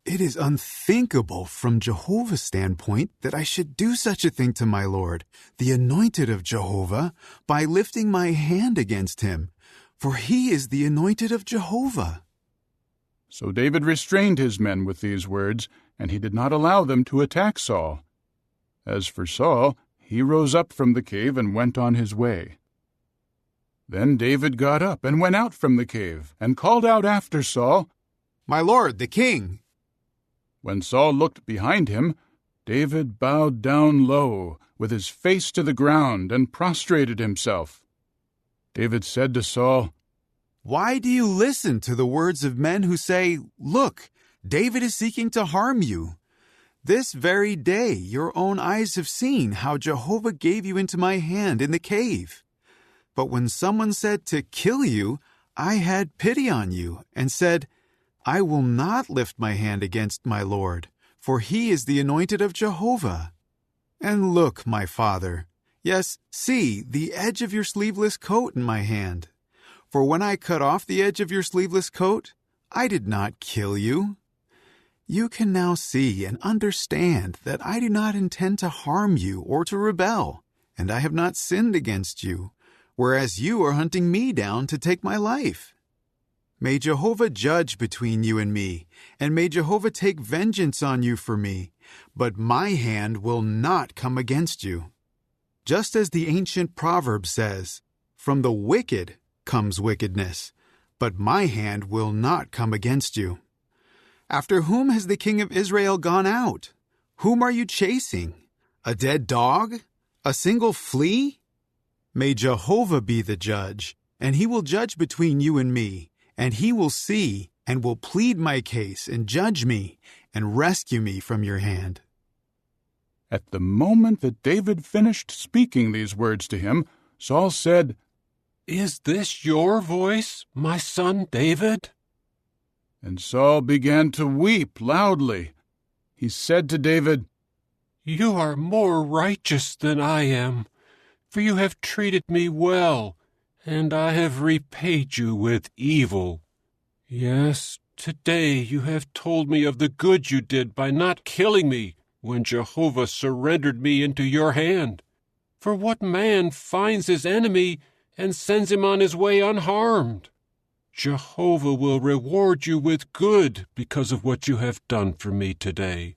"It is unthinkable from Jehovah's standpoint that I should do such a thing to my Lord, the anointed of Jehovah, by lifting my hand against him, for he is the anointed of Jehovah." So David restrained his men with these words, and he did not allow them to attack Saul. As for Saul, he rose up from the cave and went on his way. Then David got up and went out from the cave, and called out after Saul, "My lord, the king!" When Saul looked behind him, David bowed down low, with his face to the ground, and prostrated himself. David said to Saul, "Why do you listen to the words of men who say, 'Look, David is seeking to harm you'? This very day your own eyes have seen how Jehovah gave you into my hand in the cave. But when someone said to kill you, I had pity on you, and said, 'I will not lift my hand against my Lord, for he is the anointed of Jehovah.' And look, my father, yes, see the edge of your sleeveless coat in my hand. For when I cut off the edge of your sleeveless coat, I did not kill you. You can now see and understand that I do not intend to harm you or to rebel, and I have not sinned against you, whereas you are hunting me down to take my life. May Jehovah judge between you and me, and may Jehovah take vengeance on you for me, but my hand will not come against you. Just as the ancient proverb says, 'From the wicked comes wickedness, but my hand will not come against you.' After whom has the king of Israel gone out? Whom are you chasing? A dead dog? A single flea? May Jehovah be the judge, and he will judge between you and me, and he will see and will plead my case and judge me and rescue me from your hand." At the moment that David finished speaking these words to him, Saul said, "Is this your voice, my son David?" And Saul began to weep loudly. He said to David, "You are more righteous than I am, for you have treated me well, and I have repaid you with evil. Yes, today you have told me of the good you did by not killing me when Jehovah surrendered me into your hand. For what man finds his enemy and sends him on his way unharmed? Jehovah will reward you with good because of what you have done for me today.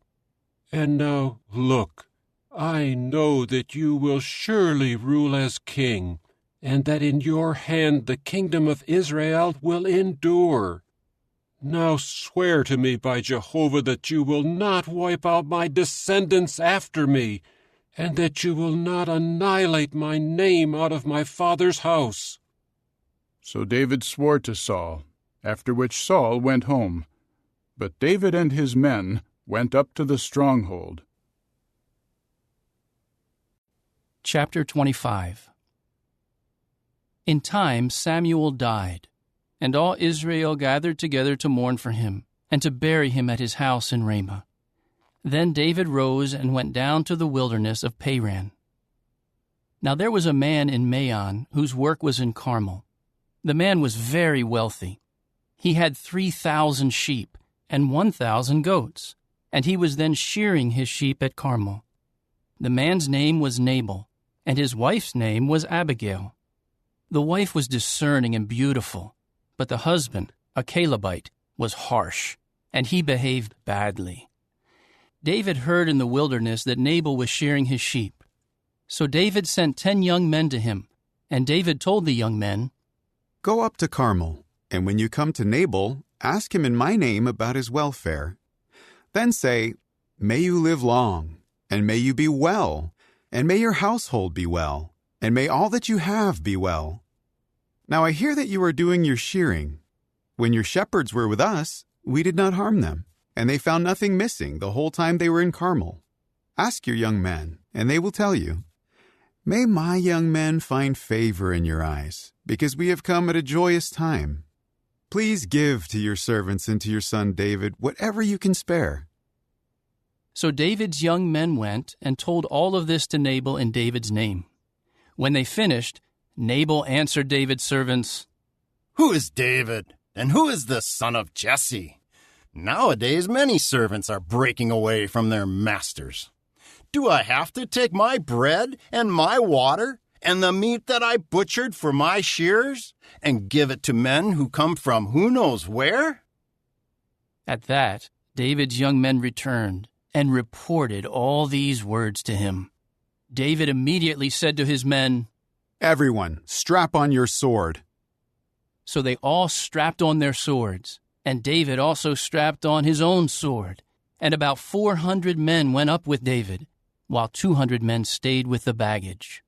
And now, look, I know that you will surely rule as king, and that in your hand the kingdom of Israel will endure. Now swear to me by Jehovah that you will not wipe out my descendants after me, and that you will not annihilate my name out of my father's house." So David swore to Saul, after which Saul went home. But David and his men went up to the stronghold. Chapter 25. In time Samuel died, and all Israel gathered together to mourn for him, and to bury him at his house in Ramah. Then David rose and went down to the wilderness of Paran. Now there was a man in Maon whose work was in Carmel. The man was very wealthy. He had 3,000 sheep and 1,000 goats, and he was then shearing his sheep at Carmel. The man's name was Nabal, and his wife's name was Abigail. The wife was discerning and beautiful, but the husband, a Calebite, was harsh, and he behaved badly. David heard in the wilderness that Nabal was shearing his sheep. So David sent 10 young men to him, and David told the young men, "Go up to Carmel, and when you come to Nabal, ask him in my name about his welfare. Then say, 'May you live long, and may you be well, and may your household be well, and may all that you have be well. Now I hear that you are doing your shearing. When your shepherds were with us, we did not harm them, and they found nothing missing the whole time they were in Carmel. Ask your young men, and they will tell you. May my young men find favor in your eyes, because we have come at a joyous time. Please give to your servants and to your son David whatever you can spare.'" So David's young men went and told all of this to Nabal in David's name. When they finished, Nabal answered David's servants, "Who is David, and who is the son of Jesse? Nowadays many servants are breaking away from their masters. Do I have to take my bread and my water and the meat that I butchered for my shearers and give it to men who come from who knows where?" At that, David's young men returned and reported all these words to him. David immediately said to his men, "Everyone, strap on your sword." So they all strapped on their swords, and David also strapped on his own sword. And about 400 men went up with David, while 200 men stayed with the baggage.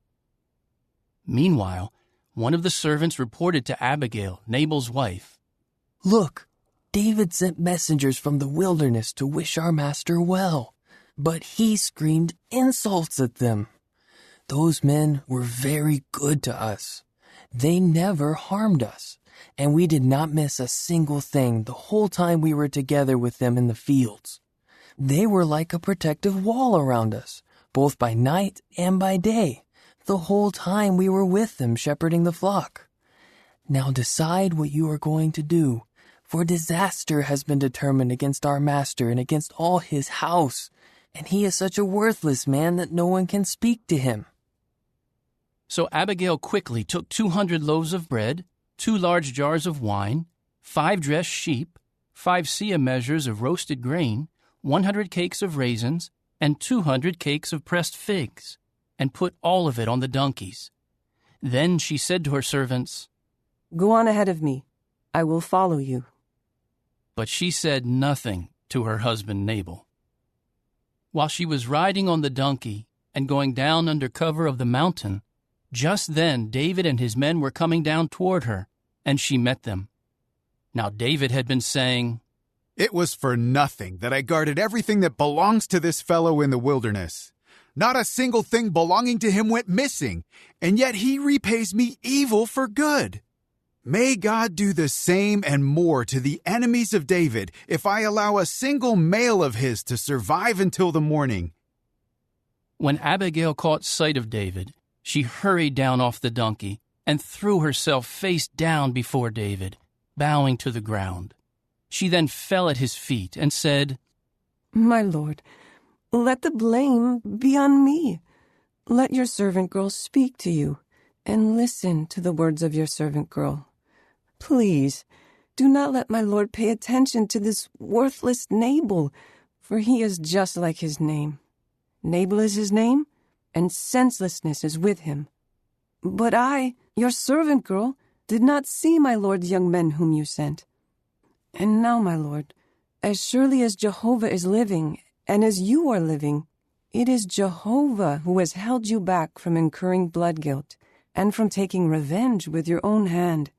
Meanwhile, one of the servants reported to Abigail, Nabal's wife, "Look, David sent messengers from the wilderness to wish our master well, but he screamed insults at them. Those men were very good to us. They never harmed us, and we did not miss a single thing the whole time we were together with them in the fields. They were like a protective wall around us, both by night and by day, the whole time we were with them shepherding the flock. Now decide what you are going to do, for disaster has been determined against our master and against all his house, and he is such a worthless man that no one can speak to him." So Abigail quickly took 200 loaves of bread, 2 large jars of wine, 5 dressed sheep, 5 seah measures of roasted grain, 100 cakes of raisins, and 200 cakes of pressed figs, and put all of it on the donkeys. Then she said to her servants, "Go on ahead of me. I will follow you." But she said nothing to her husband Nabal. While she was riding on the donkey and going down under cover of the mountain, just then David and his men were coming down toward her, and she met them. Now David had been saying, "It was for nothing that I guarded everything that belongs to this fellow in the wilderness. Not a single thing belonging to him went missing, and yet he repays me evil for good. May God do the same and more to the enemies of David if I allow a single male of his to survive until the morning." When Abigail caught sight of David, she hurried down off the donkey and threw herself face down before David, bowing to the ground. She then fell at his feet and said, "My lord, let the blame be on me. Let your servant girl speak to you, and listen to the words of your servant girl. Please, do not let my lord pay attention to this worthless Nabal, for he is just like his name. Nabal is his name, and senselessness is with him. But I, your servant girl, did not see my lord's young men whom you sent. And now, my lord, as surely as Jehovah is living, and as you are living, it is Jehovah who has held you back from incurring blood guilt and from taking revenge with your own hand.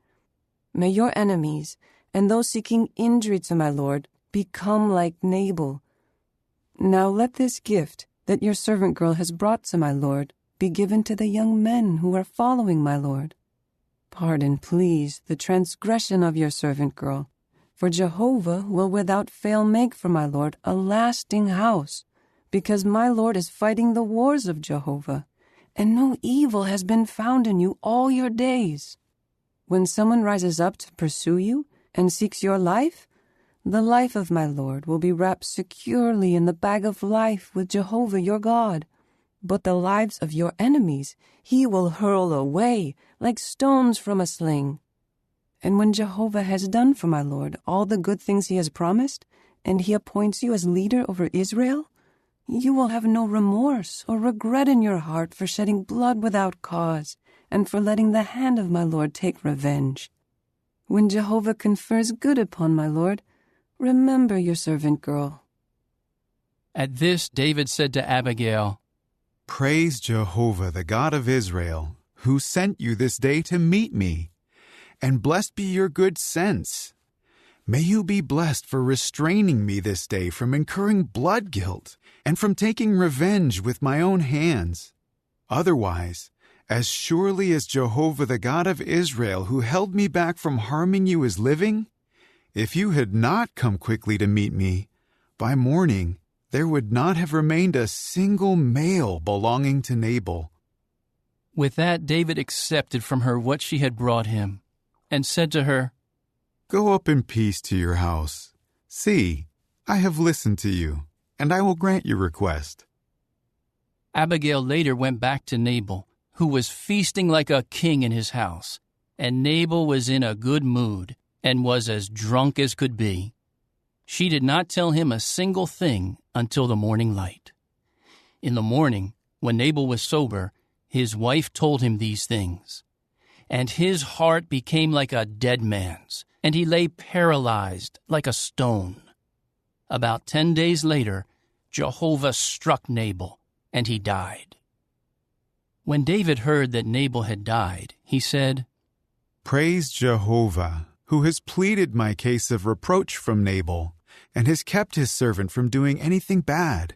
May your enemies and those seeking injury to my lord become like Nabal. Now let this gift that your servant girl has brought to my lord be given to the young men who are following my lord. Pardon, please, the transgression of your servant girl, for Jehovah will without fail make for my lord a lasting house, because my lord is fighting the wars of Jehovah, and no evil has been found in you all your days. When someone rises up to pursue you and seeks your life, the life of my lord will be wrapped securely in the bag of life with Jehovah your God. but the lives of your enemies he will hurl away like stones from a sling. And when Jehovah has done for my lord all the good things he has promised, and he appoints you as leader over Israel, you will have no remorse or regret in your heart for shedding blood without cause, and for letting the hand of my lord take revenge. When Jehovah confers good upon my lord, remember your servant girl." At this, David said to Abigail, "Praise Jehovah, the God of Israel, who sent you this day to meet me. And blessed be your good sense. May you be blessed for restraining me this day from incurring blood guilt and from taking revenge with my own hands. Otherwise, as surely as Jehovah, the God of Israel, who held me back from harming you, is living, if you had not come quickly to meet me, by morning there would not have remained a single male belonging to Nabal." With that, David accepted from her what she had brought him, and said to her, "Go up in peace to your house. See, I have listened to you, and I will grant your request." Abigail later went back to Nabal, who was feasting like a king in his house, and Nabal was in a good mood and was as drunk as could be. She did not tell him a single thing until the morning light. In the morning, when Nabal was sober, his wife told him these things. And his heart became like a dead man's, and he lay paralyzed like a stone. About 10 days later, Jehovah struck Nabal, and he died. When David heard that Nabal had died, he said, "Praise Jehovah, who has pleaded my case of reproach from Nabal, and has kept his servant from doing anything bad.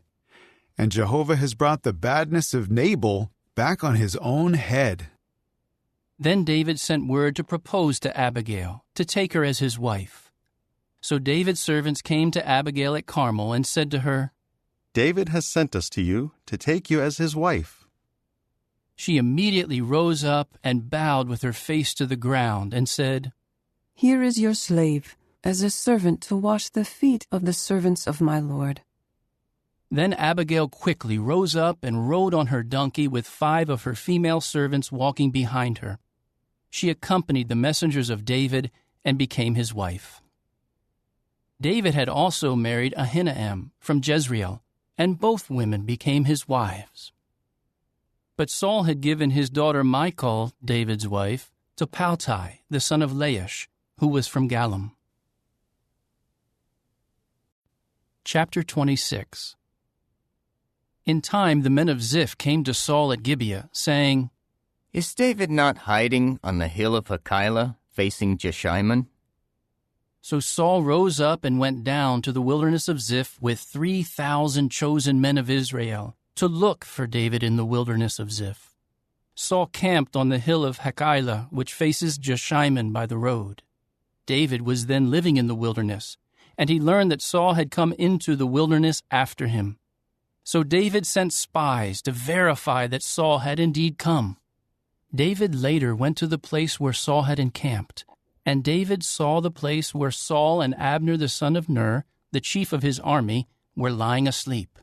And Jehovah has brought the badness of Nabal back on his own head." Then David sent word to propose to Abigail, to take her as his wife. So David's servants came to Abigail at Carmel and said to her, "David has sent us to you to take you as his wife." She immediately rose up and bowed with her face to the ground and said, "Here is your slave, as a servant to wash the feet of the servants of my lord." Then Abigail quickly rose up and rode on her donkey with 5 of her female servants walking behind her. She accompanied the messengers of David and became his wife. David had also married Ahinoam from Jezreel, and both women became his wives. But Saul had given his daughter Michal, David's wife, to Paltai, the son of Laish, who was from Galim. Chapter 26. In time the men of Ziph came to Saul at Gibeah, saying, "Is David not hiding on the hill of Hachilah, facing Jeshimon?" So Saul rose up and went down to the wilderness of Ziph with 3,000 chosen men of Israel to look for David in the wilderness of Ziph. Saul camped on the hill of Hachilah, which faces Jeshimon by the road. David was then living in the wilderness, and he learned that Saul had come into the wilderness after him. So David sent spies to verify that Saul had indeed come. David later went to the place where Saul had encamped, and David saw the place where Saul and Abner the son of Ner, the chief of his army, were lying asleep.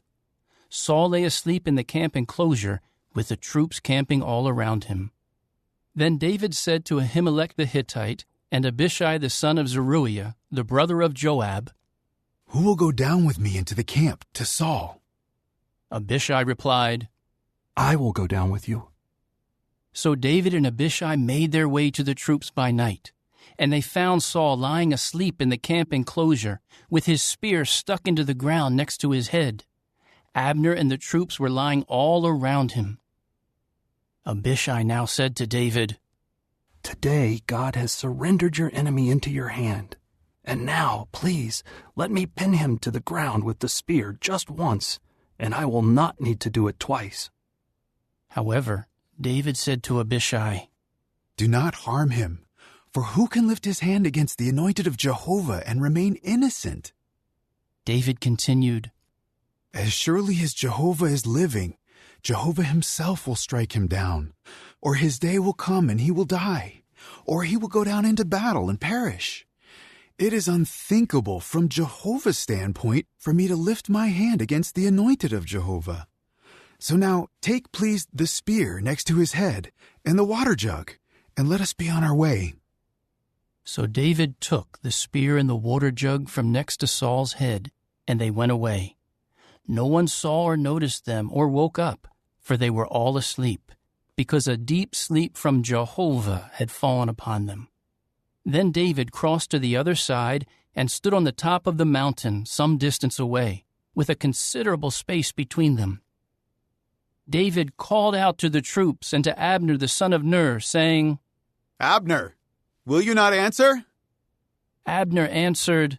Saul lay asleep in the camp enclosure, with the troops camping all around him. Then David said to Ahimelech the Hittite and Abishai the son of Zeruiah, the brother of Joab, "Who will go down with me into the camp to Saul?" Abishai replied, "I will go down with you." So David and Abishai made their way to the troops by night, and they found Saul lying asleep in the camp enclosure, with his spear stuck into the ground next to his head. Abner and the troops were lying all around him. Abishai now said to David, "Today God has surrendered your enemy into your hand. And now, please, let me pin him to the ground with the spear just once, and I will not need to do it twice." However, David said to Abishai, "Do not harm him, for who can lift his hand against the anointed of Jehovah and remain innocent?" David continued, "As surely as Jehovah is living, Jehovah himself will strike him down, or his day will come and he will die, or he will go down into battle and perish. It is unthinkable from Jehovah's standpoint for me to lift my hand against the anointed of Jehovah. So now take, please, the spear next to his head and the water jug, and let us be on our way." So David took the spear and the water jug from next to Saul's head, and they went away. No one saw or noticed them or woke up, for they were all asleep, because a deep sleep from Jehovah had fallen upon them. Then David crossed to the other side and stood on the top of the mountain some distance away, with a considerable space between them. David called out to the troops and to Abner the son of Ner, saying, "Abner, will you not answer?" Abner answered,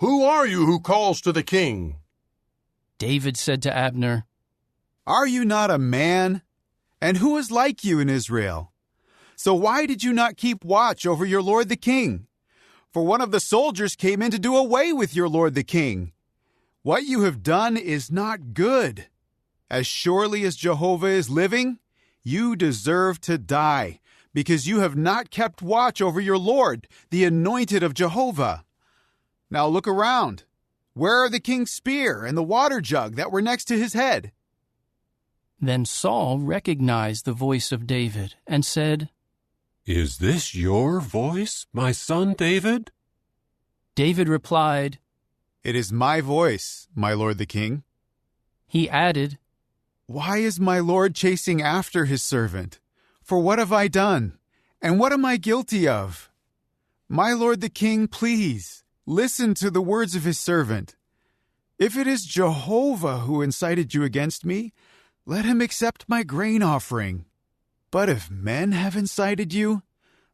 "Who are you who calls to the king?" David said to Abner, "Are you not a man? And who is like you in Israel? So why did you not keep watch over your lord the king? For one of the soldiers came in to do away with your lord the king. What you have done is not good. As surely as Jehovah is living, you deserve to die, because you have not kept watch over your Lord, the anointed of Jehovah. Now look around. Where are the king's spear and the water jug that were next to his head?" Then Saul recognized the voice of David and said, "Is this your voice, my son David?" David replied, "It is my voice, my lord the king." He added, "Why is my lord chasing after his servant? For what have I done? And what am I guilty of? My lord the king, please, listen to the words of his servant. If it is Jehovah who incited you against me, let him accept my grain offering. But if men have incited you,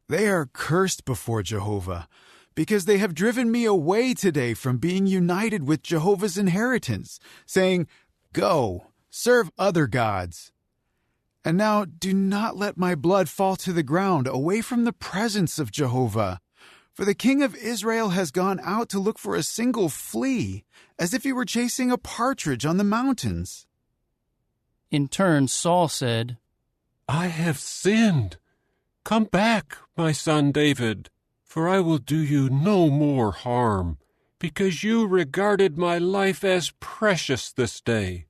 they are cursed before Jehovah, because they have driven me away today from being united with Jehovah's inheritance, saying, 'Go, serve other gods.' And now do not let my blood fall to the ground away from the presence of Jehovah. For the king of Israel has gone out to look for a single flea, as if he were chasing a partridge on the mountains." In turn, Saul said, "I have sinned. Come back, my son David, for I will do you no more harm, because you regarded my life as precious this day.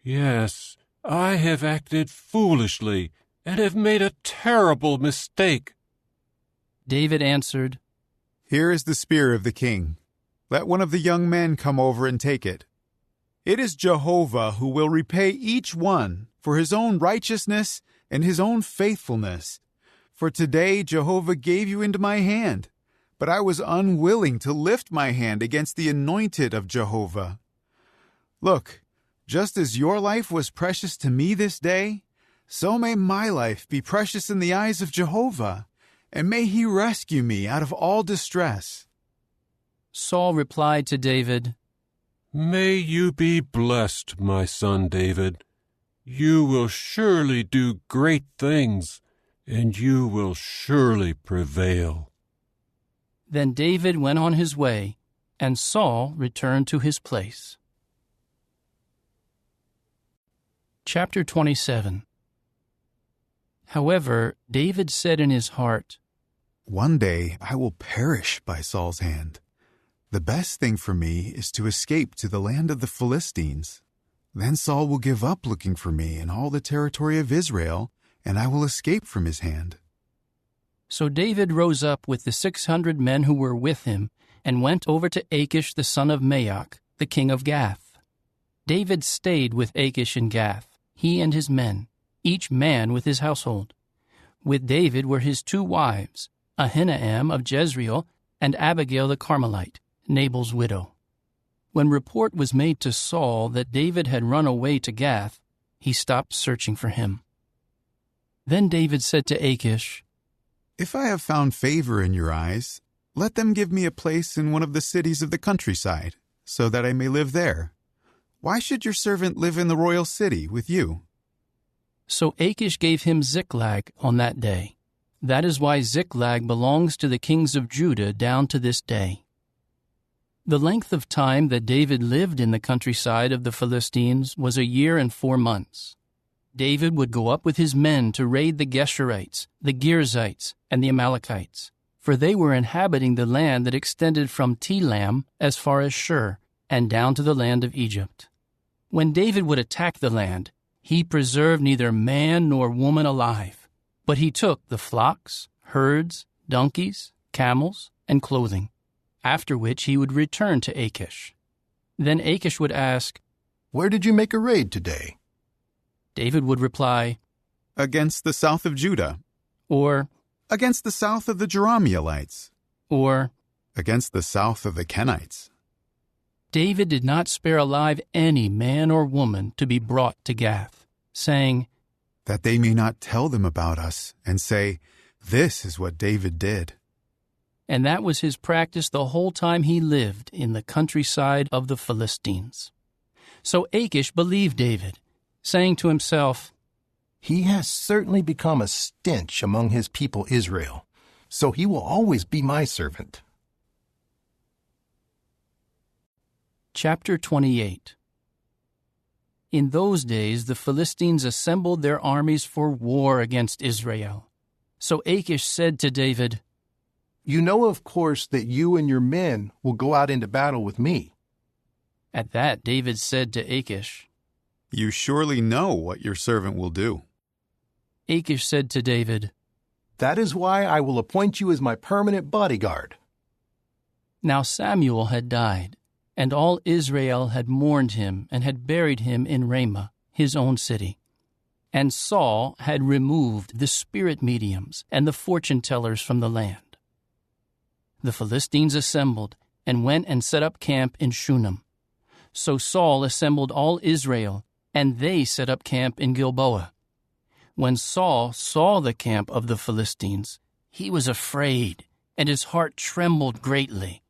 Yes, I have acted foolishly and have made a terrible mistake." David answered, "Here is the spear of the king. Let one of the young men come over and take it. It is Jehovah who will repay each one for his own righteousness and his own faithfulness. For today Jehovah gave you into my hand, but I was unwilling to lift my hand against the anointed of Jehovah. Look, just as your life was precious to me this day, so may my life be precious in the eyes of Jehovah, and may he rescue me out of all distress." Saul replied to David, "May you be blessed, my son David. You will surely do great things, and you will surely prevail." Then David went on his way, and Saul returned to his place. Chapter 27. However, David said in his heart, "One day I will perish by Saul's hand. The best thing for me is to escape to the land of the Philistines. Then Saul will give up looking for me in all the territory of Israel, and I will escape from his hand." So David rose up with the 600 men who were with him, and went over to Achish the son of Maoch, the king of Gath. David stayed with Achish in Gath, he and his men, each man with his household. With David were his 2 wives, Ahinoam of Jezreel and Abigail the Carmelite, Nabal's widow. When report was made to Saul that David had run away to Gath, he stopped searching for him. Then David said to Achish, "If I have found favor in your eyes, let them give me a place in one of the cities of the countryside, so that I may live there. Why should your servant live in the royal city with you?" So Achish gave him Ziklag on that day. That is why Ziklag belongs to the kings of Judah down to this day. The length of time that David lived in the countryside of the Philistines was 1 year and 4 months. David would go up with his men to raid the Geshurites, the Girzites, and the Amalekites, for they were inhabiting the land that extended from Telam as far as Shur, and down to the land of Egypt. When David would attack the land, He preserved neither man nor woman alive, but he took the flocks, herds, donkeys, camels, and clothing, after which he would return to Achish. Then Achish would ask, "Where did you make a raid today?" David would reply, "Against the south of Judah," or "Against the south of the Jerahmeelites," or "Against the south of the Kenites." David did not spare alive any man or woman to be brought to Gath, saying, "That they may not tell them about us and say, 'This is what David did.'" And that was his practice the whole time he lived in the countryside of the Philistines. So Achish believed David, saying to himself, "He has certainly become a stench among his people Israel, so he will always be my servant." Chapter 28. In those days the Philistines assembled their armies for war against Israel. So Achish said to David, "You know, of course, that you and your men will go out into battle with me." At that David said to Achish, "You surely know what your servant will do." Achish said to David, "That is why I will appoint you as my permanent bodyguard." Now Samuel had died, and all Israel had mourned him and had buried him in Ramah, his own city. And Saul had removed the spirit mediums and the fortune-tellers from the land. The Philistines assembled and went and set up camp in Shunem. So Saul assembled all Israel, and they set up camp in Gilboa. When Saul saw the camp of the Philistines, he was afraid, and his heart trembled greatly.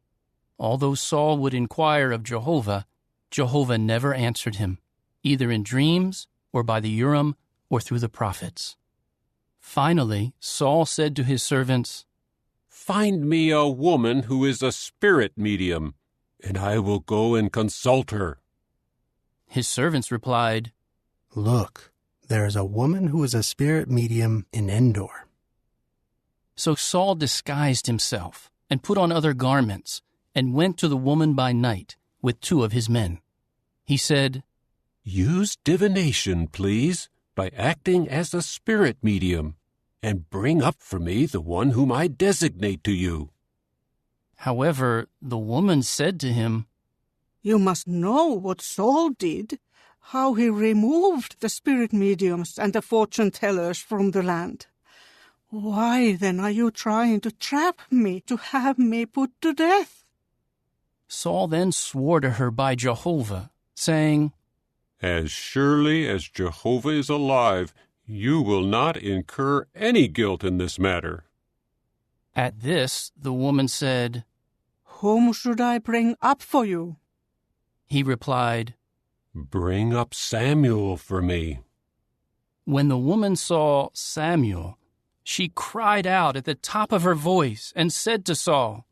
Although Saul would inquire of Jehovah, Jehovah never answered him, either in dreams or by the Urim or through the prophets. Finally, Saul said to his servants, "Find me a woman who is a spirit medium, and I will go and consult her." His servants replied, "Look, there is a woman who is a spirit medium in Endor." So Saul disguised himself and put on other garments and went to the woman by night with 2 of his men. He said, "Use divination, please, by acting as a spirit medium, and bring up for me the one whom I designate to you." However, the woman said to him, "You must know what Saul did, how he removed the spirit mediums and the fortune-tellers from the land. Why then are you trying to trap me to have me put to death?" Saul then swore to her by Jehovah, saying, "As surely as Jehovah is alive, you will not incur any guilt in this matter." At this, the woman said, "Whom should I bring up for you?" He replied, "Bring up Samuel for me." When the woman saw Samuel, she cried out at the top of her voice and said to Saul,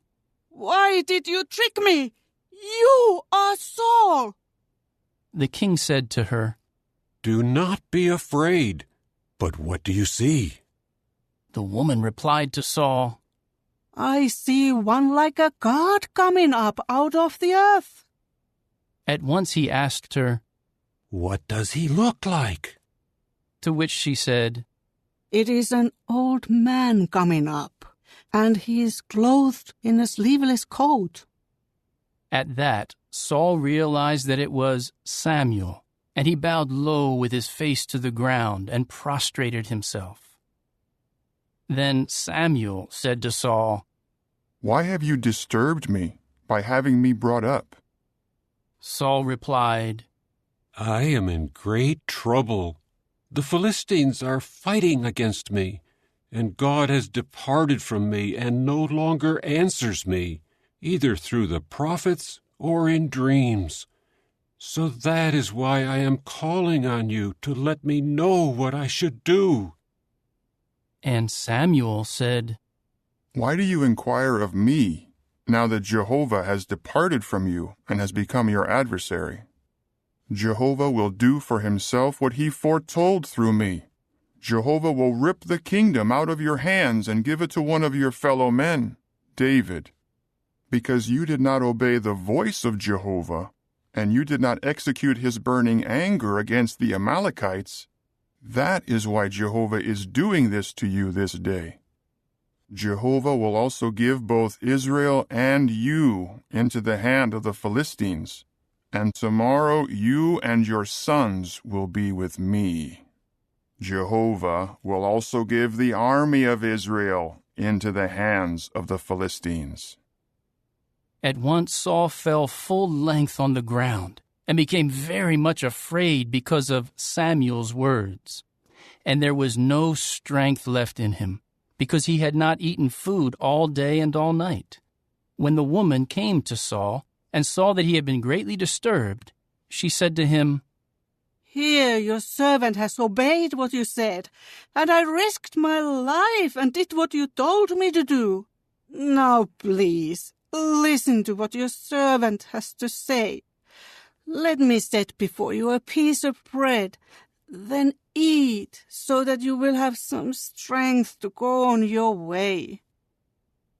"Why did you trick me? You are Saul." The king said to her, "Do not be afraid. But what do you see?" The woman replied to Saul, "I see one like a god coming up out of the earth." At once he asked her, "What does he look like?" To which she said, "It is an old man coming up, and he is clothed in a sleeveless coat." At that, Saul realized that it was Samuel, and he bowed low with his face to the ground and prostrated himself. Then Samuel said to Saul, "Why have you disturbed me by having me brought up?" Saul replied, "I am in great trouble. The Philistines are fighting against me, and God has departed from me and no longer answers me, either through the prophets or in dreams. So that is why I am calling on you to let me know what I should do." And Samuel said, "Why do you inquire of me, now that Jehovah has departed from you and has become your adversary? Jehovah will do for himself what he foretold through me. Jehovah will rip the kingdom out of your hands and give it to one of your fellow men, David. Because you did not obey the voice of Jehovah, and you did not execute his burning anger against the Amalekites, that is why Jehovah is doing this to you this day. Jehovah will also give both Israel and you into the hand of the Philistines, and tomorrow you and your sons will be with me. Jehovah will also give the army of Israel into the hands of the Philistines." At once Saul fell full length on the ground and became very much afraid because of Samuel's words. And there was no strength left in him, because he had not eaten food all day and all night. When the woman came to Saul and saw that he had been greatly disturbed, she said to him, "Here your servant has obeyed what you said, and I risked my life and did what you told me to do. Now please, listen to what your servant has to say. Let me set before you a piece of bread, then eat, so that you will have some strength to go on your way."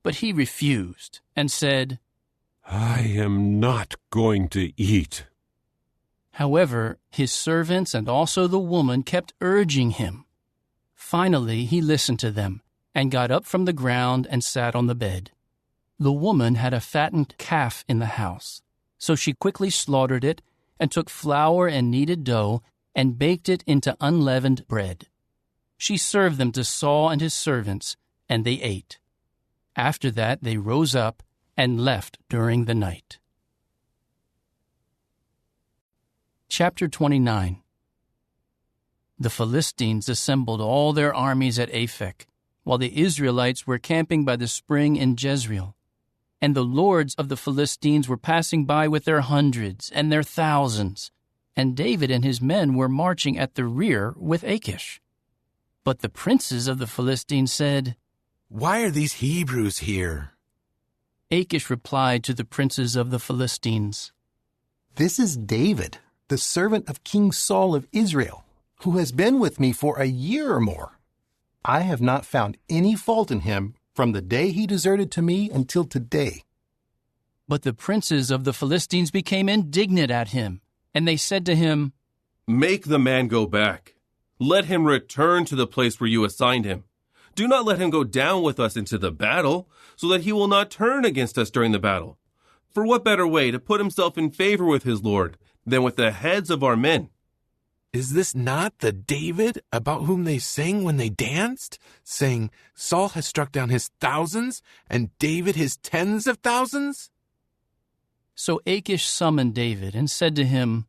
But he refused and said, "I am not going to eat." However, his servants and also the woman kept urging him. Finally, he listened to them and got up from the ground and sat on the bed. The woman had a fattened calf in the house, so she quickly slaughtered it and took flour and kneaded dough and baked it into unleavened bread. She served them to Saul and his servants, and they ate. After that, they rose up and left during the night. Chapter 29. The Philistines assembled all their armies at Aphek, while the Israelites were camping by the spring in Jezreel. And the lords of the Philistines were passing by with their hundreds and their thousands, and David and his men were marching at the rear with Achish. But the princes of the Philistines said, "Why are these Hebrews here?" Achish replied to the princes of the Philistines, "This is David, the servant of King Saul of Israel, who has been with me for a year or more. I have not found any fault in him from the day he deserted to me until today." But the princes of the Philistines became indignant at him, and they said to him, "Make the man go back. Let him return to the place where you assigned him. Do not let him go down with us into the battle, so that he will not turn against us during the battle. For what better way to put himself in favor with his Lord than with the heads of our men?" Is this not the David about whom they sang when they danced, saying, "Saul has struck down his thousands, and David his tens of thousands"? So Achish summoned David and said to him,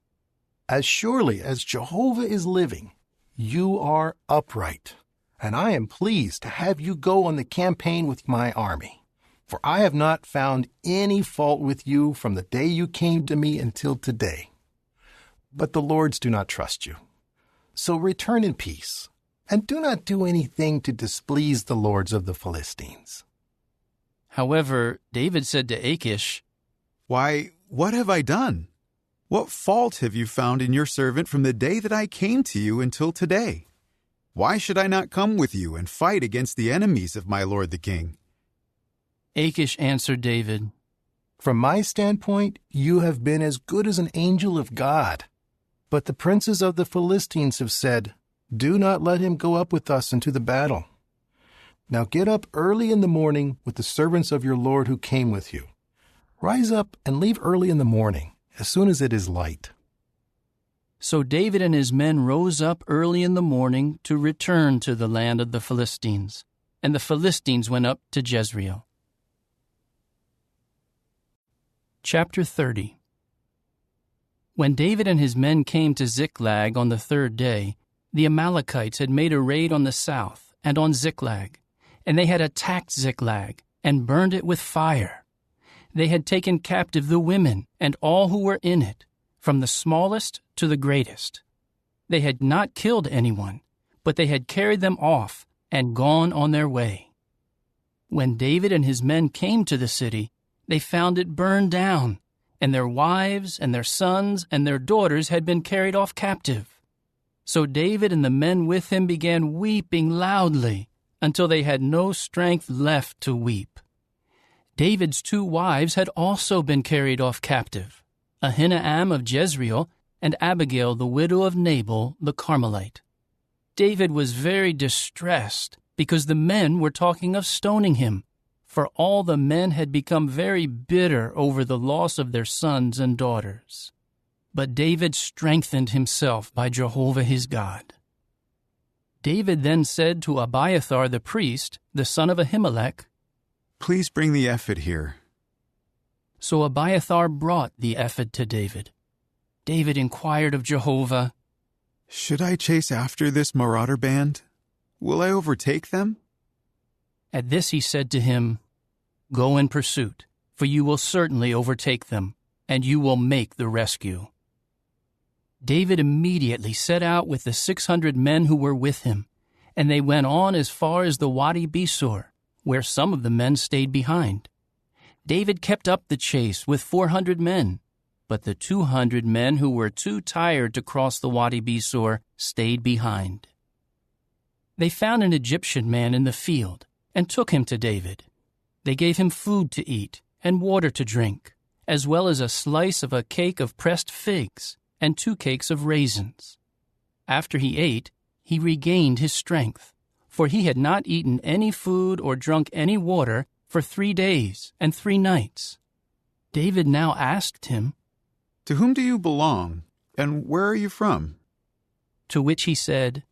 "As surely as Jehovah is living, you are upright, and I am pleased to have you go on the campaign with my army. For I have not found any fault with you from the day you came to me until today. But the lords do not trust you. So return in peace, and do not do anything to displease the lords of the Philistines." However, David said to Achish, "Why, what have I done? What fault have you found in your servant from the day that I came to you until today? Why should I not come with you and fight against the enemies of my lord the king?" Achish answered David, "From my standpoint, you have been as good as an angel of God. But the princes of the Philistines have said, 'Do not let him go up with us into the battle.' Now get up early in the morning with the servants of your Lord who came with you. Rise up and leave early in the morning, as soon as it is light." So David and his men rose up early in the morning to return to the land of the Philistines, and the Philistines went up to Jezreel. Chapter 30. When David and his men came to Ziklag on the third day, the Amalekites had made a raid on the south and on Ziklag, and they had attacked Ziklag and burned it with fire. They had taken captive the women and all who were in it, from the smallest to the greatest. They had not killed anyone, but they had carried them off and gone on their way. When David and his men came to the city, they found it burned down, and their wives and their sons and their daughters had been carried off captive. So David and the men with him began weeping loudly until they had no strength left to weep. David's 2 wives had also been carried off captive, Ahinoam of Jezreel, and Abigail the widow of Nabal the Carmelite. David was very distressed because the men were talking of stoning him, for all the men had become very bitter over the loss of their sons and daughters. But David strengthened himself by Jehovah his God. David then said to Abiathar the priest, the son of Ahimelech, "Please bring the ephod here." So Abiathar brought the ephod to David. David inquired of Jehovah, "Should I chase after this marauder band? Will I overtake them?" At this he said to him, "Go in pursuit, for you will certainly overtake them, and you will make the rescue." David immediately set out with the 600 men who were with him, and they went on as far as the Wadi Besor, where some of the men stayed behind. David kept up the chase with 400 men, but the 200 men who were too tired to cross the Wadi Besor stayed behind. They found an Egyptian man in the field and took him to David. They gave him food to eat and water to drink, as well as a slice of a cake of pressed figs and 2 cakes of raisins. After he ate, he regained his strength, for he had not eaten any food or drunk any water for 3 days and 3 nights. David now asked him, "To whom do you belong, and where are you from?" To which he said,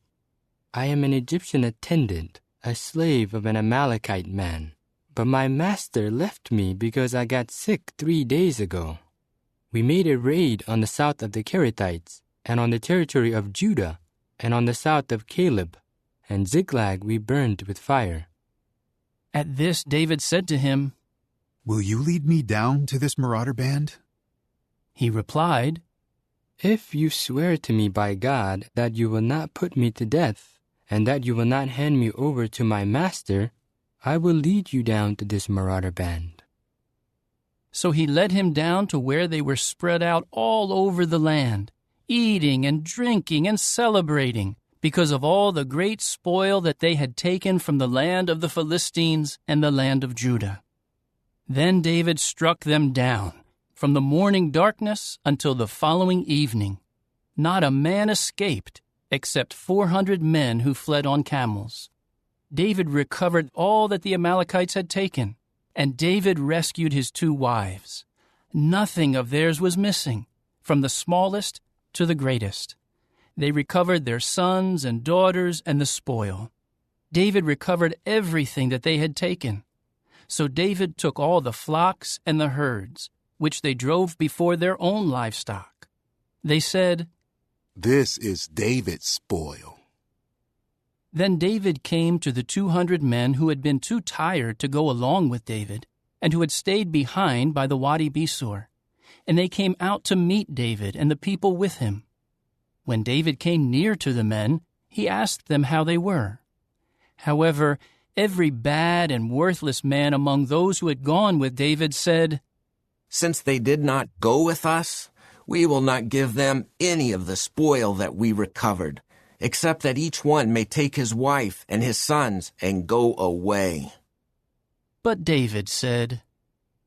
"I am an Egyptian attendant, a slave of an Amalekite man. But my master left me because I got sick 3 days ago. We made a raid on the south of the Kerethites, and on the territory of Judah, and on the south of Caleb, and Ziklag we burned with fire." At this David said to him, "Will you lead me down to this marauder band?" He replied, "If you swear to me by God that you will not put me to death, and that you will not hand me over to my master, I will lead you down to this marauder band." So he led him down to where they were spread out all over the land, eating and drinking and celebrating, because of all the great spoil that they had taken from the land of the Philistines and the land of Judah. Then David struck them down, from the morning darkness until the following evening. Not a man escaped, except 400 men who fled on camels. David recovered all that the Amalekites had taken, and David rescued his 2 wives. Nothing of theirs was missing, from the smallest to the greatest. They recovered their sons and daughters and the spoil. David recovered everything that they had taken. So David took all the flocks and the herds, which they drove before their own livestock. They said, "This is David's spoil." Then David came to the 200 men who had been too tired to go along with David, and who had stayed behind by the Wadi Besor, and they came out to meet David and the people with him. When David came near to the men, he asked them how they were. However, every bad and worthless man among those who had gone with David said, "Since they did not go with us, we will not give them any of the spoil that we recovered, except that each one may take his wife and his sons and go away." But David said,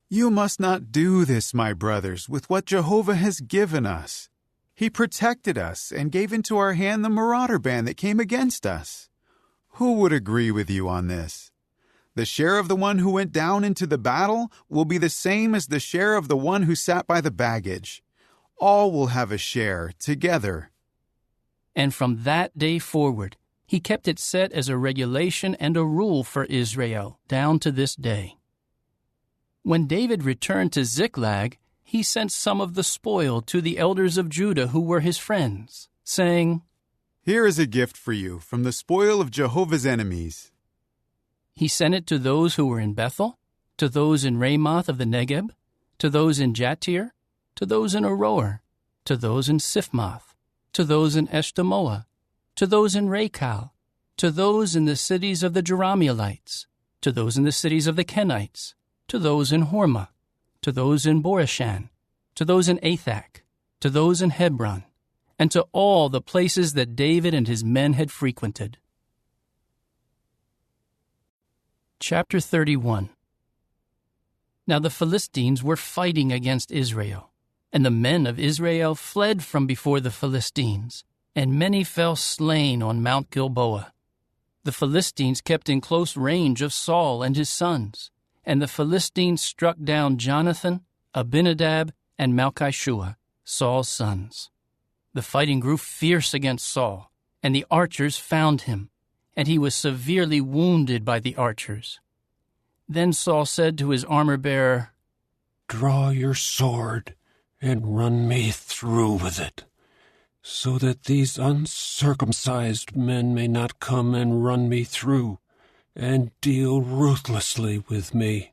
"You must not do this, my brothers, with what Jehovah has given us. He protected us and gave into our hand the marauder band that came against us. Who would agree with you on this? The share of the one who went down into the battle will be the same as the share of the one who sat by the baggage. All will have a share together." And from that day forward, he kept it set as a regulation and a rule for Israel down to this day. When David returned to Ziklag, he sent some of the spoil to the elders of Judah who were his friends, saying, "Here is a gift for you from the spoil of Jehovah's enemies." He sent it to those who were in Bethel, to those in Ramoth of the Negeb, to those in Jattir, to those in Aroer, to those in Siphmoth, to those in Eshtemoa, to those in Rachal, to those in the cities of the Jerahmeelites, to those in the cities of the Kenites, to those in Hormah, to those in Boreshan, to those in Athak, to those in Hebron, and to all the places that David and his men had frequented. Chapter 31. Now the Philistines were fighting against Israel. And the men of Israel fled from before the Philistines, and many fell slain on Mount Gilboa. The Philistines kept in close range of Saul and his sons, and the Philistines struck down Jonathan, Abinadab, and Malchishua, Saul's sons. The fighting grew fierce against Saul, and the archers found him, and he was severely wounded by the archers. Then Saul said to his armor-bearer, "Draw your sword and run me through with it, so that these uncircumcised men may not come and run me through and deal ruthlessly with me."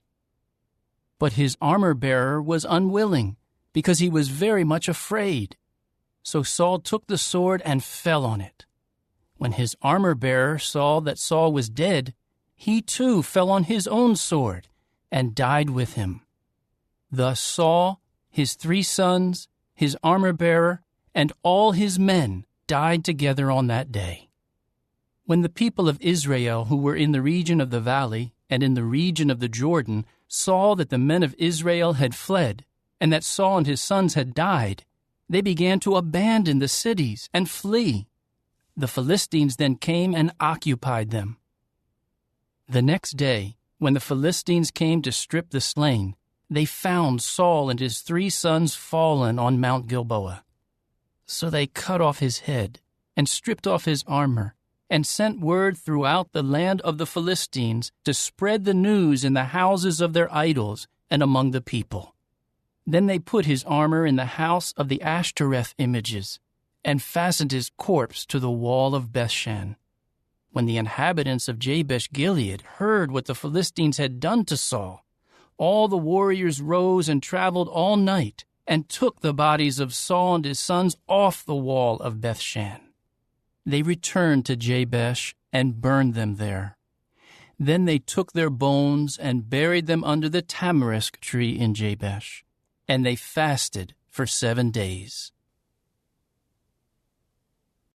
But his armor-bearer was unwilling, because he was very much afraid. So Saul took the sword and fell on it. When his armor-bearer saw that Saul was dead, he too fell on his own sword and died with him. Thus Saul, his 3 sons, his armor-bearer, and all his men died together on that day. When the people of Israel who were in the region of the valley and in the region of the Jordan saw that the men of Israel had fled, and that Saul and his sons had died, they began to abandon the cities and flee. The Philistines then came and occupied them. The next day, when the Philistines came to strip the slain, they found Saul and his 3 sons fallen on Mount Gilboa. So they cut off his head and stripped off his armor, and sent word throughout the land of the Philistines to spread the news in the houses of their idols and among the people. Then they put his armor in the house of the Ashtoreth images, and fastened his corpse to the wall of Bethshan. When the inhabitants of Jabesh-Gilead heard what the Philistines had done to Saul, all the warriors rose and traveled all night, and took the bodies of Saul and his sons off the wall of Bethshan. They returned to Jabesh and burned them there. Then they took their bones and buried them under the tamarisk tree in Jabesh, and they fasted for 7 days.